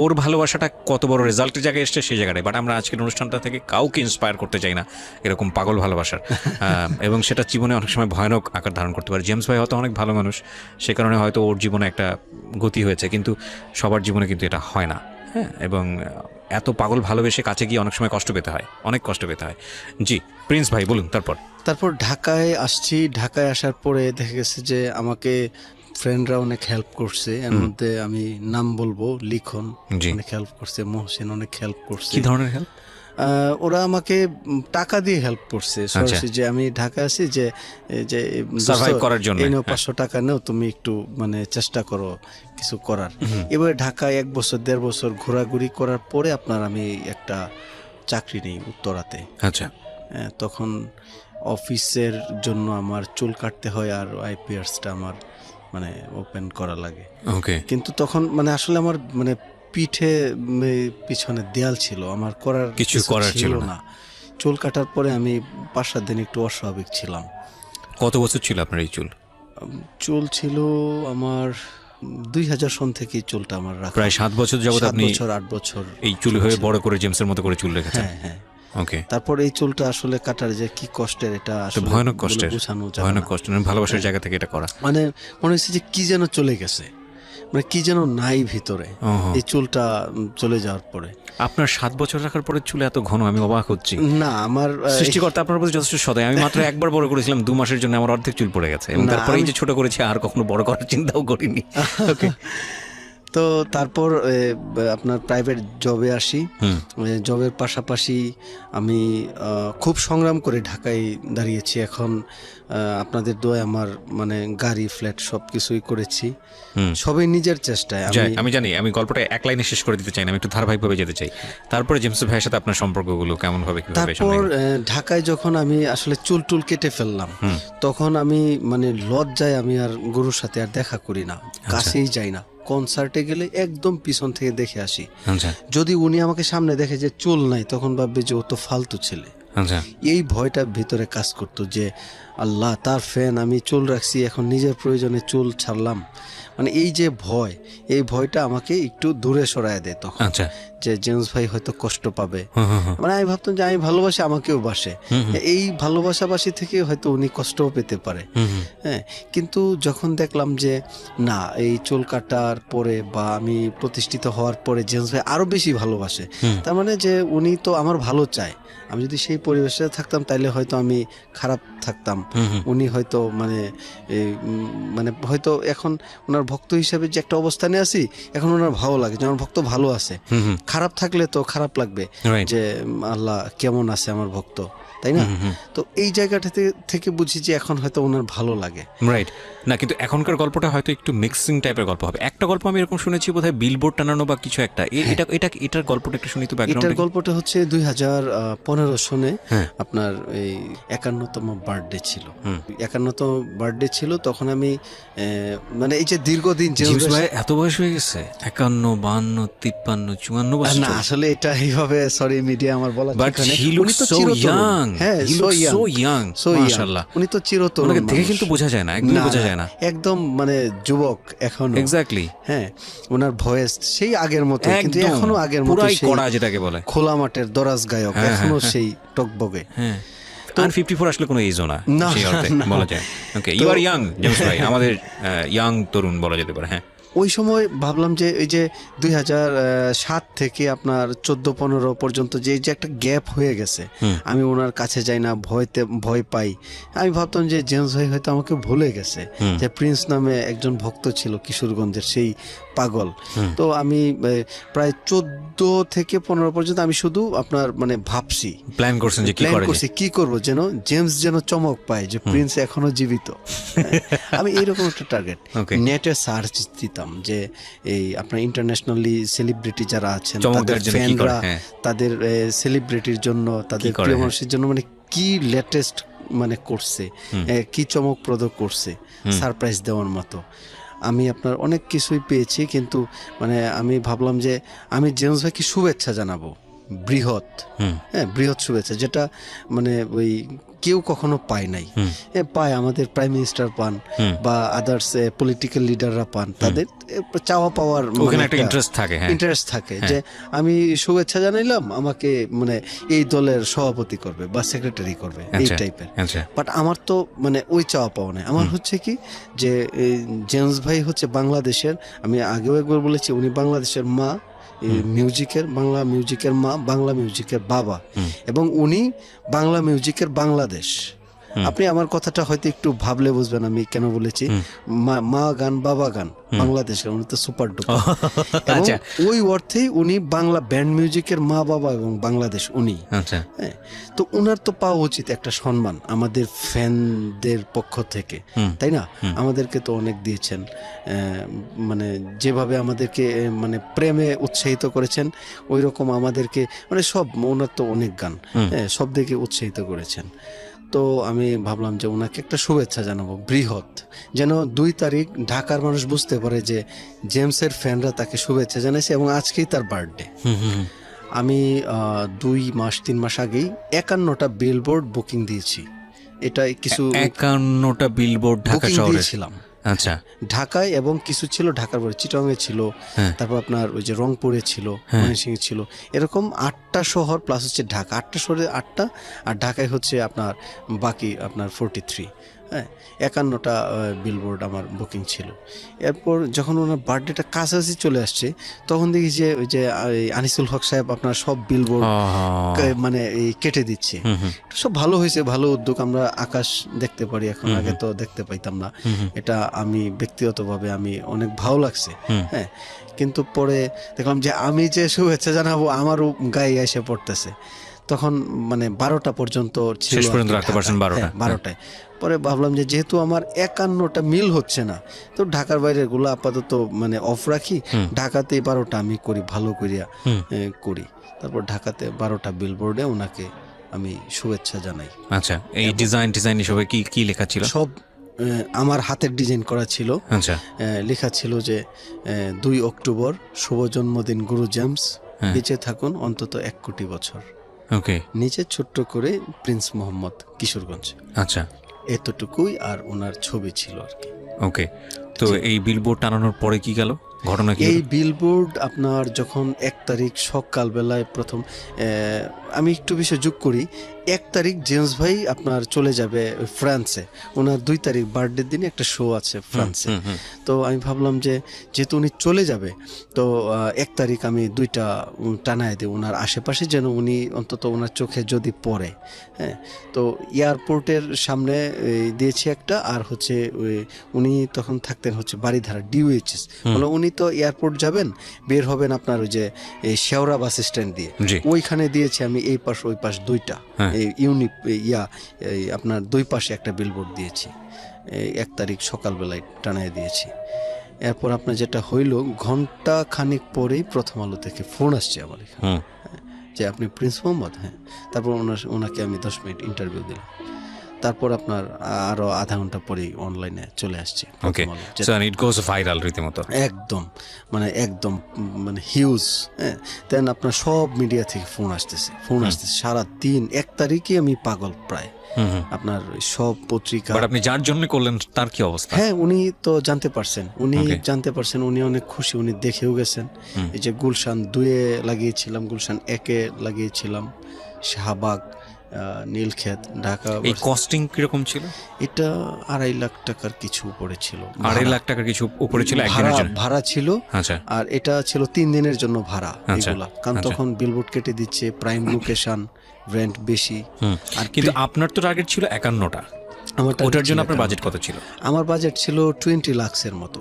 ওর ভালোবাসাটা কত বড় রেজাল্টের জায়গায় এসছে সেই জায়গাটায়, বাট আমরা আজকের অনুষ্ঠানটা থেকে কাউকে ইন্সপায়ার করতে চাই না এরকম পাগল ভালোবাসার, এবং সেটা জীবনে অনেক সময় ভয়ানক আকার ধারণ করতে পারে। জেমস ভাই হয়তো অনেক ভালো মানুষ, সে কারণে হয়তো ওর জীবনে একটা গতি হয়েছে, কিন্তু সবার জীবনে কিন্তু এটা হয় না। হ্যাঁ, এবং এত পাগল ভালোবেসে কাছে গিয়ে অনেক সময় কষ্ট পেতে হয়, অনেক কষ্ট পেতে হয়। জি প্রিন্স ভাই বলুন। তারপর ঢাকায় আসছি। ঢাকায় আসার পরে দেখা গেছে যে আমাকে ফ্রেন্ডরা অনেক হেল্প করছে, এর মধ্যে আমি নাম বলবো লিখন অনেক হেল্প করছে, মহসিন অনেক হেল্প করছে। কি ধরনের হেল্প? ওরা আমাকে টাকা দিয়ে হেল্প করছে সরাসরি, যে আমি ঢাকায় আছি যে সার্ভাইভ করার জন্য 500 টাকা নেও, তুমি একটু মানে চেষ্টা করো কিছু করার। এবারে ঢাকায় 1 বছর 1.5 বছর ঘোরাঘুরি করার পরে আপনার আমি একটা চাকরি নেই উত্তরাতে। আচ্ছা, তখন অফিসের জন্য আমার চুল কাটতে হয় আর আইপিআরসটা আমার মানে ওপেন করা লাগে। ওকে, কিন্তু তখন মানে আসলে আমার মানে পিঠে পিছনে দেয়াল ছিল, আমার কিছু করার ছিল না। চুল কাটার পরে আমি 5-7 দিন একটু অস্বাভাবিক ছিলাম। কত বছর ছিল আপনার এই চুল? চুল ছিল আমার 2000 সন থেকে চুলটা আমার রাখা, প্রায় 7 বছর যাবত আপনি 8 বছর এই চুল হয়ে বড় করে জেমসের মতো করে চুল রেখেছেন। হ্যাঁ। ওকে, তারপর এই চুলটা আসলে কাটার যে কি কষ্টের, এটা আসলে ভয়ানক কষ্টের, ভয়ানক না। কষ্টের, ভালোবাসার জায়গা থেকে এটা করা মানে মনে হচ্ছে যে কি যেন চলে গেছে, মানে কি যেন নাই ভিতরে এই চুলটা চলে যাওয়ার পরে। আপনার 7 বছর রাখার পরে চুল এত ঘন, আমি অবাক হচ্ছি। না, আমার সৃষ্টিকর্তা আপনার প্রতি যথেষ্ট সদয়। আমি মাত্র একবার বড় করেছিলাম 2 মাসের জন্য, আমার অর্ধেক চুল পড়ে গেছে, এবং তারপরে এই যে ছোট করেছি আর কখনো বড় করার চিন্তাও করিনি। ওকে, তো তারপর আপনার প্রাইভেট জবে আসি। জবের পাশাপাশি আমি খুব সংগ্রাম করে ঢাকায় দাঁড়িয়েছি। এখন আপনাদের দোয়ায় আমার মানে গাড়ি ফ্ল্যাট সব কিছুই করেছি, সবই নিজের চেষ্টায়। আমি জানি, আমি গল্পটা এক লাইনে শেষ করে দিতে চাই না, আমি একটু ধারাবাহিকভাবে যেতে চাই। তারপরে জেমস ভাইয়ের সাথে আপনার সম্পর্কগুলো কেমন হবে? তারপর ঢাকায় যখন আমি আসলে চুল টুল কেটে ফেললাম, তখন আমি মানে লজ্জায় আমি আর গুরুর সাথে আর দেখা করি না, কাছেই যাই না। কনসার্টে গেলে একদম পিছন থেকে দেখে আসি। যদি উনি আমাকে সামনে দেখে যে চুল নাই, তখন ভাববে যে ও তো ফালতু ছেলে। এই ভয়টা ভিতরে কাজ করতো যে আল্লাহ, তার ফ্যান, আমি চুল রাখছি, এখন নিজের প্রয়োজনে চুল ছাড়লাম। মানে এই যে ভয়, এই ভয়টা আমাকে একটু দূরে সরায় দেয় তখন, যে জেমস ভাই হয়তো কষ্ট পাবে। মানে আমি ভাবতাম যে আমি ভালোবাসি, আমাকেও বাসে, এই ভালোবাসাবাসি থেকে হয়তো উনি কষ্টও পেতে পারে। হ্যাঁ, কিন্তু যখন দেখলাম যে না, এই চুল কাটার পরে বা আমি প্রতিষ্ঠিত হওয়ার পরে জেমস ভাই আরো বেশি ভালোবাসে, তার মানে যে উনি তো আমার ভালো চায়। আমি যদি সেই পরিবেশে থাকতাম তাহলে হয়তো আমি খারাপ থাকতাম, উনি হয়তো মানে হয়তো এখন ওনার ভক্ত হিসেবে যে একটা অবস্থানে আছি, এখন ওনার ভালো লাগে যে আমার ভক্ত ভালো আছে। খারাপ থাকলে তো খারাপ লাগবে যে আল্লাহ কেমন আছে আমার ভক্ত, তাই না? তো এই জায়গাটা থেকে বুঝি যে এখন হয়তো ওনার ভালো লাগে। রাইট না, কিন্তু এখনকার গল্পটা হয়তো একটু মিক্সিং টাইপের গল্প হবে। একটা গল্প আমি এরকম শুনেছি, বোধহয় বিলবোর্ড টানানো বা কিছু একটা, এটার গল্পটা একটু শুনি তো। এটার গল্পটা হচ্ছে 2015 সনে আপনার এই 51তম বার্থডে ছিল। 51তম বার্থডে ছিল, তখন আমি মানে এই যে দীর্ঘদিন এত বয়স হয়ে গেছে, 51, 52, 53, 54 বছর। না আসলে এটা এইভাবে, সরি মিডিয়া আমার বলা ঠিক না, উনি তো চিরতরুণ। হ্যাঁ, সো ইয়াং, মাশাআল্লাহ। উনি তো চিরতরুণ, ওনাকে দেখে কিন্তু বোঝা যায় না, একদমই বোঝা যায় না, একদম মানে যুবক এখনো। এক্স্যাক্টলি, হ্যাঁ, ওনার ভয়েস সেই আগের মতো, কিন্তু এখনো আগের মতো, পুরাই কড়া যেটাকে বলে, খোলা মাঠের দরাজ গায়ক, এখনো সেই টকবগে। হ্যাঁ, আর 54 আসলে কোনো এজও না সেই অর্থে বলা যায়। ওকে, ইউ আর ইয়াং জেমস ভাই, আমাদের ইয়াং তরুণ বলা যেতে পারে। হ্যাঁ, ওই সময় ভাবলাম যে এই যে 2007 থেকে আপনার 14-15 পর্যন্ত যে একটা গ্যাপ হয়ে গেছে, আমি ওনার কাছে যাই না, ভয় পাই। আমি ভাবতাম যে জেমস ভাই হয়তো আমাকে ভুলে গেছে, যে প্রিন্স নামে একজন ভক্ত ছিল কিশোরগঞ্জের, সেই পাগল। তো আমি প্রায় 14 থেকে 15 পর্যন্ত আমি শুধু আপনার মানে ভাবছি, প্ল্যান করছেন যে কি করব যেন জেমস যেন চমক পায় যে প্রিন্স এখনো জীবিত। আমি এইরকম একটা টার্গেট নেটে সার্চ দিতাম যে এই আপনার ইন্টারন্যাশনালি সেলিব্রিটি যারা আছেন, তাদের ফ্যানরা তাদের সেলিব্রিটির জন্য, তাদের প্রিয় মানুষের জন্য মানে কি লেটেস্ট মানে করছে, কি চমকপ্রদ করছে সারপ্রাইজ দেওয়ার মতো। আমি আপনার অনেক কিছুই পেয়েছি, কিন্তু মানে আমি ভাবলাম যে আমি জেমস ভাইকে শুভেচ্ছা জানাবো, বৃহৎ শুভেচ্ছা, যেটা মানে ওই কেউ কখনো পায় নাই। পায় আমাদের প্রাইম মিনিস্টার পান বা আদার্স পলিটিক্যাল লিডাররা পান, তাদের চাওয়া পাওয়ার একটা ইন্টারেস্ট থাকে যে আমি শুভেচ্ছা জানাইলাম, আমাকে মানে এই দলের সভাপতি করবে বা সেক্রেটারি করবে, এই টাইপের। বাট আমার তো মানে ওই চাওয়া পাওয়া নাই। আমার হচ্ছে কি যে জেমস ভাই হচ্ছে বাংলাদেশের, আমি আগেও একবার বলেছি, উনি বাংলাদেশের মা, বাংলা মিউজিকের মা, বাংলা মিউজিকের বাবা, এবং উনি বাংলা মিউজিকের বাংলাদেশ। আপনি আমার কথাটা হয়তো একটু ভাবলে বুঝবেন আমি কেন বলেছি। মা গান বাবা গান বাংলাদেশের, উনি তো সুপার ডুপার। ওই অর্থেই উনি বাংলা ব্যান্ড মিউজিকের মা বাবা এবং বাংলাদেশ উনি। তো উনার তো পাওয়া উচিত একটা সম্মান আমাদের ফ্যানদের পক্ষ থেকে, তাই না? আমাদেরকে তো অনেক দিয়েছেন, মানে যেভাবে আমাদেরকে মানে প্রেমে উৎসাহিত করেছেন, ওই রকম আমাদেরকে মানে সব, ওনার তো অনেক গান সব দিকে উৎসাহিত করেছেন। তো আমি ভাবলাম যে ওনাকে একটা শুভেচ্ছা জানাবো বৃহৎ, যেন 2 তারিখ ঢাকার মানুষ বুঝতে পারে যে জেমসের ফ্যানরা তাকে শুভেচ্ছা জানাইছে এবং আজকেই তার বার্থডে। আমি 2-3 মাস আগেই 51টা বিলবোর্ড বুকিং দিয়েছি। এটা কিছু 51টা বিলবোর্ড ঢাকা শহরে ছিলাম। আচ্ছা, ঢাকায় এবং কিছু ছিল ঢাকার পরে চিটাগাংয়ে ছিল, তারপর আপনার ওই যে রংপুরে ছিল, ময়মনসিংহে ছিল, এরকম 8টা শহর প্লাস হচ্ছে ঢাকা, 8টা শহরে 8টা, আর ঢাকায় হচ্ছে আপনার বাকি আপনার 43। 51টা বিলবোর্ড আমার বুকিং ছিল। এরপর যখন ওনার বার্থডেটা কাছাকাছি চলে আসছে, তখন দেখি যে ওই যে আনিসুল হক সাহেব আপনার সব বিলবোর্ড মানে কেটে দিচ্ছে। সব ভালো হয়েছে, ভালো উদ্যোগ। আমরা আকাশ দেখতে পারি এখন, আগে তো দেখতে পাইতাম না। এটা আমি ব্যক্তিগতভাবে আমি অনেক ভালো লাগছে। কিন্তু পরে দেখলাম যে আমি যে শুভেচ্ছা জানাবো আমারও গায়ে এসে পড়তেছে। তখন মানে 12টা পর্যন্ত ছিল, 12টায়। পরে ভাবলাম যে যেহেতু আমার 51টা মিল হচ্ছে না, তো ঢাকার বাইরের গুলো আপাতত মানে অফ রাখি, ঢাকাতেই 12টা আমি করি, ভালো করিয়া করি। তারপর ঢাকাতে 12টা বিলবোর্ডে ওনাকে আমি শুভেচ্ছা জানাই। আচ্ছা, এই ডিজাইন হিসেবে কি লেখা ছিল? সব আমার হাতের ডিজাইন করা ছিল। লেখা ছিল যে 2 অক্টোবর শুভ জন্মদিন গুরু জেমস, বেঁচে থাকুন অন্তত 1 কোটি বছর। নিচে ছোট্ট করে প্রিন্স মোহাম্মদ, কিশোরগঞ্জ। আচ্ছা, এতটুকুই, আর ওনার ছবি ছিল আর কি। ওকে, তো এই বিলবোর্ড টানানোর পরে কি গেল ঘটনা? কি এই বিলবোর্ড আপনার যখন 1 তারিখ সকালবেলায় প্রথম, আমি একটু বিষয় যোগ করি, 1 তারিখ জেমস ভাই আপনার চলে যাবে ফ্রান্সে, ওনার 2 তারিখ বার্থডের দিনে একটা শো আছে ফ্রান্সে। তো আমি ভাবলাম যে যেহেতু উনি চলে যাবে, তো 1 তারিখ আমি 2টা টানায় দিই ওনার আশেপাশে, যেন উনি অন্তত ওনার চোখে যদি পড়ে। তো এয়ারপোর্টের সামনে দিয়েছি একটা, আর হচ্ছে উনি তখন থাকতেন হচ্ছে বাড়িধারা DOHS, বলে উনি তো এয়ারপোর্ট যাবেন, বের হবেন আপনার ওই যে শেওড়া বাস স্ট্যান্ড দিয়ে, ওইখানে দিয়েছি আমি এই পাশ ওই পাশ 2টা আপনার 2 পাশে একটা বিলবোর্ড দিয়েছি। 1 তারিখ সকালবেলায় টানায় দিয়েছি। এরপর আপনার যেটা হইল, ঘন্টা খানিক পরেই প্রথম আলো থেকে ফোন আসছে আমার এখানে যে আপনি প্রিন্স মোহাম্মদ। তারপর ওনাকে আমি 10 মিনিট ইন্টারভিউ দিলাম। তারপর আপনার আরো আধা ঘন্টা পরেই অনলাইনে চলে আসছে। একদম মানে হিউজ। দেন আপনার সব মিডিয়া থেকে ফোন আসতেছে সারা দিন। 1 তারিখে আমি পাগল প্রায়, আপনার সব পত্রিকা। আপনি যার জন্য করলেন তার কি অবস্থা? উনি তো জানতে পারছেন, উনি অনেক খুশি, উনি দেখেও গেছেন। এই যে গুলশান 2-এ লাগিয়েছিলাম, গুলশান 1-এ লাগিয়েছিলাম, শাহবাগ, নীলক্ষেত, ঢাকা। এই কস্টিং কিরকম ছিল? এটা 2.5 লাখ টাকার কিছু উপরে ছিল। 2.5 লাখ টাকার কিছু উপরে ছিল একদিনের জন্য ভাড়া ছিল। আচ্ছা। আর এটা ছিল 3 দিনের জন্য ভাড়া আচ্ছা, এগুলা, কারণ আচ্ছা। তখন বিলবোর্ড কেটে দিচ্ছে, প্রাইম লোকেশন, রেন্ট বেশি। আর কিন্তু আপনার তো টার্গেট ছিল 51টা, আমার ওটার জন্য আপনার বাজেট কত ছিল? আমার বাজেট ছিল 20 লাখের মতো।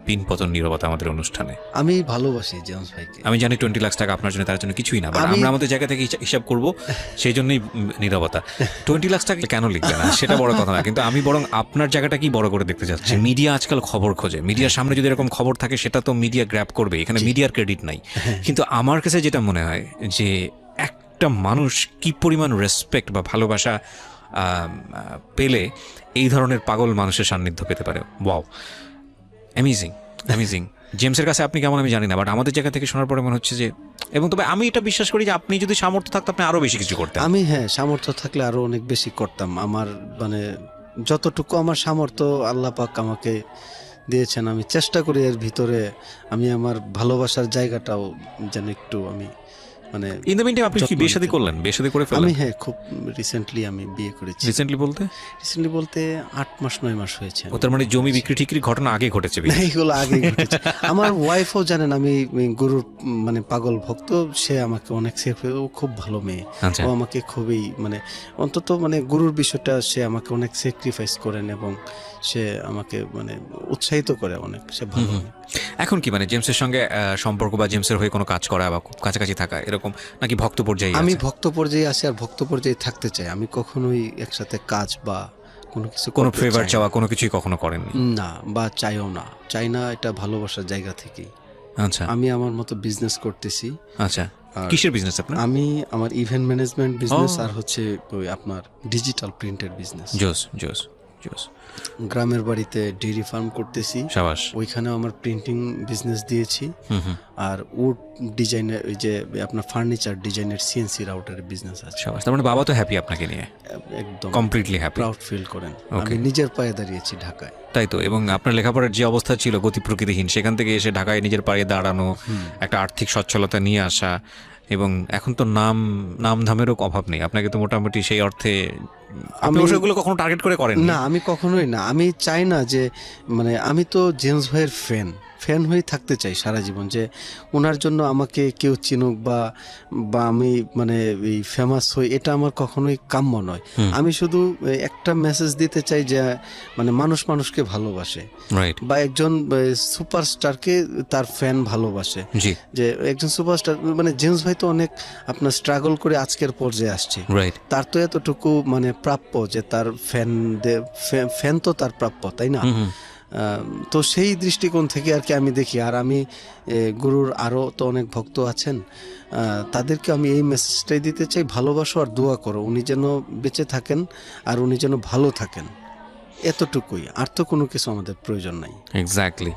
পিন পতন নীরবতা আমাদের অনুষ্ঠানে। আমি ভালোবাসি জেমস ভাইকে। আমি জানি 20 লাখ টাকা আপনার জন্য তার জন্য কিছুই না, বাট আমরা আমাদের জায়গা থেকে হিসাব করব, সেই জন্যই নীরবতা। 20 লাখ টাকা কেন লিখবে না সেটা বড় কথা না, কিন্তু আমি বরং আপনার জায়গাটা কি বড় করে দেখতে চাচ্ছি। মিডিয়া আজকাল খবর খোঁজে, মিডিয়ার সামনে যদি এরকম খবর থাকে সেটা তো মিডিয়া গ্র্যাব করবে, এখানে মিডিয়ার ক্রেডিট নাই। কিন্তু আমার কাছে যেটা মনে হয় যে একটা মানুষ কি পরিমাণ রেসপেক্ট বা ভালোবাসা পেলে এই ধরনের পাগল মানুষের সান্নিধ্য পেতে পারে। Wow, amazing amazing. জেমসের কাছে আপনি কেমন আমি জানি না, বাট আমাদের জায়গা থেকে শোনার পরে মনে হচ্ছে যে, এবং তবে আমি এটা বিশ্বাস করি যে আপনি যদি সামর্থ্য থাকতো আপনি আরো বেশি কিছু করতেন। আমি সামর্থ্য থাকলে আরো অনেক বেশি করতাম। আমার মানে যতটুকু আমার সামর্থ্য আল্লাহ পাক আমাকে দিয়েছেন, আমি চেষ্টা করি এর ভিতরে আমি আমার ভালোবাসার জায়গাটাও যেন একটু আমি মানে। ইন দ্য মিন টাইম আপনি কি বিয়ে শাদী করলেন? বিয়ে শাদী করে ফেললেন? আমি খুব রিসেন্টলি আমি বিয়ে করেছি। রিসেন্টলি বলতে 8 মাস 9 মাস হয়েছে। ও তার মানে জমি বিক্রি টিক্রি ঘটনা আগে ঘটেছে? না, এগুলো আগে ঘটেছে। আমার ওয়াইফও জানেন আমি গুরুর মানে পাগল ভক্ত। সে আমাকে অনেক ও খুব ভালো মেয়ে। আচ্ছা। ও আমাকে খুবই মানে অন্তত মানে গুরুর বিষয়টা সে আমাকে অনেক স্যাক্রিফাইস করেন এবং সে আমাকে মানে উৎসাহিত করে অনেক। সে ভালো। এখন কি মানে জেমসের সঙ্গে সম্পর্ক বা জেমসের হয়ে কোনো কাজ করা বা খুব কাছাকাছি থাকা এরকম, নাকি ভক্ত পর্যায়ে? আমি ভক্ত পর্যায়ে আছি আর ভক্ত পর্যায়ে থাকতে চাই। আমি কখনোই একসাথে কাজ বা কোনো কিছু, কোনো ফেভার চাওয়া কোনো কিছুই কখনো করেননি? না, বা চাই না। এটা ভালোবাসার জায়গা থেকেই। আচ্ছা। আমি আমার মতো বিজনেস করতেছি। আচ্ছা, কিসের বিজনেস আপনার? আমি আমার ইভেন্ট ম্যানেজমেন্ট বিজনেস আর হচ্ছে ওই আপনার ডিজিটাল প্রিন্টের বিজনেস। জোস জোস জোস। গ্রামের বাড়িতে ডেইরি ফার্ম করতেছি। শাবাশ। ওইখানেও আমার প্রিন্টিং বিজনেস দিয়েছি। আর উড ডিজাইনের ওই যে আপনার ফার্নিচার ডিজাইনের সিএনসি রাউটারের বিজনেস আছে। শাবাশ। তার মানে বাবা তো হ্যাপি আপনাকে নিয়ে? একদম কমপ্লিটলি হ্যাপি, প্রাউড ফিল করেন। আমি নিজের পায়ে দাঁড়িয়েছি ঢাকায়। তাই তো। এবং আপনার লেখাপড়ার যে অবস্থা ছিল গতি প্রকৃতিহীন, সেখান থেকে এসে ঢাকায় নিজের পায়ে দাঁড়ানো, একটা আর্থিক সচ্ছলতা নিয়ে আসা, এবং এখন তো নাম ধামেরও অভাব নেই। আপনাকে তো মোটামুটি সেই অর্থে আপনি ওগুলো কখনো টার্গেট করে করেন না? আমি কখনোই না। আমি চাই না যে মানে আমি তো জেমস ভাইয়ের ফ্যান হয়ে থাকতে চাই সারা জীবন, যে ওনার জন্য আমাকে কেউ চিনুক বা আমি মানে এই ফেমাস হই, এটা আমার কখনোই কাম্য নয়। আমি শুধু একটা মেসেজ দিতে চাই যে মানে মানুষকে ভালোবাসে, বা একজন সুপারস্টারকে তার ফ্যান ভালোবাসে। যে একজন সুপারস্টার মানে জেমস ভাই তো অনেক আপনার স্ট্রাগল করে আজকের পর্যায়ে আসছে। তার তো এতটুকু মানে প্রাপ্য যে তার ফ্যান তো তার প্রাপ্য, তাই না? তো সেই দৃষ্টিকোণ থেকে আর কি আমি দেখি। আর আমি গুরুর আরও তো অনেক ভক্ত আছেন, তাদেরকে আমি এই মেসেজটাই দিতে চাই, ভালোবাসো আর দোয়া করো উনি যেন বেঁচে থাকেন আর উনি যেন ভালো থাকেন, এতটুকুই। আর তো কোনো কিছু আমাদের প্রয়োজন নাই। এক্স্যাক্টলি।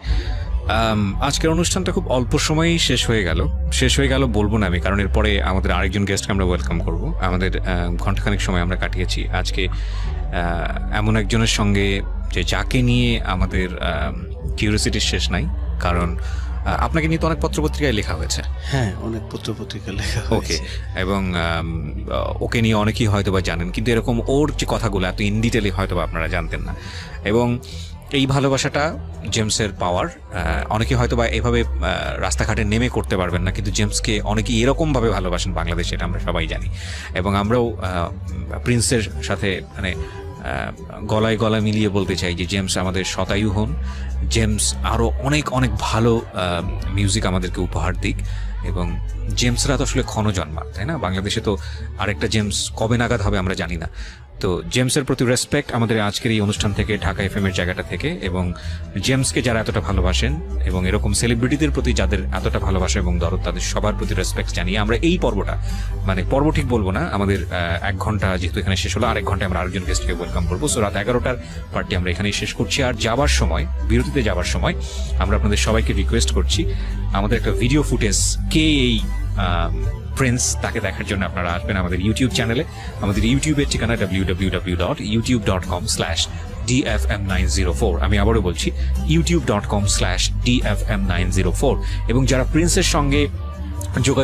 আজকের অনুষ্ঠানটা খুব অল্প সময়েই শেষ হয়ে গেল বলবো না আমি, কারণ এরপরে আমাদের আরেকজন গেস্টকে আমরা ওয়েলকাম করব। আমাদের ঘন্টাখানেক সময় আমরা কাটিয়েছি আজকে এমন একজনের সঙ্গে যে যাকে নিয়ে আমাদের কিউরিওসিটির শেষ নাই, কারণ আপনাকে নিয়ে তো অনেক পত্রপত্রিকায় লেখা হয়েছে। অনেক পত্রপত্রিকা লেখা হয়েছে। ওকে। এবং ওকে নিয়ে অনেকেই হয়তো বা জানেন, কিন্তু এরকম ওর যে কথাগুলো এত ইন ডিটেলে হয়তো বা আপনারা জানতেন না। এবং এই ভালোবাসাটা জেমসের পাওয়ার অনেকে হয়তো বা এভাবে রাস্তাঘাটে নেমে করতে পারবেন না, কিন্তু জেমসকে অনেকেই এরকমভাবে ভালোবাসেন বাংলাদেশে, এটা আমরা সবাই জানি। এবং আমরাও প্রিন্সের সাথে মানে গলায় মিলিয়ে বলতে চাই যে জেমস আমাদের শতায়ু হন, জেমস আরও অনেক অনেক ভালো মিউজিক আমাদেরকে উপহার দিক। এবং জেমসরা তো আসলে ক্ষণজন্মা, তাই না? বাংলাদেশে তো আরেকটা জেমস কবে নাগাদ হবে আমরা জানি না। তো জেমসের প্রতি রেসপেক্ট আমাদের আজকের এই অনুষ্ঠান থেকে, ঢাকা এফএমের জায়গাটা থেকে, এবং জেমসকে যারা এতটা ভালোবাসেন এবং এরকম সেলিব্রিটিদের প্রতি যাদের এতটা ভালোবাসা এবং দরদ, তাদের সবার প্রতি রেসপেক্ট জানিয়ে আমরা এই পর্বটা, মানে পর্ব ঠিক বলবো না, আমাদের 1 ঘন্টা যেহেতু এখানে শেষ হলো, আরেক ঘন্টায় আমরা আরেকজন গেস্টকে ওয়েলকাম করবো। সো রাত 11টার পার্টি আমরা এখানেই শেষ করছি। আর বিরতিতে যাবার সময় আমরা আপনাদের সবাইকে রিকোয়েস্ট করছি, আমাদের একটা ভিডিও ফুটেজ কে এই প্রিন্স, তাকে দেখার জন্য আপনারা আসবেন আমাদের ইউটিউব চ্যানেলে। আমাদের ইউটিউবের ঠিকানা www.youtube.com/dfm904। আমি আবারও বলছি youtube.com/dfm904। এবং যারা প্রিন্সের সঙ্গে যোগাযোগ